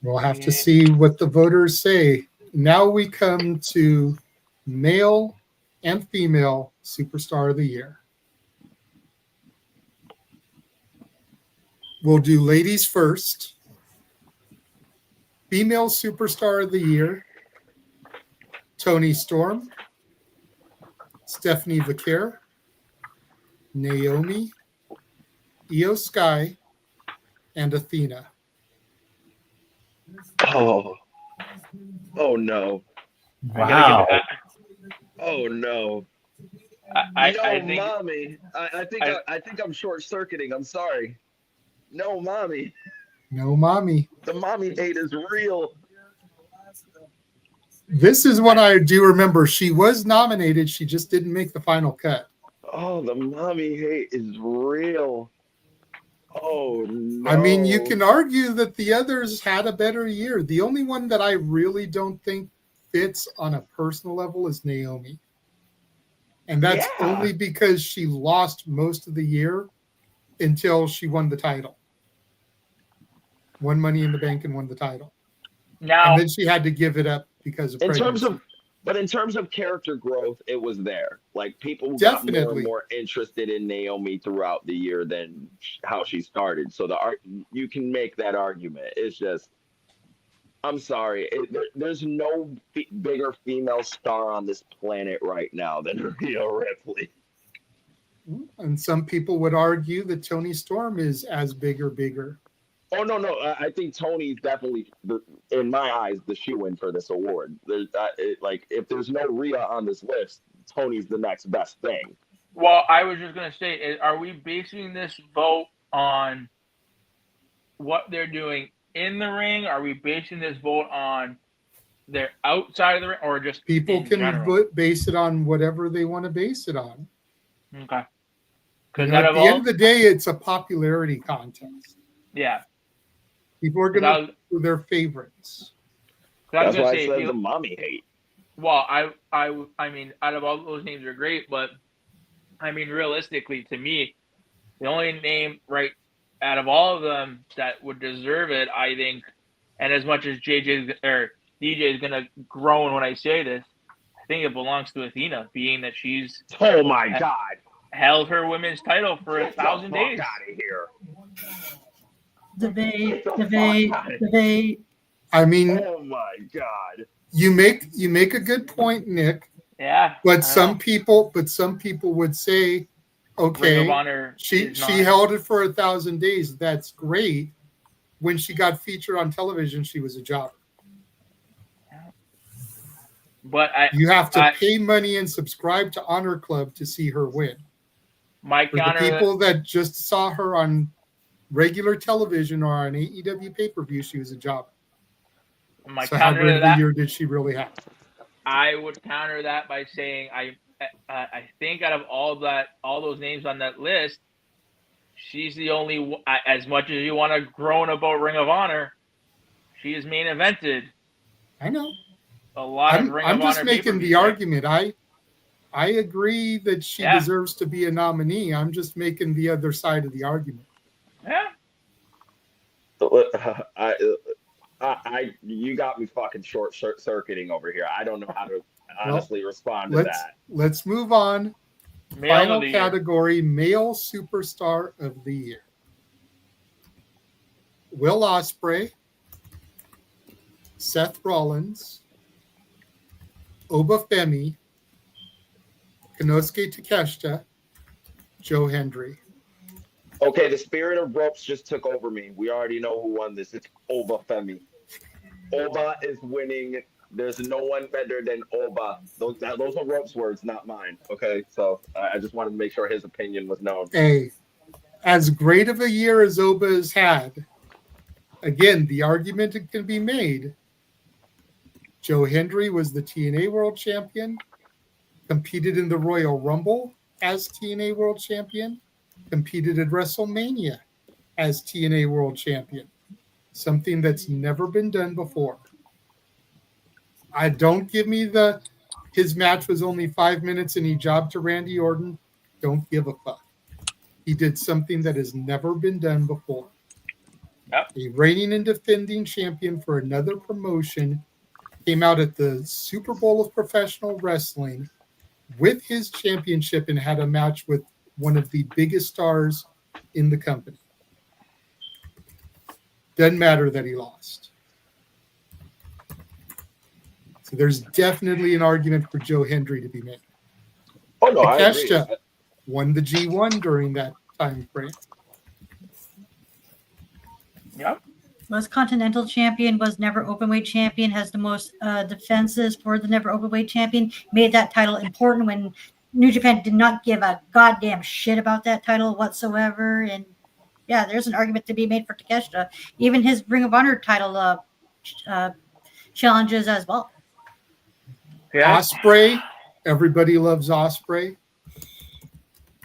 We'll have to see what the voters say. Now we come to male and female Superstar of the Year. We'll do ladies first. Female Superstar of the Year, Toni Storm, Stephanie Vaquer, Naomi, Io Sky, and Athena. Oh no. Wow. Oh no. I think, mommy. I think I'm short circuiting. I'm sorry. No, mommy. No, mommy. The mommy hate is real. This is what I do remember. She was nominated. She just didn't make the final cut. Oh, the mommy hate is real. Oh, no. I mean, you can argue that the others had a better year. The only one that I really don't think fits on a personal level is Naomi. And that's only because she lost most of the year until she won the title. Won Money in the Bank and won the title. Now, and then she had to give it up because of pregnancy. In terms of character growth, it was there. Like, people Definitely got more and more interested in Naomi throughout the year than how she started. So you can make that argument. It's just, I'm sorry. There's no bigger female star on this planet right now than Rhea Ripley. And some people would argue that Toni Storm is as big or bigger. Oh, no. I think Tony's definitely, in my eyes, the shoe-in for this award. If there's no Rhea on this list, Tony's the next best thing. Well, I was just going to say, are we basing this vote on what they're doing in the ring? Are we basing this vote on their outside of the ring, or just people can general? Base it on whatever they want to base it on? Okay. Because at the end of the day, it's a popularity contest. Yeah. People are going to do their favorites. That's why I said the mommy hate. Well, I mean, out of all those names are great, but I mean, realistically, to me, the only name right out of all of them that would deserve it, I think, and as much as DJ is going to groan when I say this, I think it belongs to Athena, being that she's held her women's title for 1,000 days. Out of here. Debate. I mean, oh my God. You make a good point, Nick. Yeah. But some people would say, okay, she held it for 1,000 days. That's great. When she got featured on television, she was a jobber. But you have to pay money and subscribe to Honor Club to see her win. For the people that just saw her on regular television or on AEW pay-per-view, she was a jobber. So how great of a year did she really have? I would counter that by saying I think out of all those names on that list, she's the only. As much as you want to groan about Ring of Honor, she is main evented. I know. A lot of Ring of Honor. I'm just making the argument. I agree that she deserves to be a nominee. I'm just making the other side of the argument. Yeah. You got me fucking short circuiting over here. I don't know how to honestly respond to that. Let's move on. Final category, male superstar of the year. Will Ospreay, Seth Rollins, Obafemi, Konosuke Takeshita, Joe Hendry. Okay, the spirit of ropes just took over me. We already know who won this. It's Obafemi. Oba is winning. There's no one better than Oba. Those are ropes words, not mine. Okay, so I just wanted to make sure his opinion was known. Hey, as great of a year as Oba has had, again, the argument can be made. Joe Hendry was the TNA World Champion, competed in the Royal Rumble as TNA World Champion, competed at WrestleMania as TNA World Champion, something that's never been done before. I don't give me his match was only 5 minutes and he jobbed to Randy Orton. Don't give a fuck. He did something that has never been done before. Yep. A reigning and defending champion for another promotion came out at the Super Bowl of Professional Wrestling with his championship and had a match with one of the biggest stars in the company. Doesn't matter that he lost. So there's definitely an argument for Joe Hendry to be made. Oh no, Takeshita I agree. won the G1 during that time frame. Yep. Was Continental Champion, was never Openweight Champion, has the most defenses for the never Openweight Champion, made that title important when New Japan did not give a goddamn shit about that title whatsoever. And yeah, there's an argument to be made for Takeshita. Even his Ring of Honor title challenges as well. Yeah. Ospreay, everybody loves Ospreay.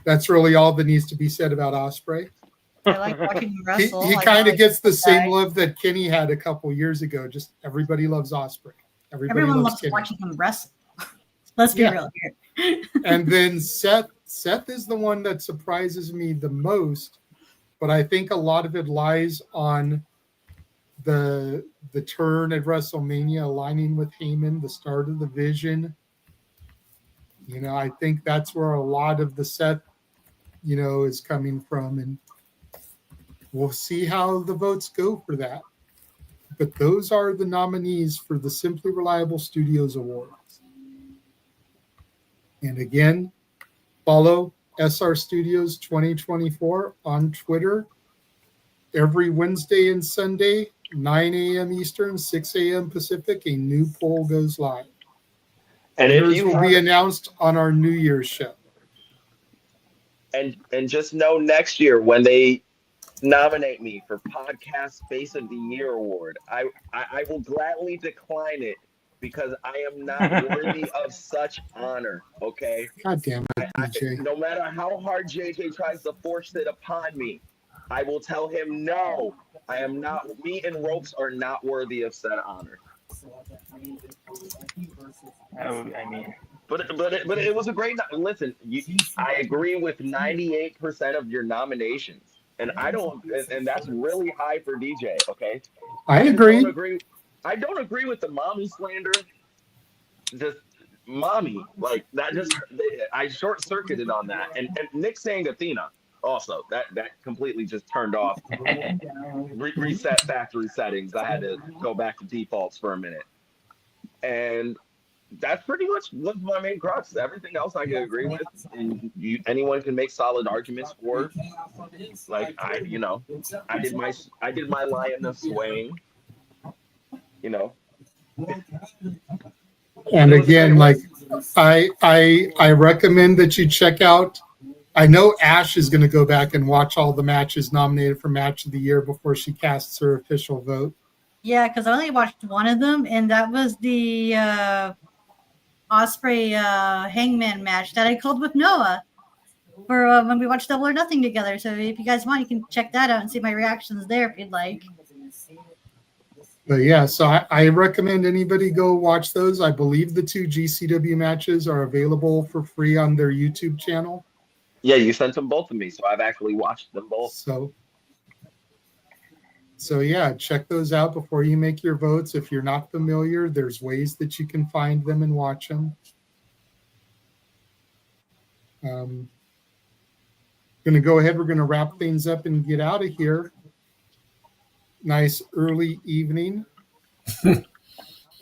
That's really all that needs to be said about Ospreay. I like watching him wrestle. He I kind know of gets the he's a same guy. love that Kenny had a couple years ago. Just everybody loves Ospreay. Everyone loves Kenny. watching him wrestle. Let's be real here. And then Seth is the one that surprises me the most, but I think a lot of it lies on the turn at WrestleMania, aligning with Heyman, the start of the vision. You know, I think that's where a lot of the Seth, is coming from, and we'll see how the votes go for that. But those are the nominees for the Simply Reliable Studios Awards. And again, follow SR Studios 2024 on Twitter. Every Wednesday and Sunday, 9 a.m. Eastern, 6 a.m. Pacific, a new poll goes live. And if Winners you will be announced on our New Year's show. And just know next year when they nominate me for Podcast Face of the Year award, I will gladly decline it because I am not worthy of such honor. Okay. God damn it, DJ. No matter how hard JJ tries to force it upon me, I will tell him no. I am not. Me and Ropes are not worthy of said honor. I mean, but it was a great. Listen, I agree with 98% of your nominations, and I don't, and that's really high for DJ. Okay, I agree. I don't agree with the mommy slander. Just mommy, like that. I short circuited on that, and Nick saying Athena. Also, that completely just turned off. Reset factory settings. I had to go back to defaults for a minute, and that's pretty much what's my main crux. Everything else I can agree with, and anyone can make solid arguments for. Like I did my Lioness swaying. And again, like I recommend that you check out. I know Ash is going to go back and watch all the matches nominated for Match of the Year before she casts her official vote. Yeah, because I only watched one of them, and that was the Ospreay Hangman match that I called with Noah for when we watched Double or Nothing together. So if you guys want, you can check that out and see my reactions there if you'd like. But yeah, so I recommend anybody go watch those. I believe the 2 GCW matches are available for free on their YouTube channel. Yeah, you sent them both to me, so I've actually watched them both. So yeah, check those out before you make your votes. If you're not familiar, there's ways that you can find them and watch them. Going to go ahead. We're going to wrap things up and get out of here. Nice early evening.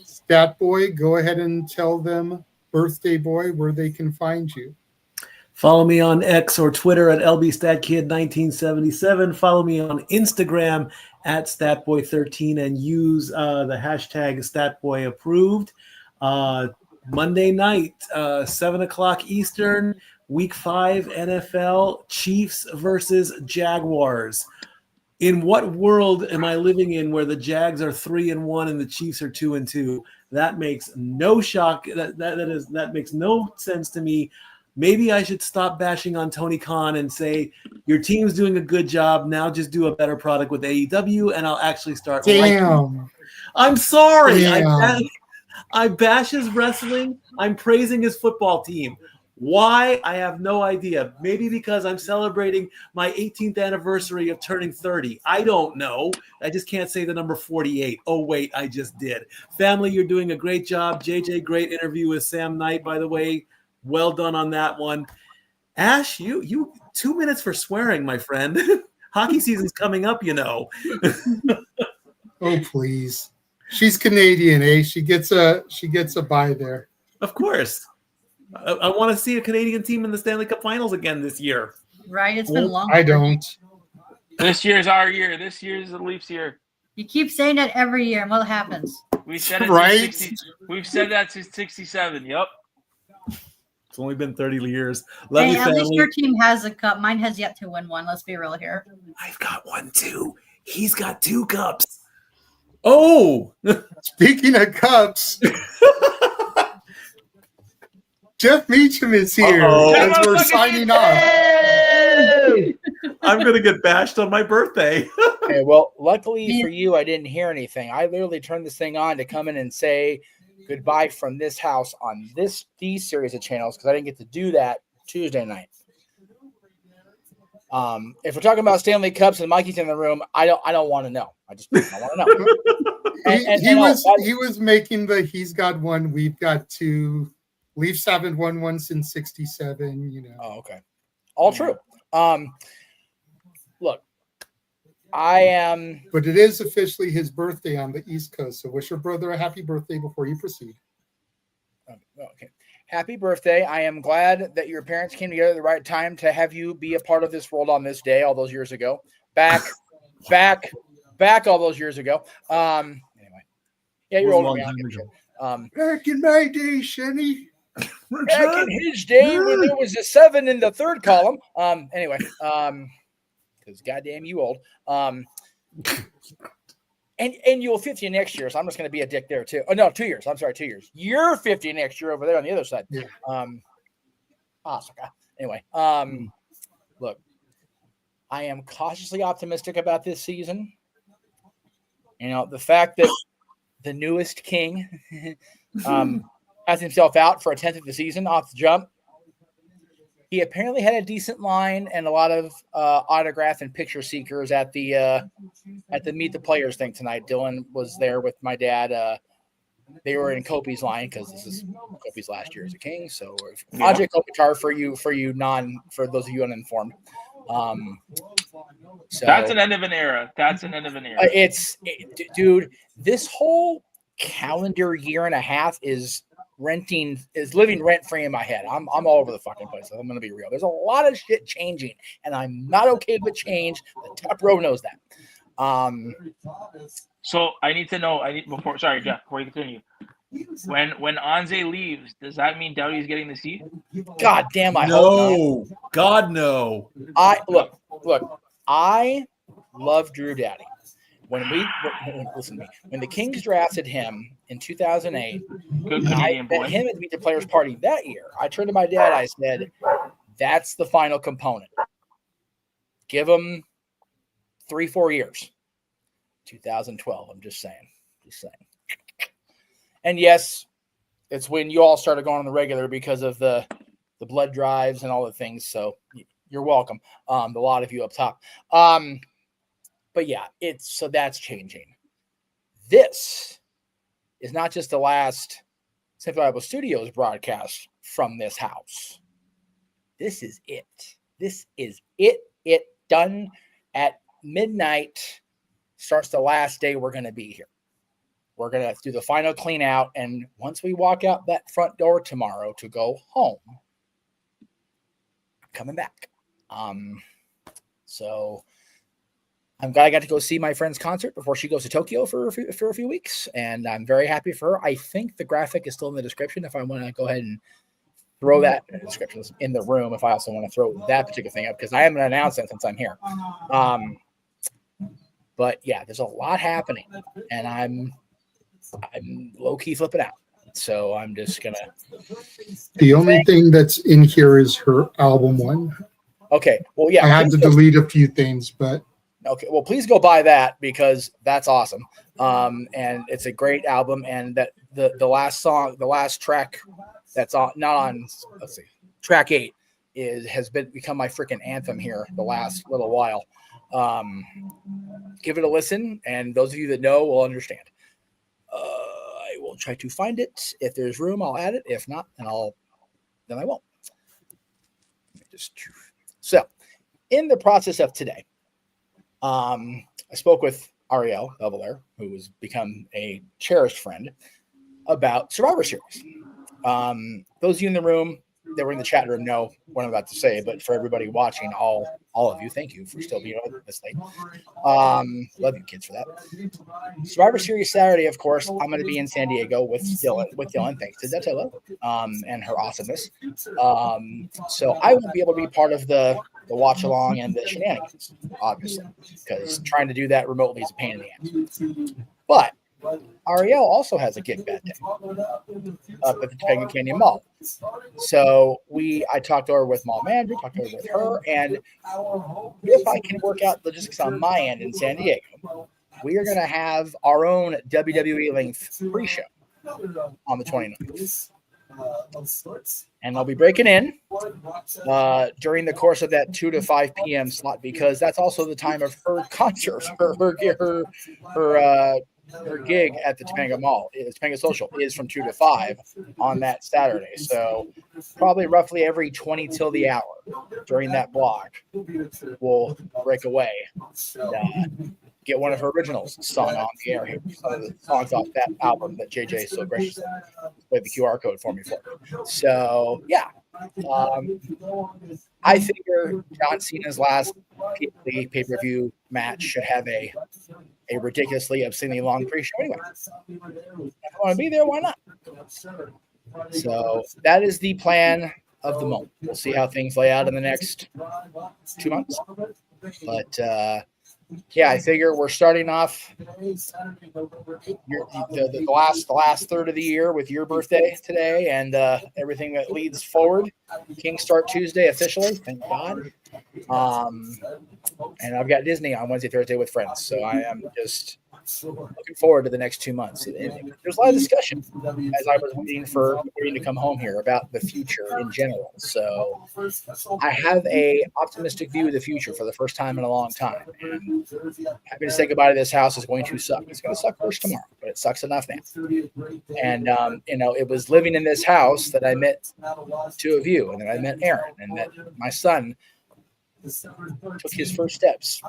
Stat Boy, go ahead and tell them, Birthday Boy, where they can find you. Follow me on X or Twitter at LBStatKid1977. Follow me on Instagram at StatBoy13 and use the hashtag StatBoyApproved. Monday night, 7 o'clock Eastern, Week 5 NFL, Chiefs versus Jaguars. In what world am I living in where the Jags are 3-1 and the Chiefs are 2-2? That makes no shock. That makes no sense to me. Maybe I should stop bashing on Tony Khan and say, your team's doing a good job. Now just do a better product with AEW, and I'll actually start. Damn. I'm sorry. Damn. I bash his wrestling. I'm praising his football team. Why? I have no idea. Maybe because I'm celebrating my 18th anniversary of turning 30. I don't know. I just can't say the number 48. Oh, wait, I just did. Family, you're doing a great job. JJ, great interview with Sam Knight, by the way. Well done on that one. Ash, you 2 minutes for swearing, my friend. Hockey season's coming up, you know. Oh, please. She's Canadian, eh? She gets a bye there. Of course. I want to see a Canadian team in the Stanley Cup Finals again this year. Right? It's been long. I don't. This year's our year. This year's the Leafs year. You keep saying that every year, and what happens? We said it right? We've said that since 67. Yep. It's only been 30 years. Love Hey, you, at family. least your team has a cup. Mine has yet to win one. Let's be real here. I've got one too. He's got 2 cups. Oh, speaking of cups, Jeff Meacham is here as we're signing off. I'm going to get bashed on my birthday. Okay, well, luckily for you, I didn't hear anything. I literally turned this thing on to come in and say goodbye from this house on these series of channels because I didn't get to do that Tuesday night. If we're talking about Stanley Cups and Mikey's in the room, I don't want to know. I want to know. He was making the he's got one, we've got 2. Leafs haven't won one since 67, you know. Oh, okay. All true. Look, I am. But it is officially his birthday on the East Coast. So wish your brother a happy birthday before you proceed. Okay. Happy birthday. I am glad that your parents came together at the right time to have you be a part of this world on this day all those years ago. Back all those years ago. Anyway. Yeah, you're older than me. Back in my day, Shenny. Back in his day when there was a 7 in the third column. Anyway, because goddamn you old. And you'll 50 next year, so I'm just going to be a dick there too. Oh no, 2 years. I'm sorry, 2 years. You're 50 next year over there on the other side. Yeah. Anyway, look, I am cautiously optimistic about this season. You know, the fact that the newest king has himself out for a 10th of the season off the jump. He apparently had a decent line and a lot of autograph and picture seekers at the Meet the Players thing tonight. Dylan was there with my dad. They were in Kopi's line because this is Kopi's last year as a king. So Ajay Kopitar for those of you uninformed. So that's an end of an era. Dude, this whole calendar year and a half is living rent free in my head. I'm all over the fucking place. I'm gonna be real. There's a lot of shit changing, and I'm not okay with change. The top row knows that. So I need to know. Sorry, Jeff. Before you continue, when Anze leaves, does that mean Doughty's getting the seat? God damn! I hope not. God no. Look. I love Drew Doughty. When the Kings drafted him in 2008, I met him at the Meet the Players party that year. I turned to my dad. I said, "That's the final component. Give him 3-4 years." 2012. I'm just saying. And yes, it's when you all started going on the regular because of the blood drives and all the things. So you're welcome. A lot of you up top. But yeah, so that's changing. This is not just the last Central Iowa Studios broadcast from this house. This is it. This is it. It done at midnight. Starts the last day we're going to be here. We're going to do the final clean out. And once we walk out that front door tomorrow to go home, I'm coming back. So I'm glad I got to go see my friend's concert before she goes to Tokyo for a few weeks. And I'm very happy for her. I think the graphic is still in the description if I want to go ahead and throw that in the description in the room if I also want to throw that particular thing up, because I haven't announced it since I'm here. But yeah, there's a lot happening, and I'm low-key flipping out. So I'm just gonna. The only thing that's in here is her album one. Okay. Well, yeah. I had to delete a few things, but. Okay. Well, please go buy that because that's awesome. And it's a great album, and that the last song, the last track that's not on, let's see, track 8 has become my freaking anthem here the last little while. Give it a listen, and those of you that know will understand. I will try to find it. If there's room, I'll add it. If not, then I won't. So, in the process of today, I spoke with Ariel Beveler, who has become a cherished friend, about Survivor Series. Those of you in the room that were in the chat room know what I'm about to say, but for everybody watching, all of you, thank you for still being on this late. Love you kids for that. Survivor Series Saturday, of course, I'm going to be in San Diego with Dylan, thanks to Datilla, and her awesomeness. So I won't be able to be part of the watch along and the shenanigans, obviously, because trying to do that remotely is a pain in the ass. But Ariel also has a gig that day up at the Topanga Canyon Mall. So I talked over with Mall Manager, talked over with her, and if I can work out logistics on my end in San Diego, we are going to have our own WWE length pre-show on the 29th. And I'll be breaking in during the course of that 2 to 5 p.m. slot, because that's also the time of her concert, her gig at the Topanga Mall, Topanga Social, is from 2 to 5 on that Saturday. So probably roughly every 20 till the hour during that block, we'll break away and get one of her originals sung on the air here. Some of the songs off that album that JJ so graciously played the QR code for me for. So yeah, I figure John Cena's last pay-per-view match should have a ridiculously obscenely long pre-show anyway. If I want to be there, why not? So that is the plan of the moment. We'll see how things lay out in the next 2 months. But yeah, I figure we're starting off the last third of the year with your birthday today and everything that leads forward. King Start Tuesday officially, thank God. And I've got Disney on Wednesday, Thursday with friends. So I am just looking forward to the next 2 months. And there's a lot of discussion as I was waiting to come home here about the future in general. So I have a optimistic view of the future for the first time in a long time. And happy to say goodbye to this house is going to suck. It's going to suck first tomorrow, but it sucks enough now. And, it was living in this house that I met 2 of you, and then I met Aaron, and that my son took his first steps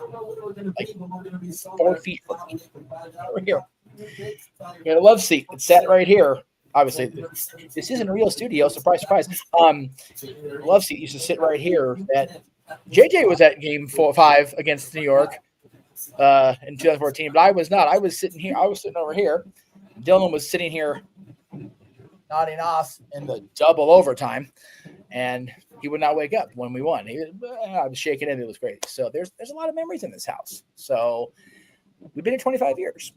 like 4 feet from me. Over here. You got a love seat. It sat right here. Obviously, this isn't a real studio. Surprise, surprise. Love seat used to sit right here. That JJ was at Game 5 against New York in 2014, but I was not. I was sitting here. I was sitting over here. Dylan was sitting here, nodding off in the double overtime, and he would not wake up when we won. I was shaking it. It was great. So there's a lot of memories in this house. So we've been here 25 years.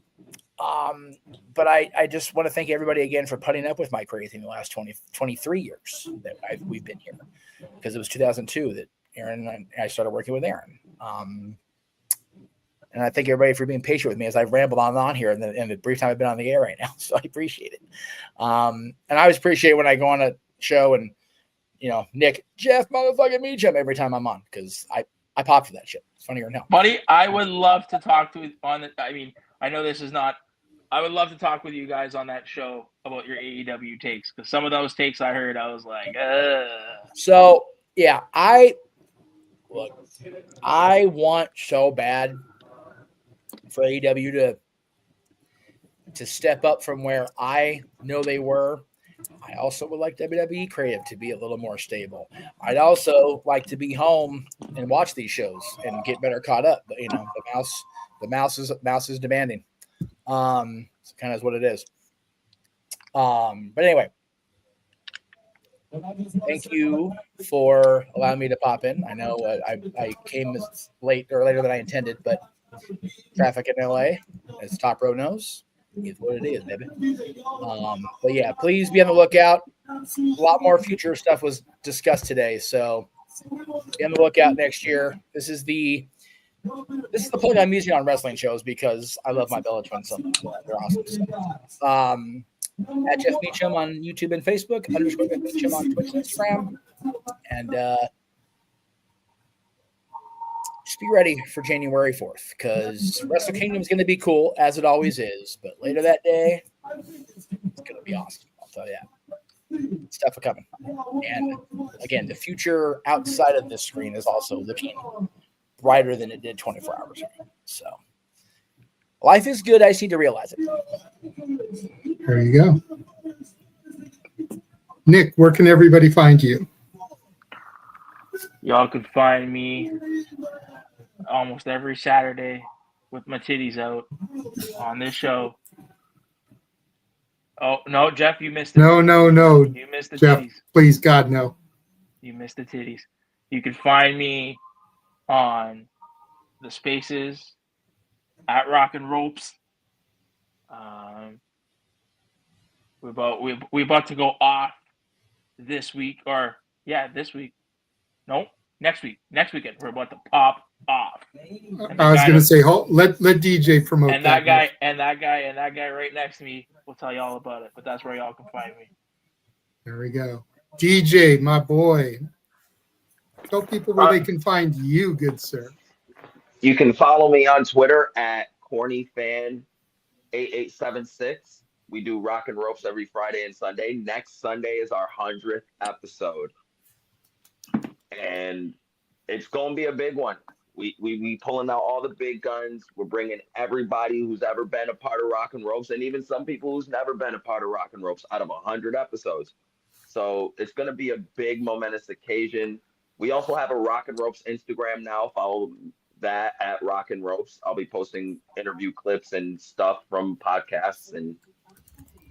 But I just want to thank everybody again for putting up with my crazy in the last 23 years that we've been here, because it was 2002 that Aaron and I started working with Aaron. And I thank everybody for being patient with me as I've rambled on here in the brief time I've been on the air right now. So I appreciate it. And I always appreciate when I go on a show and, Nick, Jeff, motherfucking Meacham every time I'm on, because I pop for that shit. It's funnier than hell. Buddy, I would love to talk to on. I mean, I know this is not. I would love to talk with you guys on that show about your AEW takes, because some of those takes I heard, I was like, So yeah, I want so bad for AEW to step up from where I know they were. I also would like WWE creative to be a little more stable. I'd also like to be home and watch these shows and get better caught up. But the mouse is demanding. It's kind of what it is. But anyway, thank you for allowing me to pop in. I know I came later than I intended, but traffic in LA, as Top Row knows, is what it is, baby. But yeah, please be on the lookout. A lot more future stuff was discussed today, so be on the lookout next year. This is the plug I'm using on wrestling shows because I love my Bella Twins so much. They're awesome. At Jeff Meacham on YouTube and Facebook, _ Meacham on Twitch and Instagram, and just be ready for January 4th because Wrestle Kingdom is going to be cool as it always is. But later that day, it's going to be awesome. I'll tell you that. Stuff are coming, and again, the future outside of this screen is also looking brighter than it did 24 hours ago. So life is good. I just need to realize it. There you go. Nick, where can everybody find you? y'all could find me almost every Saturday with my titties out on this show. Oh, no, Jeff, you missed it. No. You missed the Jeff, titties. please, God, no. You missed the titties. You can find me on the Spaces at Rock and Ropes. We're about to go off this week, this week. No, next week. Next weekend we're about to pop off. I was going to say, let DJ promote and that guy right next to me will tell you all about it. But that's where y'all can find me. There we go. DJ, my boy. Tell people where they can find you, good sir. You can follow me on Twitter at CornyFan8876. We do Rock and Ropes every Friday and Sunday. Next Sunday is our 100th episode. And it's going to be a big one. We pulling out all the big guns. We're bringing everybody who's ever been a part of Rock and Ropes, and even some people who's never been a part of Rock and Ropes out of 100 episodes. So it's going to be a big, momentous occasion. We also have a Rock and Ropes Instagram now. Follow that at Rock and Ropes. I'll be posting interview clips and stuff from podcasts, and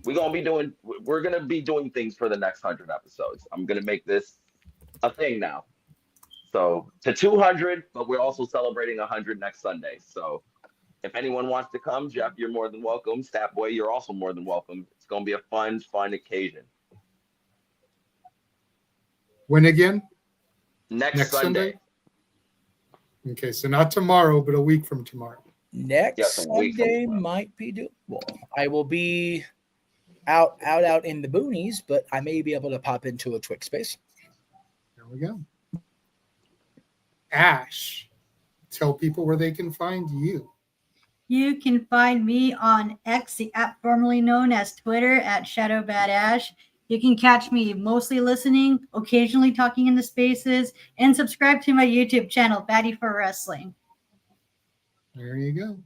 we're going to be doing things for the next 100 episodes. I'm going to make this a thing now. So to 200, but we're also celebrating 100 next Sunday. So if anyone wants to come, Jeff, you're more than welcome. Stat Boy, you're also more than welcome. It's going to be a fun occasion. When again? Next Sunday. Okay, so not tomorrow, but a week from tomorrow. Next Sunday might be doable. I will be out in the boonies, but I may be able to pop into a Twix space. There we go. Ash, tell people where they can find you. You can find me on X, the app formerly known as Twitter, at ShadowBadAsh. You can catch me mostly listening, occasionally talking in the spaces, and subscribe to my YouTube channel, Batty for Wrestling. There you go.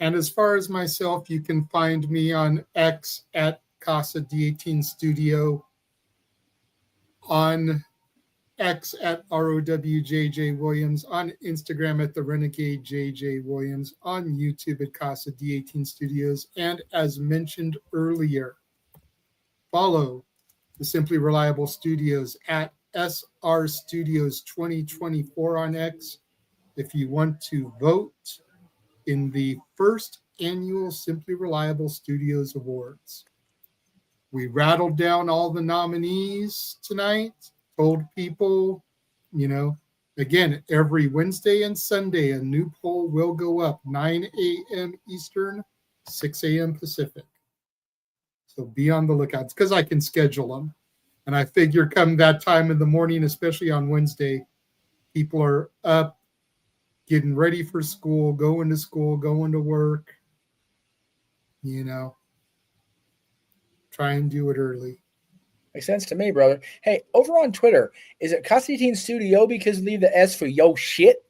And as far as myself, you can find me on X at Casa D18 Studio, on X at ROWJJ Williams, on Instagram at the Renegade JJ Williams, on YouTube at Casa D18 Studios, and as mentioned earlier, follow the Simply Reliable Studios at SR Studios 2024 on X if you want to vote in the first annual Simply Reliable Studios Awards. We rattled down all the nominees tonight, told people, again, every Wednesday and Sunday, a new poll will go up, 9 a.m. Eastern, 6 a.m. Pacific. So be on the lookout. It's because I can schedule them. And I figure come that time in the morning, especially on Wednesday, People are up, getting ready for school, going to work. You know, try and do it early. Makes sense to me, brother. Hey, over on Twitter, is it Constantine Studio because leave the S for yo shit?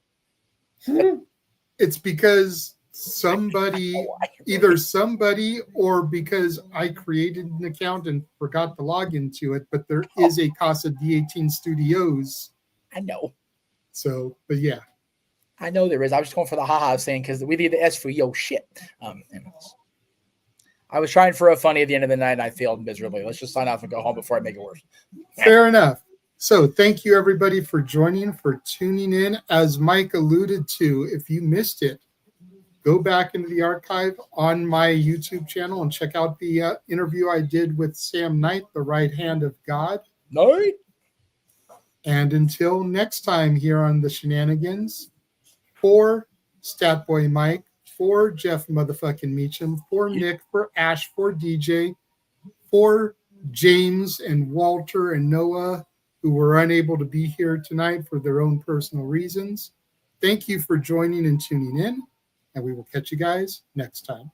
It's because somebody, either somebody or because I created an account and forgot to log into it, but there is a Casa D18 Studios. I know. So, but yeah. I know there is. I was just going for the haha saying because we leave the S for yo shit. I was trying for a funny at the end of the night and I failed miserably. Let's just sign off and go home before I make it worse. Fair enough. So thank you everybody for joining, for tuning in. As Mike alluded to, if you missed it, go back into the archive on my YouTube channel and check out the interview I did with Sam Knight, the right hand of God. Knight. And until next time here on the Shenanigans, for Statboy Mike, for Jeff motherfucking Meacham, for Nick, for Ash, for DJ, for James and Walter and Noah, who were unable to be here tonight for their own personal reasons. Thank you for joining and tuning in, and we will catch you guys next time.